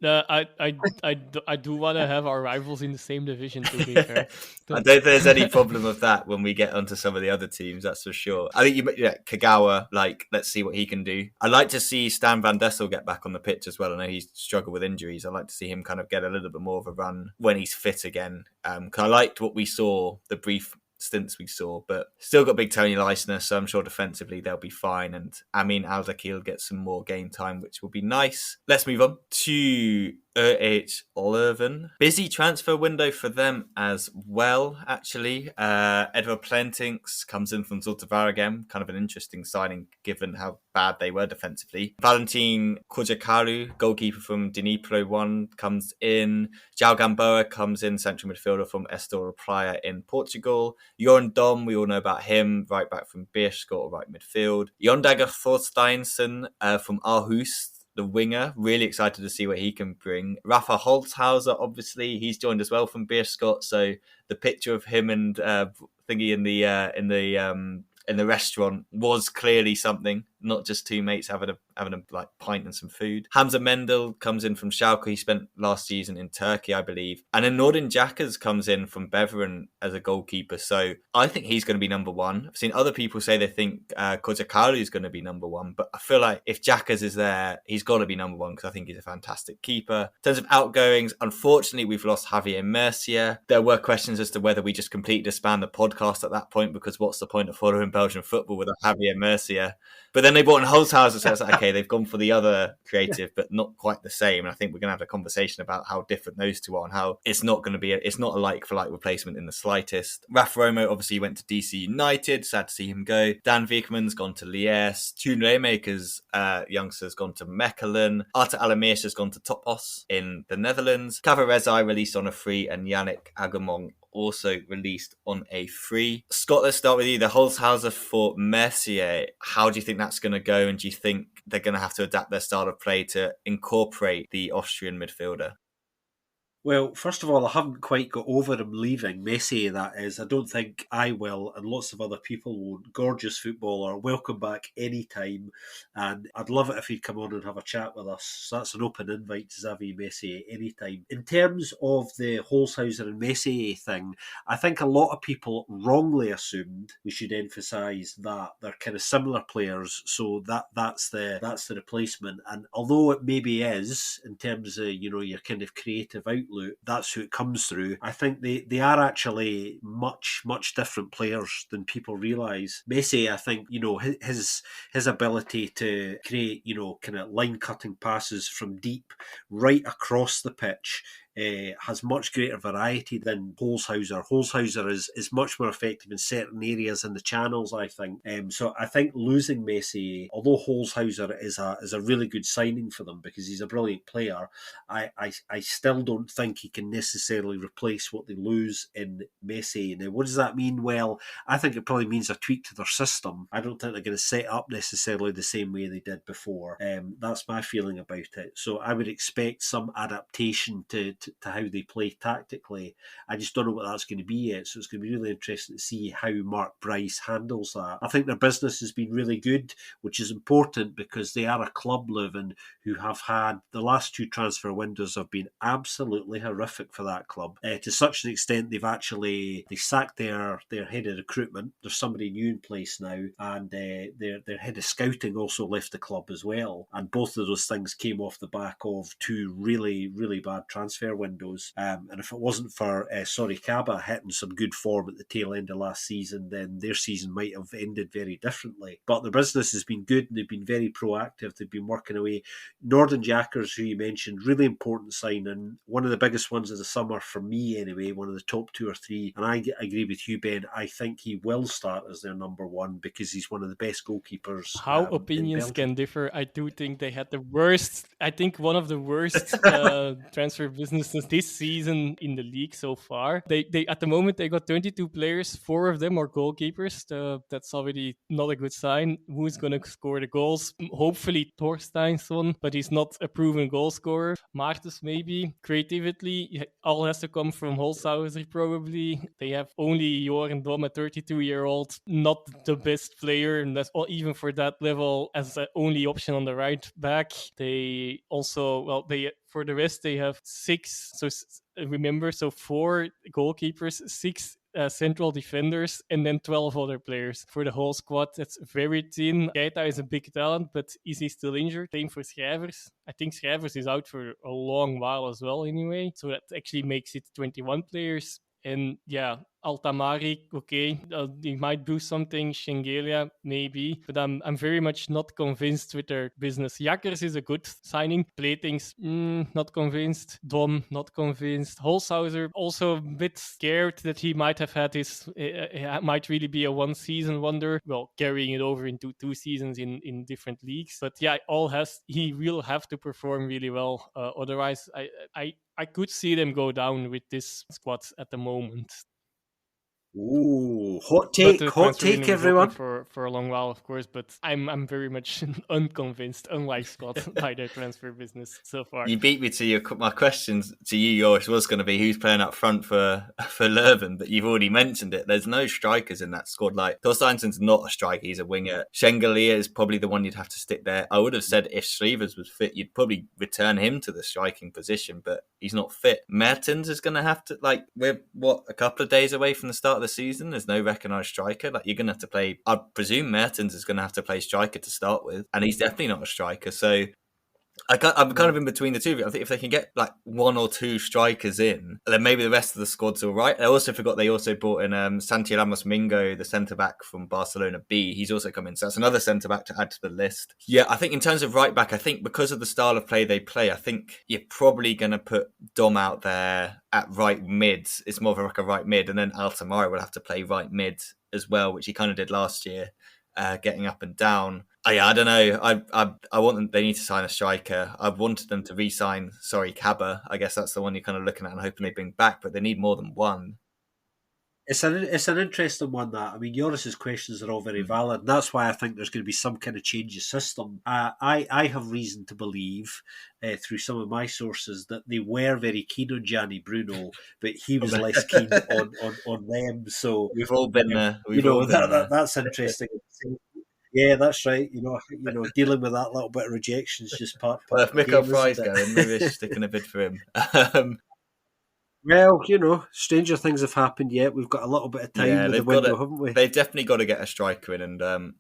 I do want to have our rivals in the same division, to be fair. I don't think there's any problem with that when we get onto some of the other teams, that's for sure. I think Kagawa, let's see what he can do. I'd like to see Stan Van Dessel get back on the pitch as well. I know he's struggled with injuries. I'd like to see him kind of get a little bit more of a run when he's fit again. Because I liked what we saw, the brief stints we saw, but still got big Tony Leisner, so I'm sure defensively they'll be fine. And Amin Al-Dakil get some more game time, which will be nice. Let's move on to Leuven. Busy transfer window for them as well, actually. Edvard Plantings comes in from Zulte Waregem, kind of an interesting signing given how bad they were defensively. Valentin Kujakaru, goalkeeper from Dnipro 1, comes in. João Gamboa comes in, central midfielder from Estoril Praia in Portugal. Jorn Dom, we all know about him, right back from Beerschot or right midfield. Jondager Thorsteinsen from Aarhus, the winger, really excited to see what he can bring. Rafa Holzhauser, obviously, he's joined as well from Beerschot, so the picture of him and thingy in the restaurant was clearly something, not just two mates having a pint and some food. Hamza Mendel comes in from Schalke. He spent last season in Turkey, I believe. And then Nordin Jackers comes in from Beveren as a goalkeeper. So I think he's going to be number one. I've seen other people say they think Kozakaru is going to be number one. But I feel like if Jackers is there, he's got to be number one because I think he's a fantastic keeper. In terms of outgoings, unfortunately, we've lost Javier Mercier. There were questions as to whether we just completely disband the podcast at that point, because what's the point of following Belgian football with a Javier Mercier? But then they brought in Holzhauser, so it's like, okay, they've gone for the other creative, but not quite the same. And I think we're going to have a conversation about how different those two are and how it's not a like-for-like replacement in the slightest. Raf Romo obviously went to DC United, sad to see him go. Dan Viekman's gone to Liège. Toon Raymaker's youngster's gone to Mechelen. Arta Alameers has gone to Topos in the Netherlands. Kavarezai released on a free, and Yannick Agamong also released on a free. Scott, let's start with you. The Holzhauser for Mercier. How do you think that's going to go? And do you think they're going to have to adapt their style of play to incorporate the Austrian midfielder? Well, first of all, I haven't quite got over him leaving. Messi, that is. I don't think I will, and lots of other people won't. Gorgeous footballer, welcome back anytime. And I'd love it if he'd come on and have a chat with us. So that's an open invite to Xavi Messi anytime. In terms of the Holzhauser and Messi thing, I think a lot of people wrongly assumed we should emphasise that they're kind of similar players, so that's the replacement. And although it maybe is, in terms of, your kind of creative outlook, that's who it comes through. I think they are actually much different players than people realise. Messi, I think, his ability to create, kind of line cutting passes from deep right across the pitch has much greater variety than Holzhauser. Holzhauser is much more effective in certain areas in the channels, I think. So I think losing Messi, although Holzhauser is a really good signing for them because he's a brilliant player, I still don't think he can necessarily replace what they lose in Messi. Now, what does that mean? Well, I think it probably means a tweak to their system. I don't think they're going to set up necessarily the same way they did before. That's my feeling about it. So I would expect some adaptation to how they play tactically. I just don't know what that's going to be yet. So it's going to be really interesting to see how Mark Bryce handles that. I think their business has been really good, which is important because they are a club, Leuven, who have had the last two transfer windows have been absolutely horrific for that club. To such an extent, they sacked their head of recruitment. There's somebody new in place now, and their head of scouting also left the club as well. And both of those things came off the back of two really, really bad transfer transfer windows. And if it wasn't for Kaba hitting some good form at the tail end of last season, then their season might have ended very differently. But the business has been good, and they've been very proactive. They've been working away. Northern Jackers, who you mentioned, really important signing. One of the biggest ones of the summer for me, anyway. One of the top 2 or 3. And I agree with you, Ben. I think he will start as their number one because he's one of the best goalkeepers. How opinions can differ. I do think they had the worst. I think one of the worst transfer businesses this season in the league so far. They at the moment they got 22 players. 4 of them are goalkeepers. That's already not a good sign. Who's gonna score the goals? Hopefully Torsteinsson, but he's not a proven goal scorer. Martens maybe. Creatively, all has to come from Holzhauser probably. They have only Joran Dom, a 32-year-old, not the best player, and that's even for that level as the only option on the right back. They also, for the rest, they have 6. So remember, 4 goalkeepers, 6 central defenders, and then 12 other players for the whole squad. That's very thin. Keita is a big talent, but is he still injured? Same for Schrijvers. I think Schrijvers is out for a long while as well anyway. So that actually makes it 21 players. And yeah, Altamari, okay, they might do something. Schengelia, maybe, but I'm very much not convinced with their business. Jakkers is a good signing. Platings, not convinced. Dom, not convinced. Holzhauser, also a bit scared that he might have had his, might really be a one-season wonder. Well, carrying it over into 2 seasons in different leagues. But yeah, he will have to perform really well. Otherwise, I could see them go down with this squad at the moment. Ooh, hot take, everyone. For a long while, of course, but I'm very much unconvinced, unlike Scott, by their transfer business so far. You beat me to my questions to you, Joris, was going to be who's playing up front for Leuven, but you've already mentioned it. There's no strikers in that squad. Like, Torsteinsson's not a striker, he's a winger. Schengelia is probably the one you'd have to stick there. I would have said if Schrijvers was fit, you'd probably return him to the striking position, but he's not fit. Mertens is going to have to, we're a couple of days away from the start of the season. There's no recognised striker. You're going to have to play, I presume Mertens is going to have to play striker to start with, and he's definitely not a striker. So I'm kind of in between the two. I think if they can get 1 or 2 strikers in, then maybe the rest of the squad's all right. I also forgot they also brought in Santi Ramos Mingo, the centre-back from Barcelona B. He's also come in. So that's another centre-back to add to the list. Yeah, I think in terms of right-back, I think because of the style of play they play, I think you're probably going to put Dom out there at right mid. It's more of a right mid. And then Altamari will have to play right mid as well, which he kind of did last year, getting up and down. I don't know. I want them. They need to sign a striker. I wanted them to re-sign. Kaba. I guess that's the one you're kind of looking at and hoping they bring back. But they need more than one. It's an interesting one, that. I mean, Joris's questions are all very valid. And that's why I think there's going to be some kind of change of system. I have reason to believe, through some of my sources, that they were very keen on Gianni Bruno, but he was less keen on them. So we've all been there. That's interesting. Yeah, that's right. Dealing with that little bit of rejection is just part well, if of the Mikkel game, Fry's going, maybe they're sticking a bid for him. Well, stranger things have happened yet. We've got a little bit of time with the window, haven't we? They've definitely got to get a striker in, and in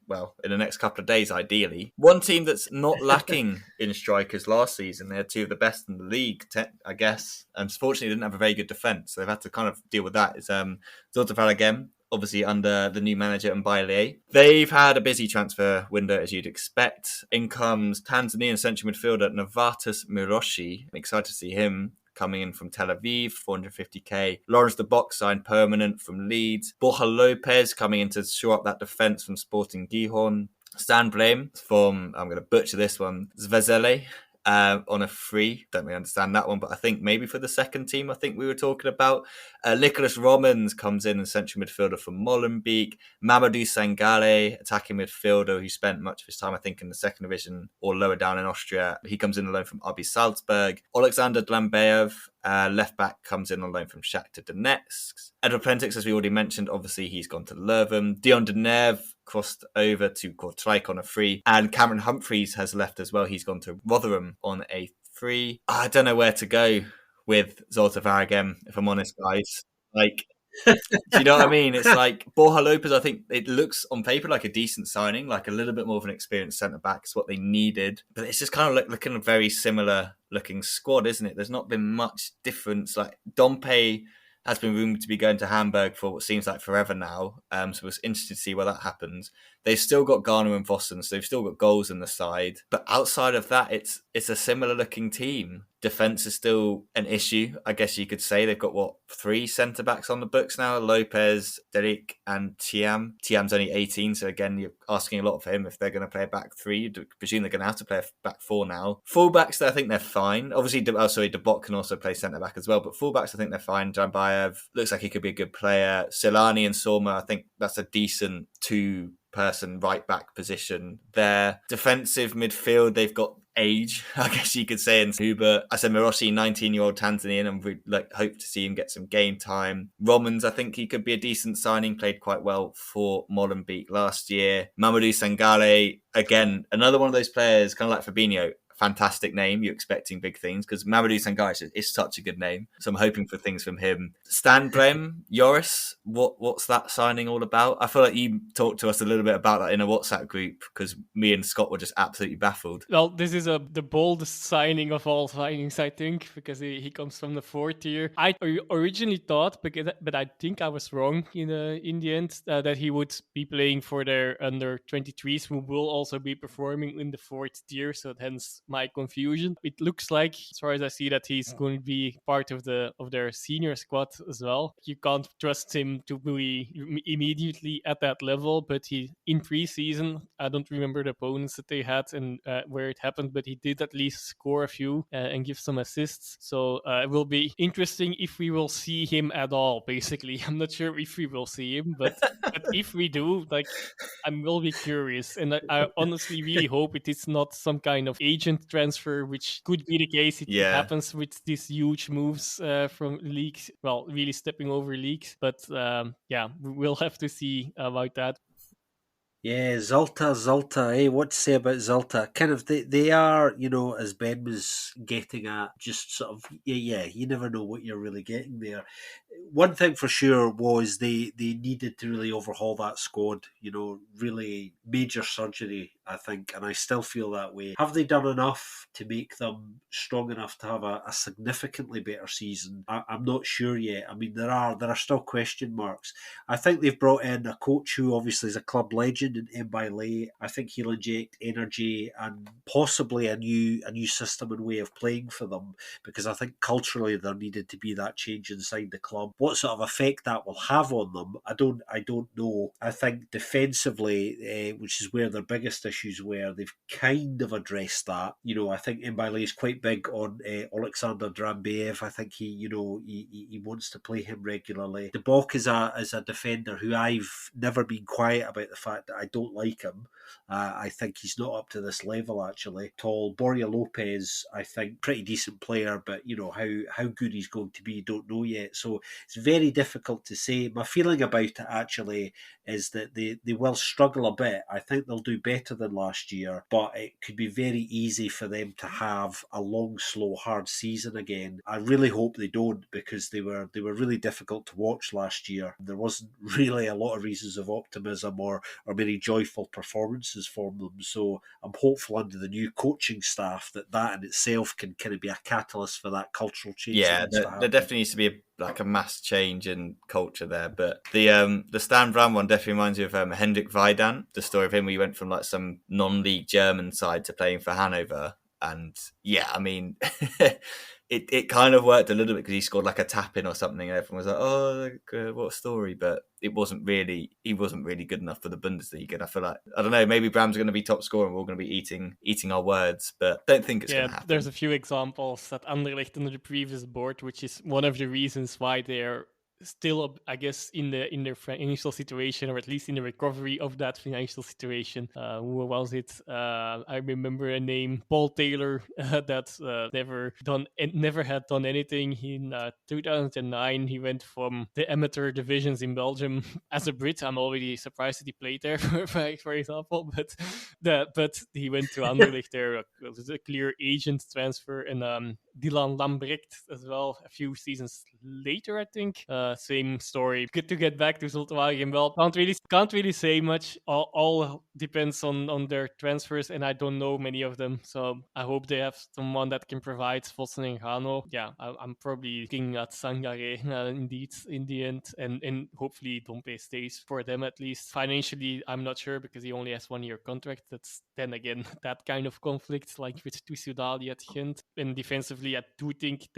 the next couple of days, ideally. One team that's not lacking in strikers last season, they had 2 of the best in the league, I guess. And unfortunately, they didn't have a very good defence, so they've had to kind of deal with that. It's Zulte Waregem, obviously under the new manager Mbaile. They've had a busy transfer window, as you'd expect. In comes Tanzanian central midfielder Novatus Miroshi. I'm excited to see him coming in from Tel Aviv, 450k. Lawrence de Bock signed permanent from Leeds. Borja Lopez coming in to shore up that defence from Sporting Gijón. Stan Blame from, I'm going to butcher this one, Zvezele. On a free. Don't really understand that one, but I think maybe for the second team, I think we were talking about. Nicholas Romans comes in central midfielder from Molenbeek. Mamadou Sangale, attacking midfielder, who spent much of his time, I think, in the second division or lower down in Austria. He comes in alone from RB Salzburg. Alexander Dlambeyev, left back, comes in on loan from Shakhtar Donetsk. Edward Plentix, as we already mentioned, obviously he's gone to Leuven. Dion Deneuve crossed over to Kortrijk on a free. And Cameron Humphreys has left as well. He's gone to Rotherham on a free. I don't know where to go with Zulte Waregem, if I'm honest, guys. Do you know what I mean? It's like Borja Lopez, I think it looks on paper like a decent signing, like a little bit more of an experienced centre-back is what they needed. But it's just kind of looking a very similar looking squad, isn't it? There's not been much difference. Like Dompe has been rumoured to be going to Hamburg for what seems like forever now. So it's interesting to see where that happens. They've still got Garner and Vossen, so they've still got goals in the side. But outside of that, it's a similar looking team. Defence is still an issue, I guess you could say. They've got, 3 centre-backs on the books now? Lopez, Derek and Thiam. Thiam's only 18, so again, you're asking a lot for him if they're going to play a back 3. You presume they're going to have to play a back 4 now. Fullbacks, I think they're fine. Obviously, Debot can also play centre-back as well, but fullbacks, I think they're fine. Jambayev looks like he could be a good player. Silani and Sorma, I think that's a decent 2-person right-back position. Their defensive midfield, they've got age, I guess you could say, and Hubert. I said Miroshi, 19-year-old Tanzanian, and we hope to see him get some game time. Romans, I think he could be a decent signing, played quite well for Molenbeek last year. Mamadou Sangare, again, another one of those players, kind of like Fabinho. Fantastic name. You're expecting big things because Mamadou Sangare is such a good name. So I'm hoping for things from him. Stan Brem, Joris, what's that signing all about? I feel like you talked to us a little bit about that in a WhatsApp group because me and Scott were just absolutely baffled. Well, this is the boldest signing of all signings, I think, because he comes from the 4th tier. I originally thought, but I think I was wrong in the end, that he would be playing for their under 23s, who will also be performing in the 4th tier. So hence my confusion. It looks like, as far as I see, that he's going to be part of their senior squad as well. You can't trust him to be immediately at that level, but he in preseason, I don't remember the opponents that they had and where it happened, but he did at least score a few and give some assists. So it will be interesting if we will see him at all. Basically, I'm not sure if we will see him, but if we do, like, I will be curious, and I honestly really hope it is not some kind of agent transfer, which could be the case. It happens with these huge moves from leagues, well, really stepping over leagues. But we'll have to see about that. Yeah, Zalta, what to say about Zalta? Kind of, they are, as Ben was getting at, just sort of, you never know what you're really getting there. One thing for sure was they needed to really overhaul that squad, really major surgery, I think, and I still feel that way. Have they done enough to make them strong enough to have a significantly better season? I'm not sure yet. I mean, there are still question marks. I think they've brought in a coach who obviously is a club legend in Mbaile. I think he'll inject energy and possibly a new system and way of playing for them, because I think culturally there needed to be that change inside the club. What sort of effect that will have on them, I don't know. I think defensively, which is where their biggest issues were, they've kind of addressed that. I think Mbaile is quite big on Alexander Drambeev. I think he wants to play him regularly. De Bock is a defender who I've never been quiet about the fact that I don't like him. I think he's not up to this level, actually. Tall. Borja Lopez, I think, pretty decent player, but how good he's going to be, don't know yet. So it's very difficult to say. My feeling about it actually is that they will struggle a bit. I think they'll do better than last year, but it could be very easy for them to have a long, slow, hard season again. I really hope they don't, because they were really difficult to watch last year. There wasn't really a lot of reasons of optimism or many joyful performances from them. So I'm hopeful under the new coaching staff that in itself can kind of be a catalyst for that cultural change. Yeah, there definitely needs to be a mass change in culture there. But the Stan Brand one definitely reminds me of Hendrik Weidand, the story of him where he went from some non-league German side to playing for Hanover. And yeah, I mean, it kind of worked a little bit because he scored a tap-in or something, and everyone was like, "Oh, what a story!" But he wasn't really good enough for the Bundesliga. And I feel like, I don't know, maybe Bram's going to be top scorer and we're all going to be eating our words, but don't think it's going to happen. There's a few examples that Anderlecht under the previous board, which is one of the reasons why they're still, I guess, in their financial situation, or at least in the recovery of that financial situation. Who was it? I remember a name, Paul Taylor, that never had done anything. In 2009, he went from the amateur divisions in Belgium. As a Brit, I'm already surprised that he played there, for example. But he went to Anderlecht there. It was a clear agent transfer, and Dylan Lambrecht as well a few seasons later, I think. Same story. Good to get back to Zultwagen. Well, can't really say much. All depends on their transfers, and I don't know many of them. So I hope they have someone that can provide Vossen and Gano. Yeah, I'm probably looking at Sangare indeed in the end, and hopefully Dompe stays for them at least. Financially, I'm not sure because he only has 1 year contract. That's then again that kind of conflict like with Tusudali at Ghent. And defensively, I do think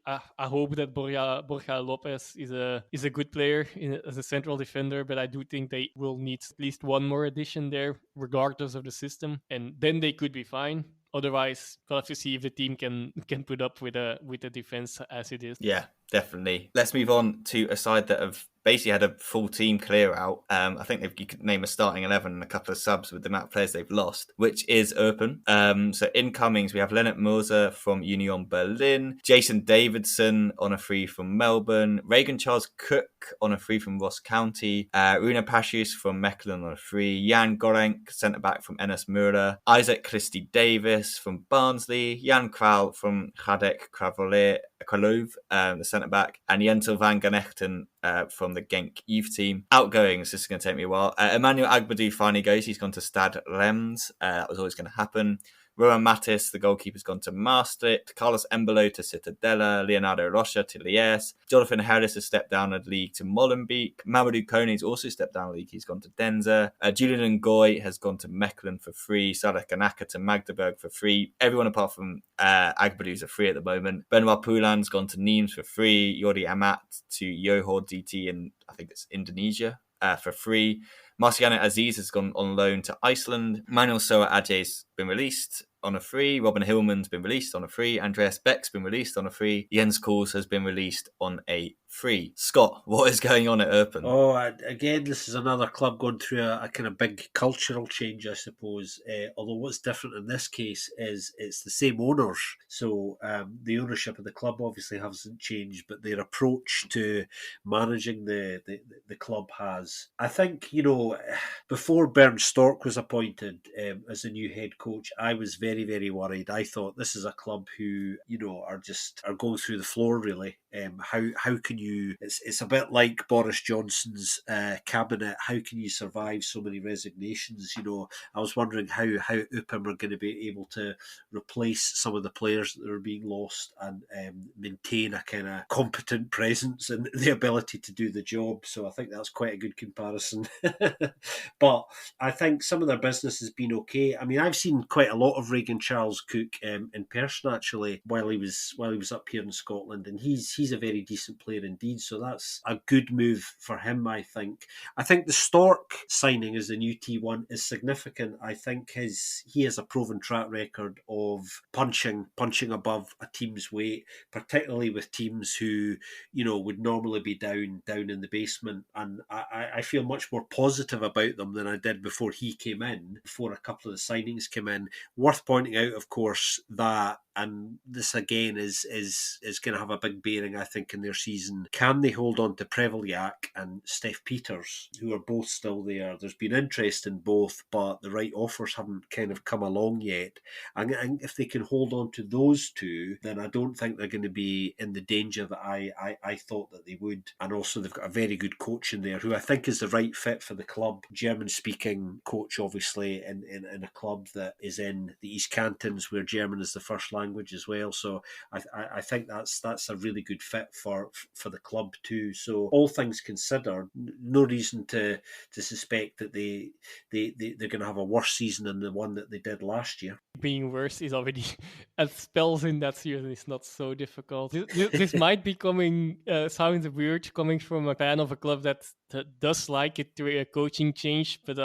I hope that Borja Lopez is a good player as a central defender, but I do think they will need at least one more addition there, regardless of the system, and then they could be fine. Otherwise, we'll have to see if the team can put up with the defense as it is. Yeah, definitely. Let's move on to a side that have basically had a full team clear out. I think you could name a starting 11 and a couple of subs with the amount of players they've lost, which is Eupen. So incomings, we have Lennart Moser from Union Berlin, Jason Davidson on a free from Melbourne, Reagan Charles Cook on a free from Ross County, Runa Pasius from Mechelen on a free, Jan Gorenk, centre-back from Enes Mura, Isaac Christie-Davis from Barnsley, Jan Kral from Radek Kralove, the centre-back, and Jentel van Ganechten from the Genk youth team. Outgoings, this is going to take me a while. Emmanuel Agbadou finally goes. He's gone to Stade Reims. That was always going to happen. Rowan Mattis, the goalkeeper's gone to Maastricht. Carlos Embolo to Cittadella. Leonardo Rocha to Liège. Jonathan Harris has stepped down a league to Molenbeek. Mamadou Kone's also stepped down a league. He's gone to Denzer. Julian Ngoy has gone to Mechelen for free. Sadek Anaka to Magdeburg for free. Everyone apart from Agbadou's are free at the moment. Benoit Poulin's gone to Nîmes for free. Jordi Amat to Johor DT in, I think it's Indonesia, for free. Marciano Aziz has gone on loan to Iceland. Manuel Soa Adje's been released on a free. Robin Hillman's been released on a free. Andreas Beck's been released on a free. Jens Kals has been released on a free. Scott, what is going on at Eupen? Oh, again, this is another club going through a kind of big cultural change, I suppose. Although what's different in this case is it's the same owners. So the ownership of the club obviously hasn't changed, but their approach to managing the club has. I think, before Bernd Storck was appointed as the new head coach, I was very, very worried. I thought this is a club who, are going through the floor, really. How can you? It's a bit like Boris Johnson's cabinet. How can you survive so many resignations? I was wondering how Eupen were going to be able to replace some of the players that are being lost and maintain a kind of competent presence and the ability to do the job. So I think that's quite a good comparison. But I think some of their business has been okay. I mean, I've seen quite a lot of Reagan Charles Cook in person actually while he was up here in Scotland, and he's a very decent player indeed. So that's a good move for him, I think. I think the Storck signing as the new T1 is significant. I think he has a proven track record of punching above a team's weight, particularly with teams who would normally be down in the basement. And I feel much more positive about them than I did before he came in, before a couple of the signings came in. Worth pointing out, of course, that, and this again is going to have a big bearing, I think, in their season. Can they hold on to Preveliak and Steph Peters, who are both still there? There's been interest in both, but the right offers haven't kind of come along yet. And if they can hold on to those two, then I don't think they're going to be in the danger that I thought that they would. And also they've got a very good coach in there, who I think is the right fit for the club. German-speaking coach, obviously, in a club that is in the East Cantons, where German is the first language as well. So I think that's a really good fit for the club too. So all things considered, no reason to suspect that they're going to have a worse season than the one that they did last year. Being worse is already at spells in that season is not so difficult. This might be sounds weird coming from a fan of a club that does like it to a coaching change, but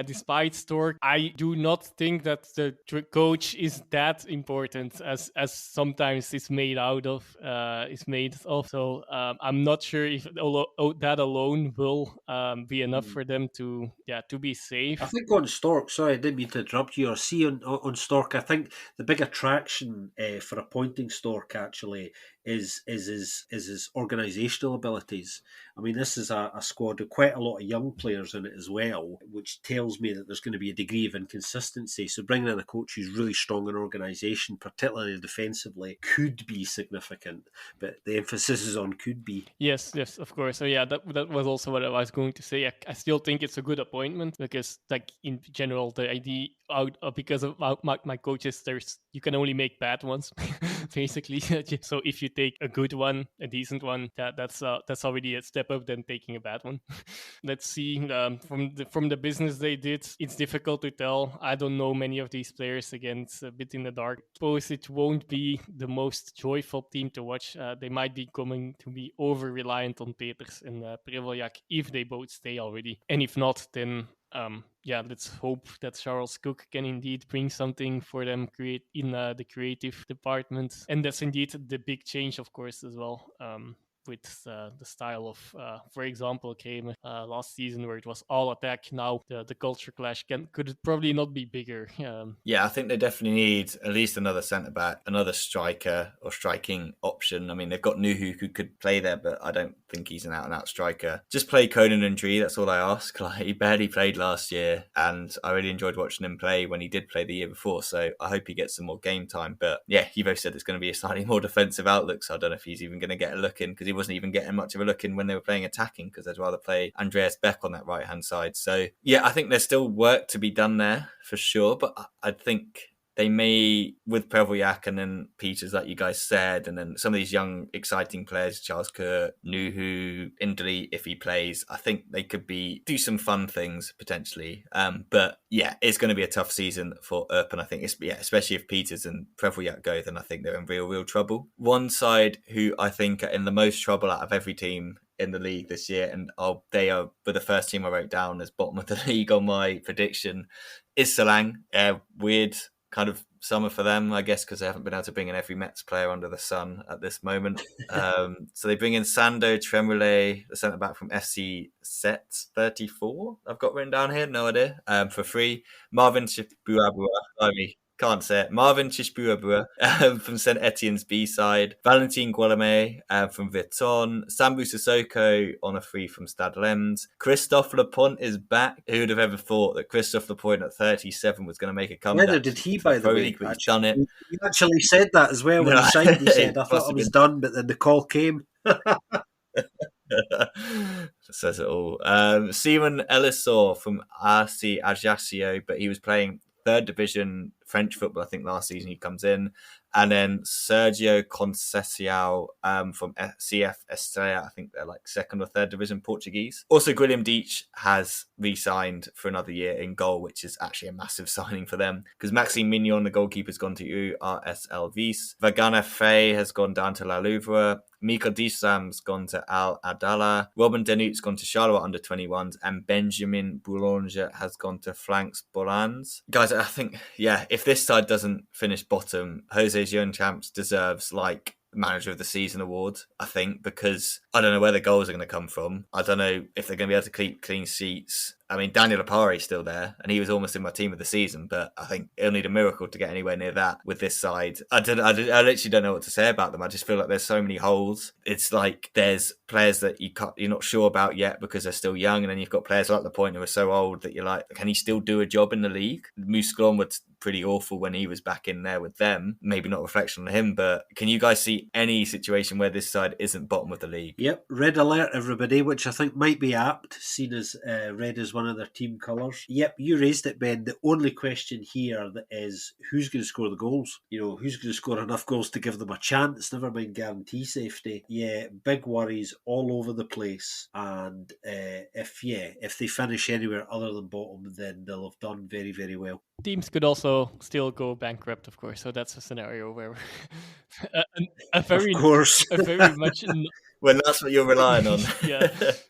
despite Storck, I do not think that the coach is that important as sometimes it's made out of. So I'm not sure if that alone will be enough for them to be safe. I think on Storck, sorry, I didn't mean to interrupt you. Or see on Storck, I think the big attraction for appointing Storck actually is his organisational abilities. I mean, this is a squad with quite a lot of young players in it as well, which tells me that there's going to be a degree of inconsistency. So bringing in a coach who's really strong in organisation, particularly defensively, could be significant. But the emphasis is on could be. Yes, of course. So yeah, that was also what I was going to say. I still think it's a good appointment because, like, in general, the idea because of my coaches, you can only make bad ones, basically. So if you take a good one, a decent one, that's already a step up than taking a bad one. Let's see. From the business they did, it's difficult to tell. I don't know many of these players. Again, it's a bit in the dark. I suppose it won't be the most joyful team to watch. They might be coming to be over reliant on Peters and Prevoljak if they both stay already. And if not, then let's hope that Charles Cook can indeed bring something for them in the creative department. And that's indeed the big change, of course, as well. With the style of, for example, came last season where it was all attack. Now the culture clash could probably not be bigger. Yeah, I think they definitely need at least another centre-back, another striker or striking option. I mean, they've got Nuhu who could play there, but I don't think he's an out-and-out striker. Just play Conan and Dree, that's all I ask. Like, he barely played last year, and I really enjoyed watching him play when he did play the year before, so I hope he gets some more game time. But yeah, you both said it's going to be a slightly more defensive outlook, so I don't know if he's even going to get a look in, because he wasn't even getting much of a look in when they were playing attacking, because they'd rather play Andreas Beck on that right-hand side. So yeah, I think there's still work to be done there for sure, but I think they may, with Prevoljak and then Peters, like you guys said, and then some of these young, exciting players, Charles Kurt, Nuhu, Indley, if he plays, I think they could do some fun things potentially. But yeah, it's going to be a tough season for Eupen. I think especially if Peters and Prevoljak go, then I think they're in real trouble. One side who I think are in the most trouble out of every team in the league this year, and they are the first team I wrote down as bottom of the league on my prediction, is Selang. Weird kind of summer for them, I guess, because they haven't been able to bring in every Mets player under the sun at this moment. So they bring in Sando Tremoulet, the centre back from FC Set 34. I've got written down here, no idea. For free, Marvin Chibuabua. Can't say it. Marvin Chishbuabua from St Etienne's B side. Valentin Guillaume from Viton. Sambu Sissoko on a free from Stade Lems. Christophe Lapointe is back. Who would have ever thought that Christophe Lapointe at 37 was going to make a comeback? Whether did he, by the way? League, but he's done it. He actually said that as well when he signed. He said, "I thought I was done, but then the call came." Says it all. Simon Elisor from RC Ajaccio, but he was playing third division French football, I think, last season. He comes in. And then Sergio Conceição from CF Estrela, I think they're like second or third division Portuguese. Also, Guillaume Deitch has re-signed for another year in goal, which is actually a massive signing for them, because Maxime Mignon, the goalkeeper, has gone to URSL Vis. Vagana Faye has gone down to La Louvre. Mika Dissam's gone to Al Adala. Robin Denut's gone to Charleroi under 21s, and Benjamin Boulanger has gone to Flanks Bolans. Guys, I think, yeah, if this side doesn't finish bottom, Jose Jean-Champs deserves like Manager of the Season award, I think, because I don't know where the goals are going to come from. I don't know if they're going to be able to keep clean sheets. I mean, Daniel Apare is still there, and he was almost in my team of the season, but I think it'll need a miracle to get anywhere near that with this side. I literally don't know what to say about them. I just feel like there's so many holes. It's like there's players that you're not sure about yet because they're still young, and then you've got players like Lapointe who are so old that you're like, can he still do a job in the league? Mousclon was pretty awful when he was back in there with them. Maybe not a reflection on him, but can you guys see any situation where this side isn't bottom of the league? Yep, red alert, everybody, which I think might be apt, seen as red is one of their team colours. Yep, you raised it, Ben. The only question here is who's going to score the goals? You know, who's going to score enough goals to give them a chance? Never mind guarantee safety. Yeah, big worries all over the place. And if they finish anywhere other than bottom, then they'll have done very, very well. Teams could also still go bankrupt, of course. So that's a scenario where a very much. When that's what you're relying on. Yeah,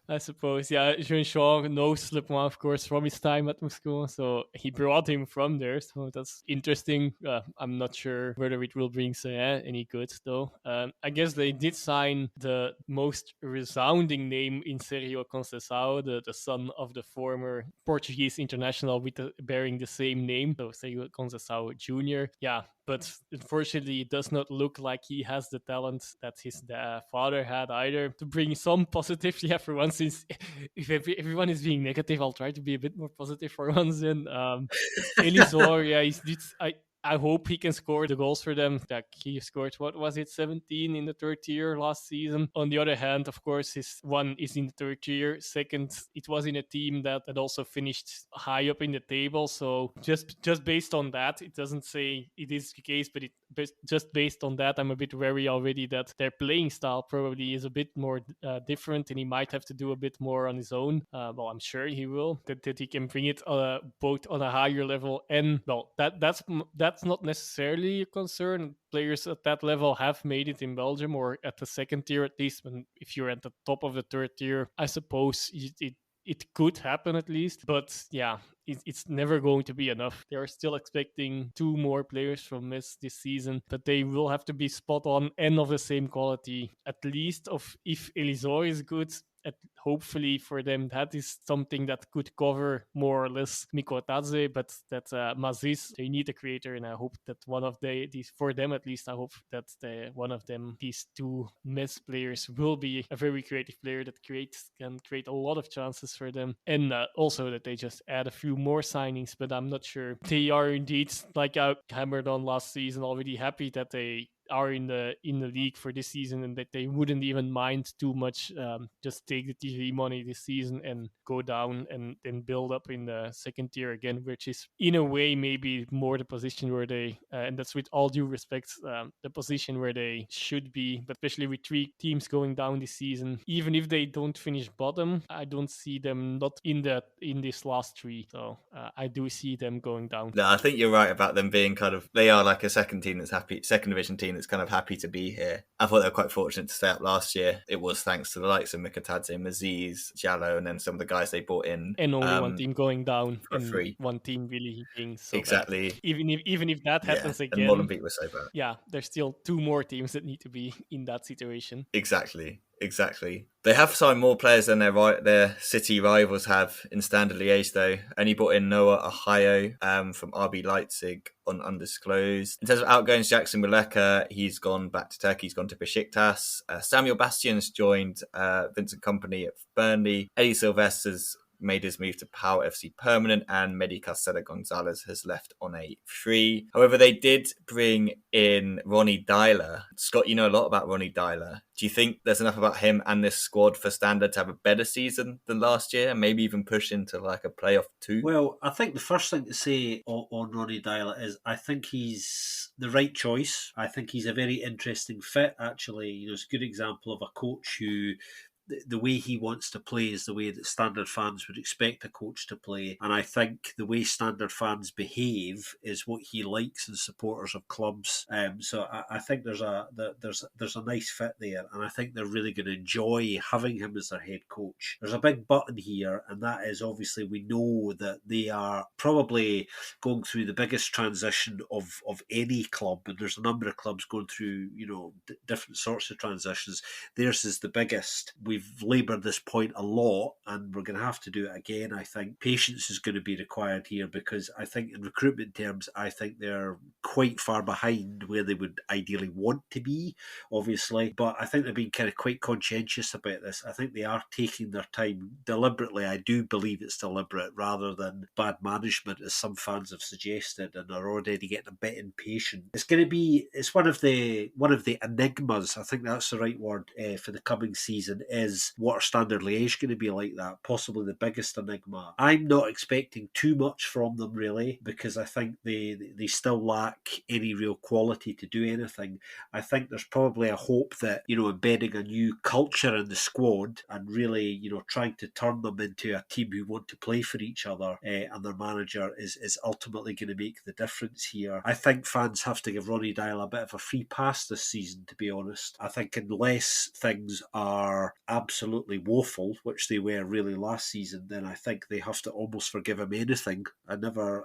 I suppose. Yeah, Jean-Jean knows Lepoint, of course, from his time at Moscow, so he brought him from there, so that's interesting. I'm not sure whether it will bring any good, though. I guess they did sign the most resounding name in Sergio Conceição, the son of the former Portuguese international bearing the same name, so Sergio Conceição Jr. Yeah, but unfortunately it does not look like he has the talent that his father had either. To bring some positivity for once, since if everyone is being negative, I'll try to be a bit more positive for once. And Elisor, yeah, I hope he can score the goals for them. Like he scored, what was it, 17 in the third tier last season. On the other hand, of course, his one is in the third tier. Second, it was in a team that also finished high up in the table. So just based on that, it doesn't say it is the case, but just based on that, I'm a bit wary already that their playing style probably is a bit more different, and he might have to do a bit more on his own. Well, I'm sure he will. That he can bring it both on a higher level, and well, that's not necessarily a concern. Players at that level have made it in Belgium, or at the second tier at least. When if you're at the top of the third tier, I suppose it could happen at least. But yeah, it's never going to be enough. They are still expecting 2 more players from this season, but they will have to be spot on and of the same quality, at least of if Elisor is good. Hopefully for them, that is something that could cover more or less Mikko Tadze, but that Mazis, they need a creator, and I hope that one of these, for them at least, I hope that one of them, these 2 Metz players, will be a very creative player that can create a lot of chances for them, and also that they just add a few more signings, but I'm not sure. They are indeed, like I hammered on last season, already happy that they are in the league for this season, and that they wouldn't even mind too much, just take the TV money this season and go down and then build up in the second tier again, which is in a way maybe more the position where they and that's with all due respect, the position where they should be. But especially with 3 teams going down this season, even if they don't finish bottom, I don't see them not in this last 3. So I do see them going down. No, I think you're right about them being they are like a second division team that's kind of happy to be here. I thought they were quite fortunate to stay up last year. It was thanks to the likes of Mikotadze, Maziz, Jallo, and then some of the guys they brought in. And only one team going down, for and free. One team really being so exactly. bad. Even if that happens again, and Molenbeek was so bad. Yeah, there's still 2 more teams that need to be in that situation. Exactly. They have signed more players than their city rivals have in Standard Liège, though. Only brought in Noah Ahayo from RB Leipzig on undisclosed. In terms of outgoings, Jackson Muleka, he's gone back to Turkey. He's gone to Besiktas. Samuel Bastian's joined Vincent Kompany at Burnley. Eddie Sylvester's made his move to Pau FC permanent, and Medi Castella Gonzalez has left on a free. However, they did bring in Ronnie Tyler. Scott, you know a lot about Ronnie Tyler. Do you think there's enough about him and this squad for Standard to have a better season than last year, and maybe even push into like a playoff 2? Well, I think the first thing to say on Ronnie Tyler is I think he's the right choice. I think he's a very interesting fit, actually. It's a good example of a coach who the way he wants to play is the way that Standard fans would expect a coach to play, and I think the way Standard fans behave is what he likes in supporters of clubs. So I think there's a nice fit there, and I think they're really going to enjoy having him as their head coach. There's a big button here, and that is obviously we know that they are probably going through the biggest transition of any club, and there's a number of clubs going through different sorts of transitions. Theirs is the biggest. We've laboured this point a lot, and we're going to have to do it again. I think patience is going to be required here, because I think in recruitment terms, I think they're quite far behind where they would ideally want to be, obviously. But I think they're being kind of quite conscientious about this. I think they are taking their time deliberately. I do believe it's deliberate rather than bad management, as some fans have suggested, and are already getting a bit impatient. It's one of the enigmas, I think that's the right word, for the coming season, is what are Standard Liège going to be like that? Possibly the biggest enigma. I'm not expecting too much from them, really, because I think they still lack any real quality to do anything. I think there's probably a hope that, embedding a new culture in the squad and really, trying to turn them into a team who want to play for each other, and their manager is ultimately going to make the difference here. I think fans have to give Ronnie Tyler a bit of a free pass this season, to be honest. I think unless things are absolutely woeful, which they were really last season, then I think they have to almost forgive him anything. I never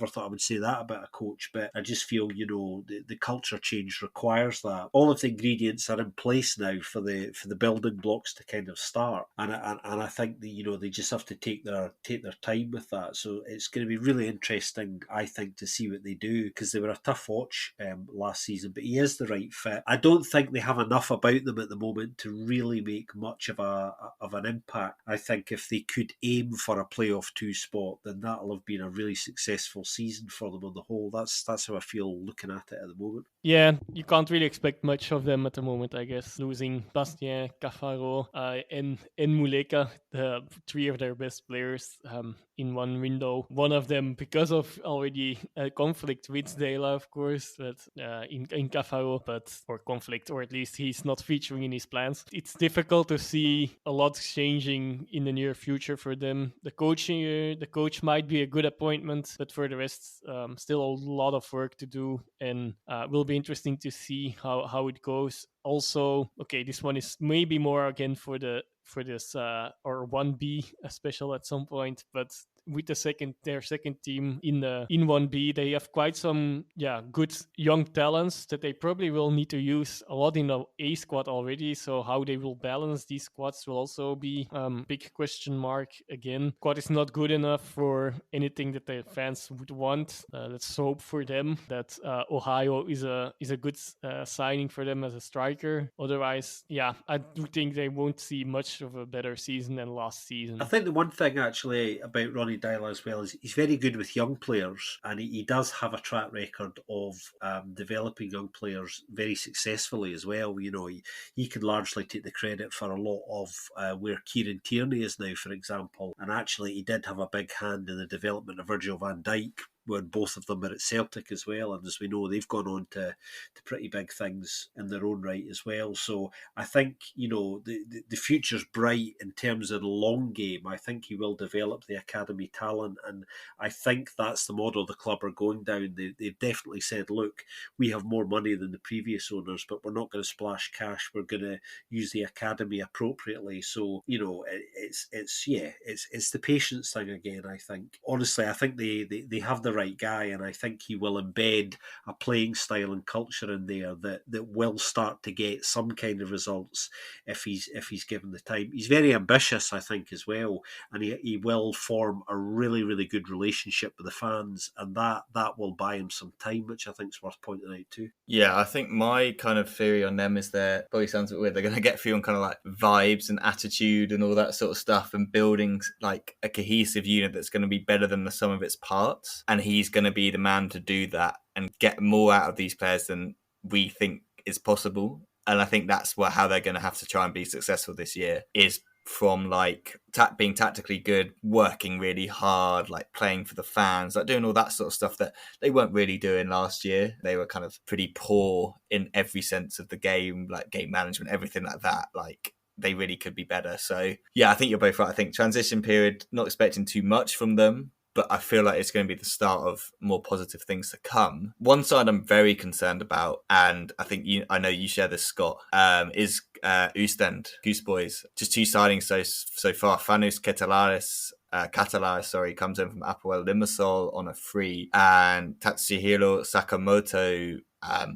thought I would say that about a coach, but I just feel, the culture change requires that. All of the ingredients are in place now for the building blocks to kind of start, and I think that they just have to take their time with that. So it's going to be really interesting, I think, to see what they do, because they were a tough watch last season. But he is the right fit. I don't think they have enough about them at the moment to really make much of an impact. I think if they could aim for a playoff 2 spot, then that'll have been a really successful season for them on the whole. That's how I feel looking at it at the moment. Yeah, you can't really expect much of them at the moment, I guess. Losing Bastien, Cafaro, and Muleka, the 3 of their best players in one window. One of them, because of already a conflict with Dela, of course, but in Cafaro, or conflict, or at least he's not featuring in his plans. It's difficult to see a lot changing in the near future for them. The coach might be a good appointment, but for the rest, still a lot of work to do, and will be interesting to see how it goes. Also, okay, this one is maybe more again for this or 1B special at some point, but with their second team in 1B, they have quite some good young talents that they probably will need to use a lot in the A squad already. So how they will balance these squads will also be big question mark again. Squad is not good enough for anything that the fans would want. Let's hope for them that Ohio is a good signing for them as a striker. Otherwise, I do think they won't see much of a better season than last season. I think the one thing actually about Ronnie Tyler as well is he's very good with young players, and he does have a track record of developing young players very successfully as well. He can largely take the credit for a lot of where Kieran Tierney is now, for example, and actually he did have a big hand in the development of Virgil van Dijk when both of them are at Celtic as well, and as we know, they've gone on to pretty big things in their own right as well. So I think the future's bright in terms of the long game. I think he will develop the academy talent, and I think that's the model the club are going down. They've definitely said, look, we have more money than the previous owners, but we're not going to splash cash. We're going to use the academy appropriately. So it's the patience thing again. I think honestly, I think they have the right guy, and I think he will embed a playing style and culture in there that will start to get some kind of results if he's given the time. He's very ambitious, I think, as well, and he will form a really, really good relationship with the fans, and that will buy him some time, which I think is worth pointing out too. Yeah, I think my kind of theory on them is probably sounds a bit weird, they're going to get feeling kind of like vibes and attitude and all that sort of stuff, and building like a cohesive unit that's going to be better than the sum of its parts, and he's going to be the man to do that and get more out of these players than we think is possible. And I think that's how they're going to have to try and be successful this year, is from like being tactically good, working really hard, like playing for the fans, like doing all that sort of stuff that they weren't really doing last year. They were kind of pretty poor in every sense of the game, like game management, everything like that. Like they really could be better. So yeah, I think you're both right. I think transition period, not expecting too much from them, but I feel like it's going to be the start of more positive things to come. One side I'm very concerned about, and I think I know you share this, Scott, is Oostend, Goose Boys. Just 2 signings so far. Fanus Catalaris, comes in from Apoel Limassol on a free, and Tatsuhiro Sakamoto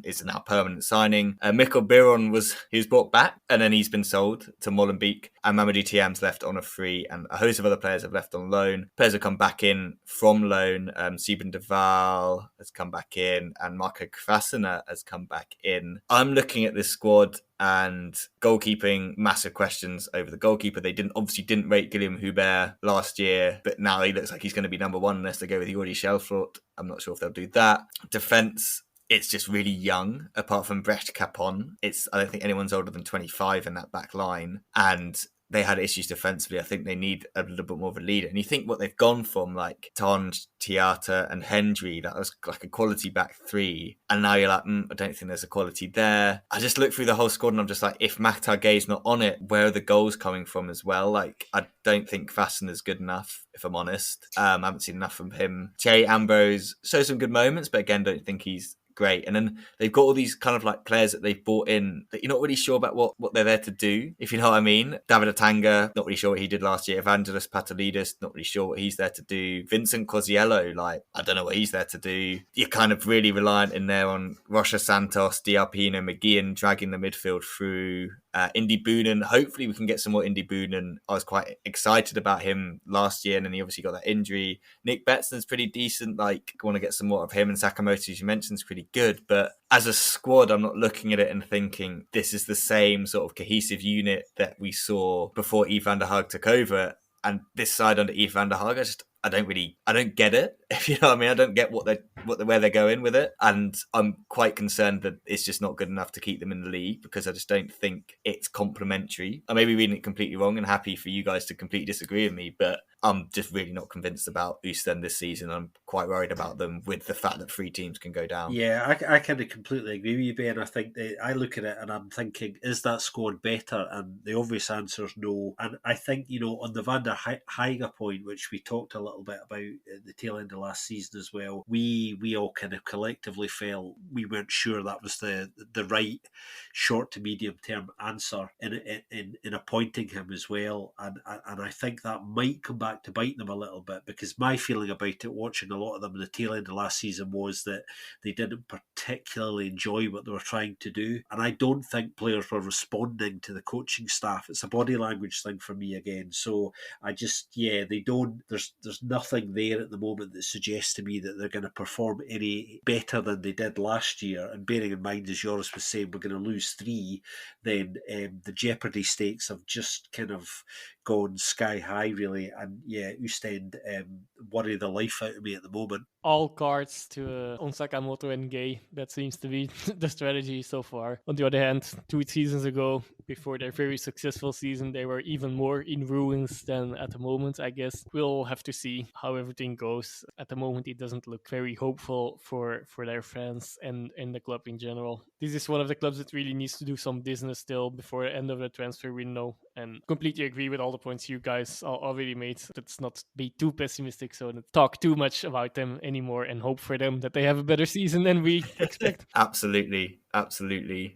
is now permanent signing. Mikkel Biron was brought back, and then he's been sold to Molenbeek, and Mamadou Thiam's left on a free, and a host of other players have left on loan. Players have come back in from loan. Sieben de Waal has come back in, and Marco Krasina has come back in. I'm looking at this squad, and goalkeeping, massive questions over the goalkeeper. They obviously didn't rate Guillaume Hubert last year, but now he looks like he's going to be number 1 unless they go with Jordi Schelfort. I'm not sure if they'll do that. Defence, it's just really young, apart from Brecht Capon. I don't think anyone's older than 25 in that back line. And they had issues defensively. I think they need a little bit more of a leader. And you think what they've gone from, like Tonge, Theater and Hendry, that was like a quality back 3. And now you're like, I don't think there's a quality there. I just look through the whole squad and I'm just like, if Makhtar Gay's not on it, where are the goals coming from as well? Like, I don't think Fasten is good enough, if I'm honest. I haven't seen enough from him. Thierry Ambrose shows some good moments, but again, don't think he's great. And then they've got all these kind of like players that they've bought in that you're not really sure about what they're there to do, if you know what I mean. David Atanga, not really sure what he did last year. Evangelos Patolidis, not really sure what he's there to do. Vincent Coziello, like, I don't know what he's there to do. You're kind of really reliant in there on Rocha Santos, Diarpino, McGeehan dragging the midfield through. Indy Boonen, hopefully we can get some more Indy Boonen. I was quite excited about him last year, and then he obviously got that injury. Nick Betson's pretty decent, like, I want to get some more of him, and Sakamoto, as you mentioned, is pretty good, but as a squad, I'm not looking at it and thinking this is the same sort of cohesive unit that we saw before Yves van der Haag took over. And this side under Yves van der Haag, I don't get it. If you know what I mean, I don't get where they're going with it, and I'm quite concerned that it's just not good enough to keep them in the league, because I just don't think it's complementary. I may be reading it completely wrong, and happy for you guys to completely disagree with me, but I'm just really not convinced about Houston this season. I'm quite worried about them with the fact that 3 teams can go down. Yeah, I kind of completely agree with you, Ben. I think I look at it and I'm thinking, is that squad better? And the obvious answer is no. And I think, on the Van der Haag point, which we talked a little bit about at the tail end of last season as well, we all kind of collectively felt we weren't sure that was the right short to medium term answer in appointing him as well. And I think that might come back to bite them a little bit, because my feeling about it, watching a lot of them at the tail end of last season, was that they didn't particularly enjoy what they were trying to do. And I don't think players were responding to the coaching staff. It's a body language thing for me again. So I just, they don't, there's nothing there at the moment that suggests to me that they're going to perform any better than they did last year. And bearing in mind, as Joris was saying, we're going to lose 3, then the jeopardy stakes have just kind of gone sky high, really. And Oostend worry the life out of me at the moment. All cards to on Sakamoto and Gay. That seems to be the strategy so far. On the other hand, 2 seasons ago, before their very successful season, they were even more in ruins than at the moment, I guess. We'll have to see how everything goes. At the moment, it doesn't look very hopeful for their fans and the club in general. This is one of the clubs that really needs to do some business still before the end of the transfer window. And completely agree with all the points you guys already made. Let's not be too pessimistic, so not talk too much about them anymore and hope for them that they have a better season than we expect. Absolutely.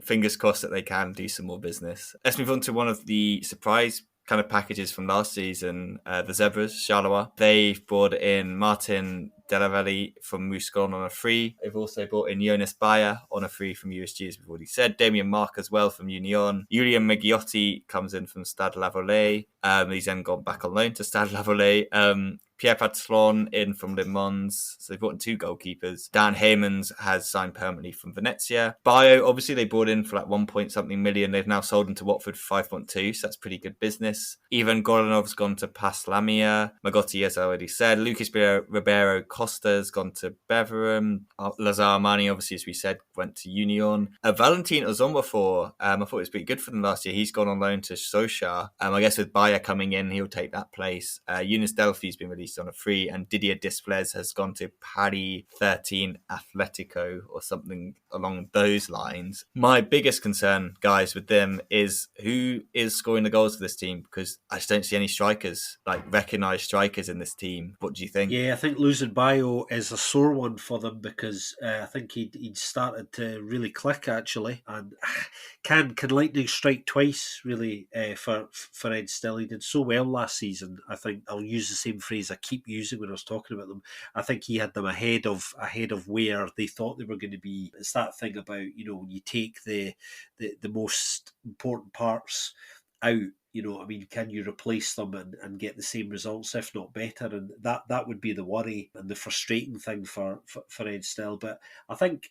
Fingers crossed that they can do some more business. Let's move on to one of the surprise kind of packages from last season, the Zebras, Charleroi. They've brought in Martin Delavelli from Mouscron on a free. They've also brought in Jonas Bayer on a free from USG, as we've already said. Damien Mark as well from Union. Julian Meggiotti comes in from Stade Lavalais. He's then gone back on loan to Stade Lavalais. Pierre Patron in from Le Mans. So they've brought in 2 goalkeepers. Dan Heymans has signed permanently from Venezia. Bio, obviously they brought in for like 1 point something million. They've now sold him to Watford for 5.2, so that's pretty good business. Ivan Goronov's gone to Pas Lamia. Magotti, as I already said. Lucas Ribeiro Costa's gone to Beveren. Lazar Armani, obviously, as we said, went to Union. Valentin Ozombafor, I thought it was pretty good for them last year. He's gone on loan to Sochaux. I guess with Bayer coming in, he'll take that place. Eunice Delphi's been released on a free, and Didier Displays has gone to Paris 13 Atletico or something along those lines. My biggest concern, guys, with them is who is scoring the goals for this team, because I just don't see any strikers, like recognised strikers in this team. What do you think? Yeah, I think losing Bio is a sore one for them, because I think he'd started to really click, actually. And can lightning strike twice, really, for Ed Still? He did so well last season. I think I'll use the same phrase I keep using when I was talking about them. I think he had them ahead of where they thought they were going to be. It's that thing about, when you take the most important parts out, can you replace them and get the same results, if not better? And that would be the worry and the frustrating thing for Ed Still. But I think,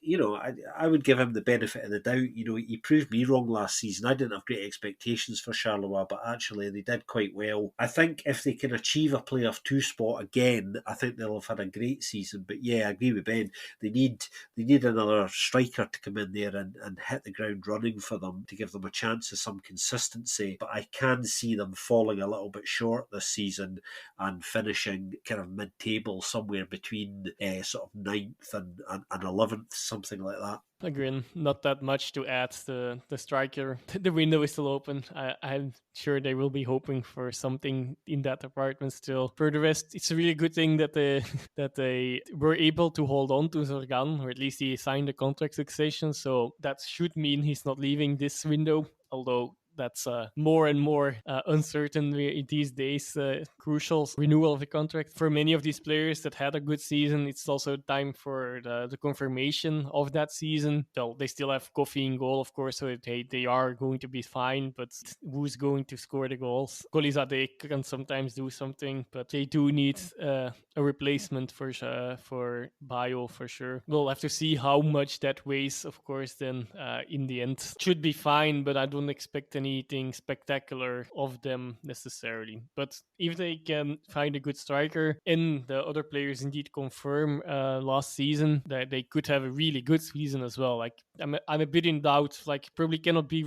I would give him the benefit of the doubt. He proved me wrong last season. I didn't have great expectations for Charleroi, but actually they did quite well. I think if they can achieve a playoff 2 spot again, I think they'll have had a great season. But yeah, I agree with Ben. They need another striker to come in there and hit the ground running for them, to give them a chance of some consistency. But I can't can see them falling a little bit short this season and finishing kind of mid-table somewhere between sort of 9th and 11th, something like that. Again, not that much to add. The striker, the window is still open. I'm sure they will be hoping for something in that department still. For the rest, it's a really good thing that they were able to hold on to Zorgan, or at least he signed a contract extension. So that should mean he's not leaving this window. Although that's more and more uncertain these days. Crucial renewal of the contract for many of these players that had a good season. It's also time for the confirmation of that season. Well, they still have Kofi in goal, of course, so they are going to be fine. But who's going to score the goals? Golizade can sometimes do something, but they do need a replacement for Bio for sure. We'll have to see how much that weighs, of course. Then in the end, should be fine, but I don't expect anything spectacular of them necessarily. But if they can find a good striker and the other players indeed confirm last season that they could have a really good season as well. Like I'm a bit in doubt. Like probably cannot be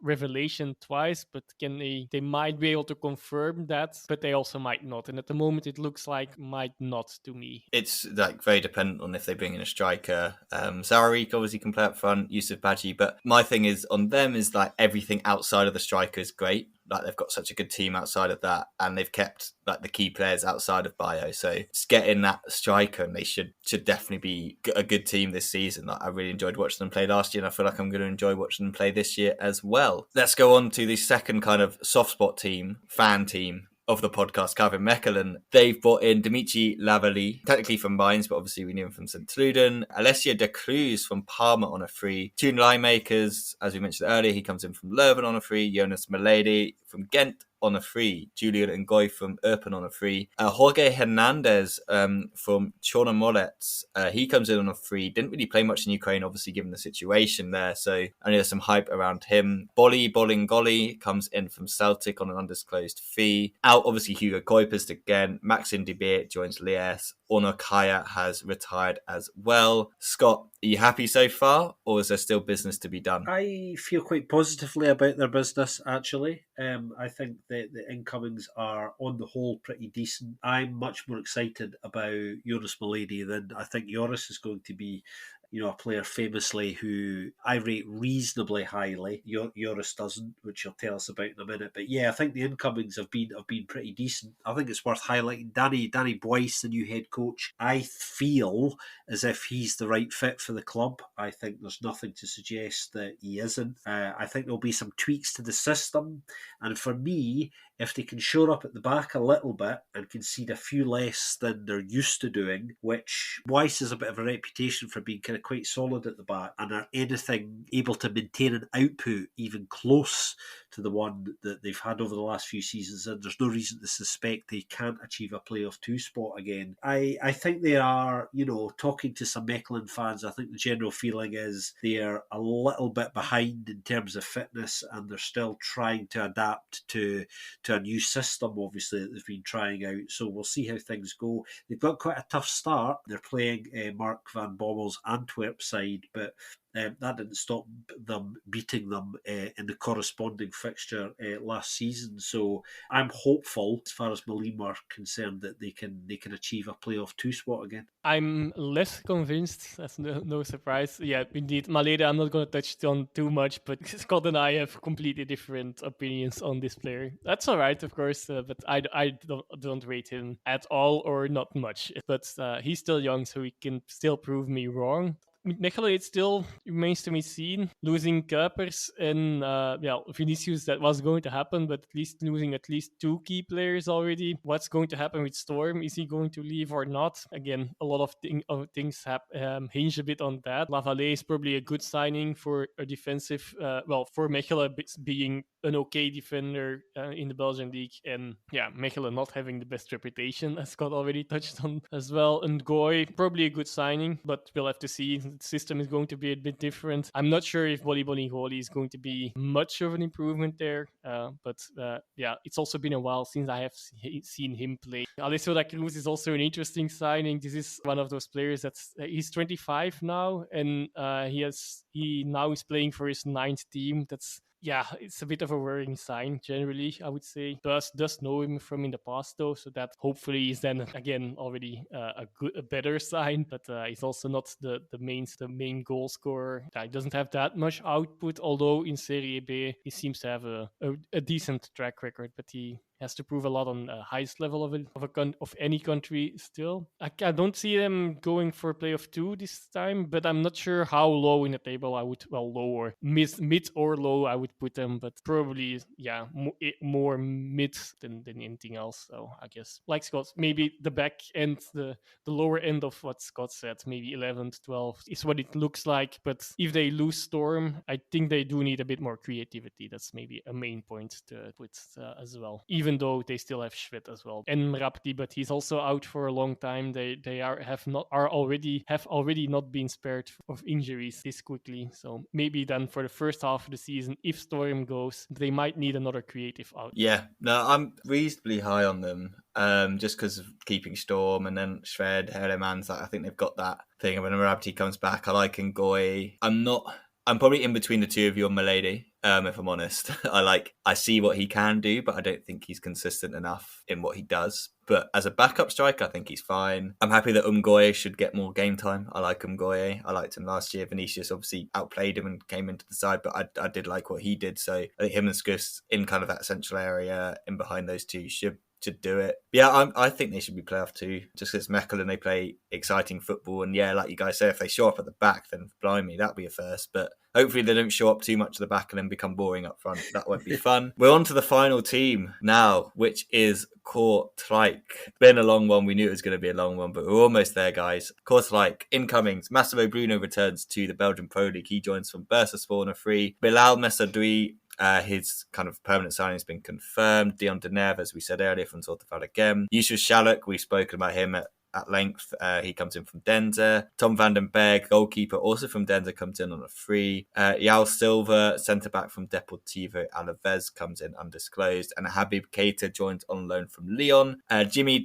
revelation twice, but they might be able to confirm that, but they also might not. And at the moment, it looks like might not to me. It's like very dependent on if they bring in a striker. Zaharik obviously can play up front, Yusuf Badji, but my thing is on them is like everything outside of the striker is great. Like they've got such a good team outside of that, and they've kept like the key players outside of Bio. So just getting that striker, and they should definitely be a good team this season. Like I really enjoyed watching them play last year, and I feel like I'm going to enjoy watching them play this year as well. Let's go on to the second kind of soft spot team, fan team of the podcast, Calvin Mechelen. They've brought in Dimitri Lavalley, technically from Mainz, but obviously we knew him from St. Truden. Alessio De Cruz from Parma on a free. Two line makers, as we mentioned earlier, he comes in from Leuven on a free. Jonas Milady from Ghent on a free. Julian Ngoy from Eupen on a free. Jorge Hernandez from Chornomorets, he comes in on a free. Didn't really play much in Ukraine, obviously, given the situation there. So only there's some hype around him. Bolly Bolingoli comes in from Celtic on an undisclosed fee. Out, obviously, Hugo Kuipers again. Maxim De Beert joins Liège. Onur Kaya has retired as well. Scott, are you happy so far, or is there still business to be done? I feel quite positively about their business, actually. I think the incomings are, on the whole, pretty decent. I'm much more excited about Jonas Milady than I think Joris is going to be. You know, a player famously who I rate reasonably highly. Joris doesn't, which you'll tell us about in a minute. But yeah, I think the incomings have been pretty decent. I think it's worth highlighting Danny Boyce, the new head coach. I feel as if he's the right fit for the club. I think there's nothing to suggest that he isn't. I think there'll be some tweaks to the system. And for me, if they can shore up at the back a little bit and concede a few less than they're used to doing, which Weiss has a bit of a reputation for being kind of quite solid at the back, and are anything able to maintain an output even close to the one that they've had over the last few seasons, and there's no reason to suspect they can't achieve a playoff 2 spot again. I think they are, you know, talking to some Mechelen fans, I think the general feeling is they're a little bit behind in terms of fitness, and they're still trying to adapt to a new system, obviously, that they've been trying out. So we'll see how things go. They've got quite a tough start. They're playing Mark van Bommel's Antwerp side, but that didn't stop them beating them in the corresponding fixture last season. So I'm hopeful, as far as Malima are concerned, that they can achieve a playoff 2 spot again. I'm less convinced. That's no surprise. Yeah, indeed, Maleda, I'm not going to touch on too much, but Scott and I have completely different opinions on this player. That's all right, of course, but I don't rate him at all or not much. But he's still young, so he can still prove me wrong. Mechelen, it still remains to be seen. Losing Kuipers and Vinicius, that was going to happen, but at least losing at least 2 key players already. What's going to happen with Storm? Is he going to leave or not? Again, a lot of things hinge a bit on that. Lavalley is probably a good signing for a defensive, for Mechelen being an okay defender in the Belgian league, and Mechelen not having the best reputation, as Scott already touched on as well. And Goy, probably a good signing, but we'll have to see. The system is going to be a bit different. I'm not sure if Bolingoli is going to be much of an improvement there, but it's also been a while since I have seen him play. Alessio Da Cruz is also an interesting signing. This is one of those players he's 25 now, and he now is playing for his 9th team. That's yeah, it's a bit of a worrying sign generally, I would say. Does know him from in the past though, so that hopefully is then again already a better sign. But he's also not the main goal scorer. He doesn't have that much output, although in Serie B he seems to have a decent track record. But he has to prove a lot on the highest level of any country still. I don't see them going for playoff 2 this time, but I'm not sure how low in the table I would, well, low or mid or low I would put them, but probably, yeah, more mid than anything else. So I guess, like Scott, maybe the back end, the lower end of what Scott said, maybe 11th, 12th is what it looks like. But if they lose Storm, I think they do need a bit more creativity. That's maybe a main point to put as well. Even though they still have Schwed as well and Rapti, but he's also out for a long time. They have already not been spared of injuries this quickly. So maybe then for the first half of the season, if Storm goes, they might need another creative out. Yeah, no, I'm reasonably high on them. Just because of keeping Storm and then Shred, Heremans, I think they've got that thing. And when Rapti comes back, I like Ngoy. I'm probably in between the two of you on Milady, if I'm honest. I see what he can do, but I don't think he's consistent enough in what he does. But as a backup striker, I think he's fine. I'm happy that Ngoye should get more game time. I like Ngoye. I liked him last year. Vinicius obviously outplayed him and came into the side, but I did like what he did. So I think him and Skufs in kind of that central area in behind those two should do it. Yeah, I think they should be playoff 2. Just because it's Mechelen, they play exciting football. And yeah, like you guys say, if they show up at the back, then blimey, that'll be a first. But hopefully they don't show up too much at the back and then become boring up front. That won't be fun. We're on to the final team now, which is Kortrijk. Been a long one. We knew it was going to be a long one, but we're almost there, guys. Kortrijk, incomings. Massimo Bruno returns to the Belgian Pro League. He joins from Bursaspor on a free. Bilal Messadoui, his kind of permanent signing has been confirmed. Dion Deneuve, as we said earlier, from Zortevaardigem. Yusuf Shaluk, we've spoken about him at length. He comes in from Denzer. Tom van den Berg, goalkeeper, also from Denzer, comes in on a free. Yao Silva, centre-back from Deportivo Alaves, comes in undisclosed. And Habib Keita joins on loan from Lyon. Jimmy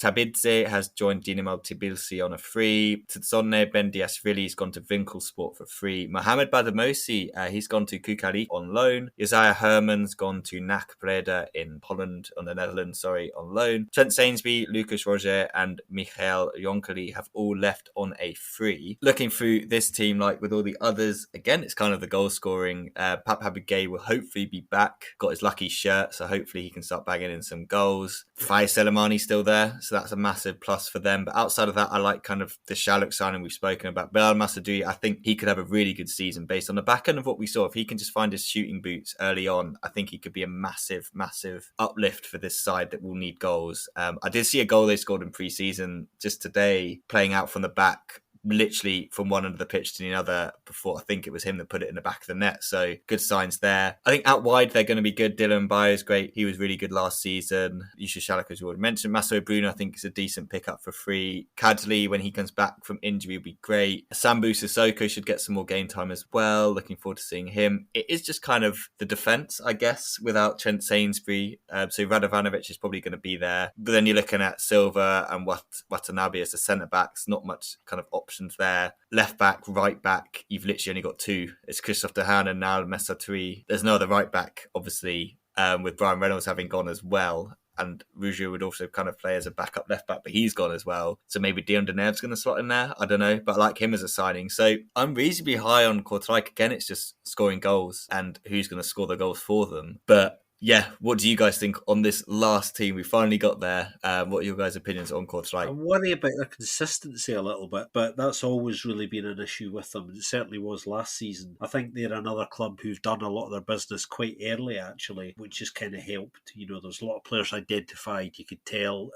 Tabidze has joined Dinamo Tbilisi on a free. Tsonne Bendiashvili has gone to Winkelsport for free. Mohamed Badamosi, he's gone to Kukalik on loan. Isaiah Herman's gone to NAC Breda in Poland, on the Netherlands, on loan. Trent Sainsbury, Lucas Roger and Michael Jonkeli have all left on a free. Looking through this team, like with all the others, again, it's kind of the goal scoring. Pap Habibgay will hopefully be back. Got his lucky shirt, so hopefully he can start bagging in some goals. Faiz Selemani's still there, so that's a massive plus for them. But outside of that, I like kind of the Shaluk signing we've spoken about. Bilal Massadoui, I think he could have a really good season based on the back end of what we saw. If he can just find his shooting boots early on, I think he could be a massive, massive uplift for this side that will need goals. I did see a goal they scored in pre-season just today, playing out from the back, literally from one end of the pitch to the other, before I think it was him that put it in the back of the net. So good signs there. I think out wide they're going to be good. Dylan Bayo is great. He was really good last season. Yusuf Shalak, as you already mentioned. Massimo Bruno, I think, is a decent pickup for free. Kadley, when he comes back from injury, will be great. Sambu Sissoko should get some more game time as well. Looking forward to seeing him. It is just kind of the defence, I guess, without Trent Sainsbury. So Radovanovic is probably going to be there. But then you're looking at Silva and Watanabe as the centre-backs. Not much kind of options there. Left back, right back, you've literally only got two. It's Christophe Dehaan and now Messadoui. There's no other right back, obviously, with Brian Reynolds having gone as well. And Rougier would also kind of play as a backup left back, but he's gone as well. So maybe Dion Deneuve's going to slot in there. I don't know, but I like him as a signing. So I'm reasonably high on Kortrijk. Again, it's just scoring goals and who's going to score the goals for them. But yeah, what do you guys think on this last team? We finally got there. What are your guys' opinions on Kortrijk? I worry about their consistency a little bit, but that's always really been an issue with them. It certainly was last season. I think they're another club who've done a lot of their business quite early, actually, which has kind of helped. You know, there's a lot of players identified. You could tell,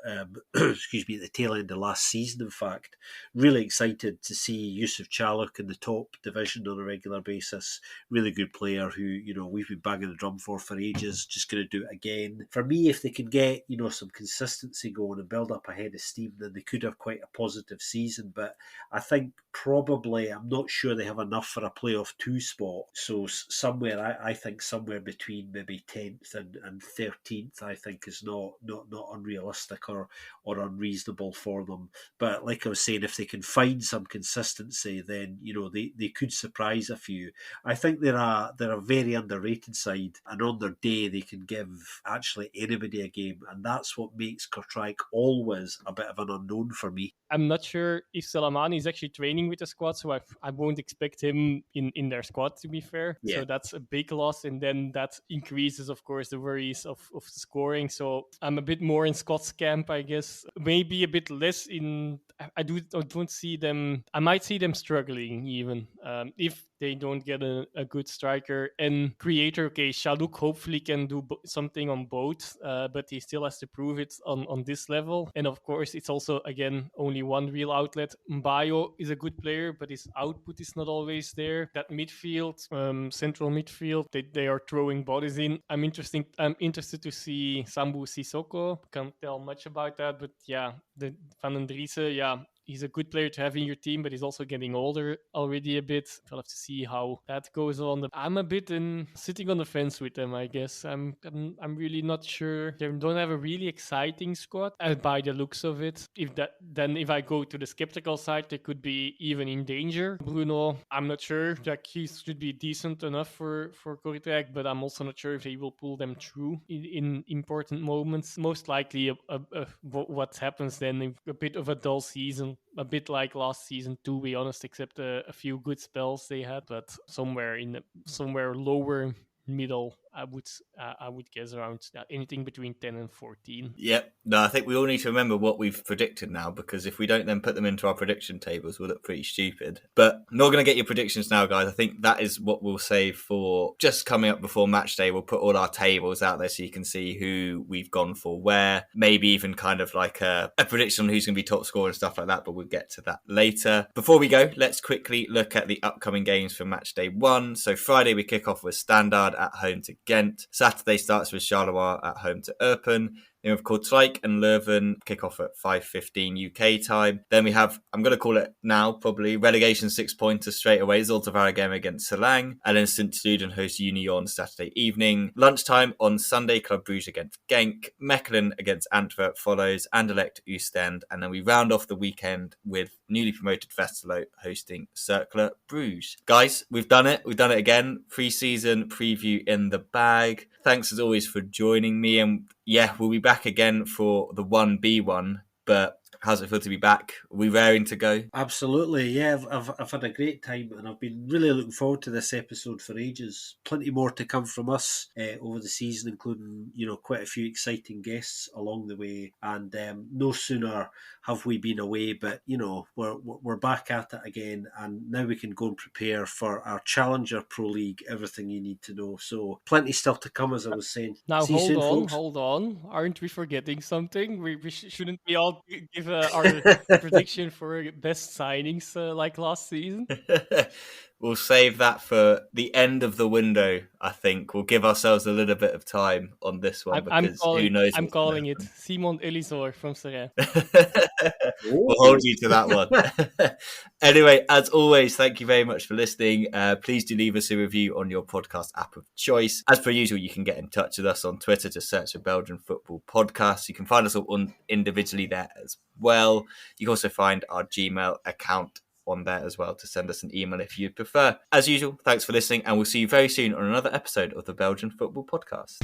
excuse me, at the tail end of last season, in fact. Really excited to see Yusuf Chaluk in the top division on a regular basis. Really good player who, you know, we've been banging the drum for ages. just going to do it again. For me, if they can get, some consistency going and build up a head of steam, then they could have quite a positive season. But I think probably, I'm not sure they have enough for a playoff 2 spot. So somewhere, I think somewhere between maybe 10th and 13th, I think is not unrealistic or unreasonable for them. But like I was saying, if they can find some consistency, then they could surprise a few. I think they're a very underrated side, and on their day they can give actually anybody a game, and that's what makes Kortrijk always a bit of an unknown for me. I'm not sure if Salamani is actually training with the squad, so I won't expect him in their squad, to be fair. Yeah. So that's a big loss, and then that increases, of course, the worries of scoring. So I'm a bit more in Scott's camp, I guess. Maybe a bit less in... I don't see them... I might see them struggling, even, if they don't get a good striker and creator. Okay, Shaluk hopefully can do something on both, but he still has to prove it on this level. And of course, it's also, again, only one real outlet. Mbayo is a good player, but his output is not always there. That midfield, central midfield, they are throwing bodies in. I'm interested to see Sambu Sissoko. Can't tell much about that, but yeah, the Van den Driessen, yeah, he's a good player to have in your team, but he's also getting older already a bit. I'll have to see how that goes on. I'm a bit sitting on the fence with them, I guess. I'm really not sure. They don't have a really exciting squad by the looks of it. If I go to the skeptical side, they could be even in danger. Bruno, I'm not sure. Like, he should be decent enough for Kortrijk, but I'm also not sure if he will pull them through in important moments. Most likely, what happens then, a bit of a dull season. A bit like last season, to be honest, except a few good spells they had, but somewhere lower middle, I would guess around anything between 10 and 14. Yep. No, I think we all need to remember what we've predicted now, because if we don't then put them into our prediction tables, we'll look pretty stupid. But I'm not going to get your predictions now, guys. I think that is what we'll save for just coming up before match day. We'll put all our tables out there so you can see who we've gone for where, maybe even kind of like a prediction on who's going to be top scorer and stuff like that, but we'll get to that later. Before we go, let's quickly look at the upcoming games for match day 1. So Friday we kick off with Standard at home to Ghent. Saturday starts with Charleroi at home to Eupen. Then we've Kortrijk and Leuven kick off at 5:15 UK time. Then we have, I'm going to call it now, probably relegation 6-pointer straight away, Zulte Waregem against Selang. And then St. Truiden host Union Saturday evening. Lunchtime on Sunday, Club Brugge against Genk. Mechelen against Antwerp follows. Anderlecht Oostend. And then we round off the weekend with newly promoted Westerlo hosting Cercle Bruges. Guys, we've done it. We've done it again. Pre-season preview in the bag. Thanks as always for joining me. And yeah, we'll be back again for the 1B1. But how's it feel to be back? Are we raring to go? Absolutely, yeah. I've had a great time, and I've been really looking forward to this episode for ages. Plenty more to come from us over the season, including quite a few exciting guests along the way. And no sooner have we been away, but we're back at it again, and now we can go and prepare for our Challenger Pro League. Everything you need to know. So plenty still to come, as I was saying. Now See you soon, folks. hold on. Aren't we forgetting something? We shouldn't we all give our prediction for best signings like last season? We'll save that for the end of the window, I think. We'll give ourselves a little bit of time on this one, who knows? I'm calling it Simon Elisor from Serrain. We'll hold you to that one. Anyway, as always, thank you very much for listening. Please do leave us a review on your podcast app of choice. As per usual, you can get in touch with us on Twitter. Just search for Belgian Football Podcast. You can find us all individually there as well. You can also find our Gmail account on there as well to send us an email if you'd prefer. As usual, thanks for listening, and we'll see you very soon on another episode of the Belgian Football Podcast.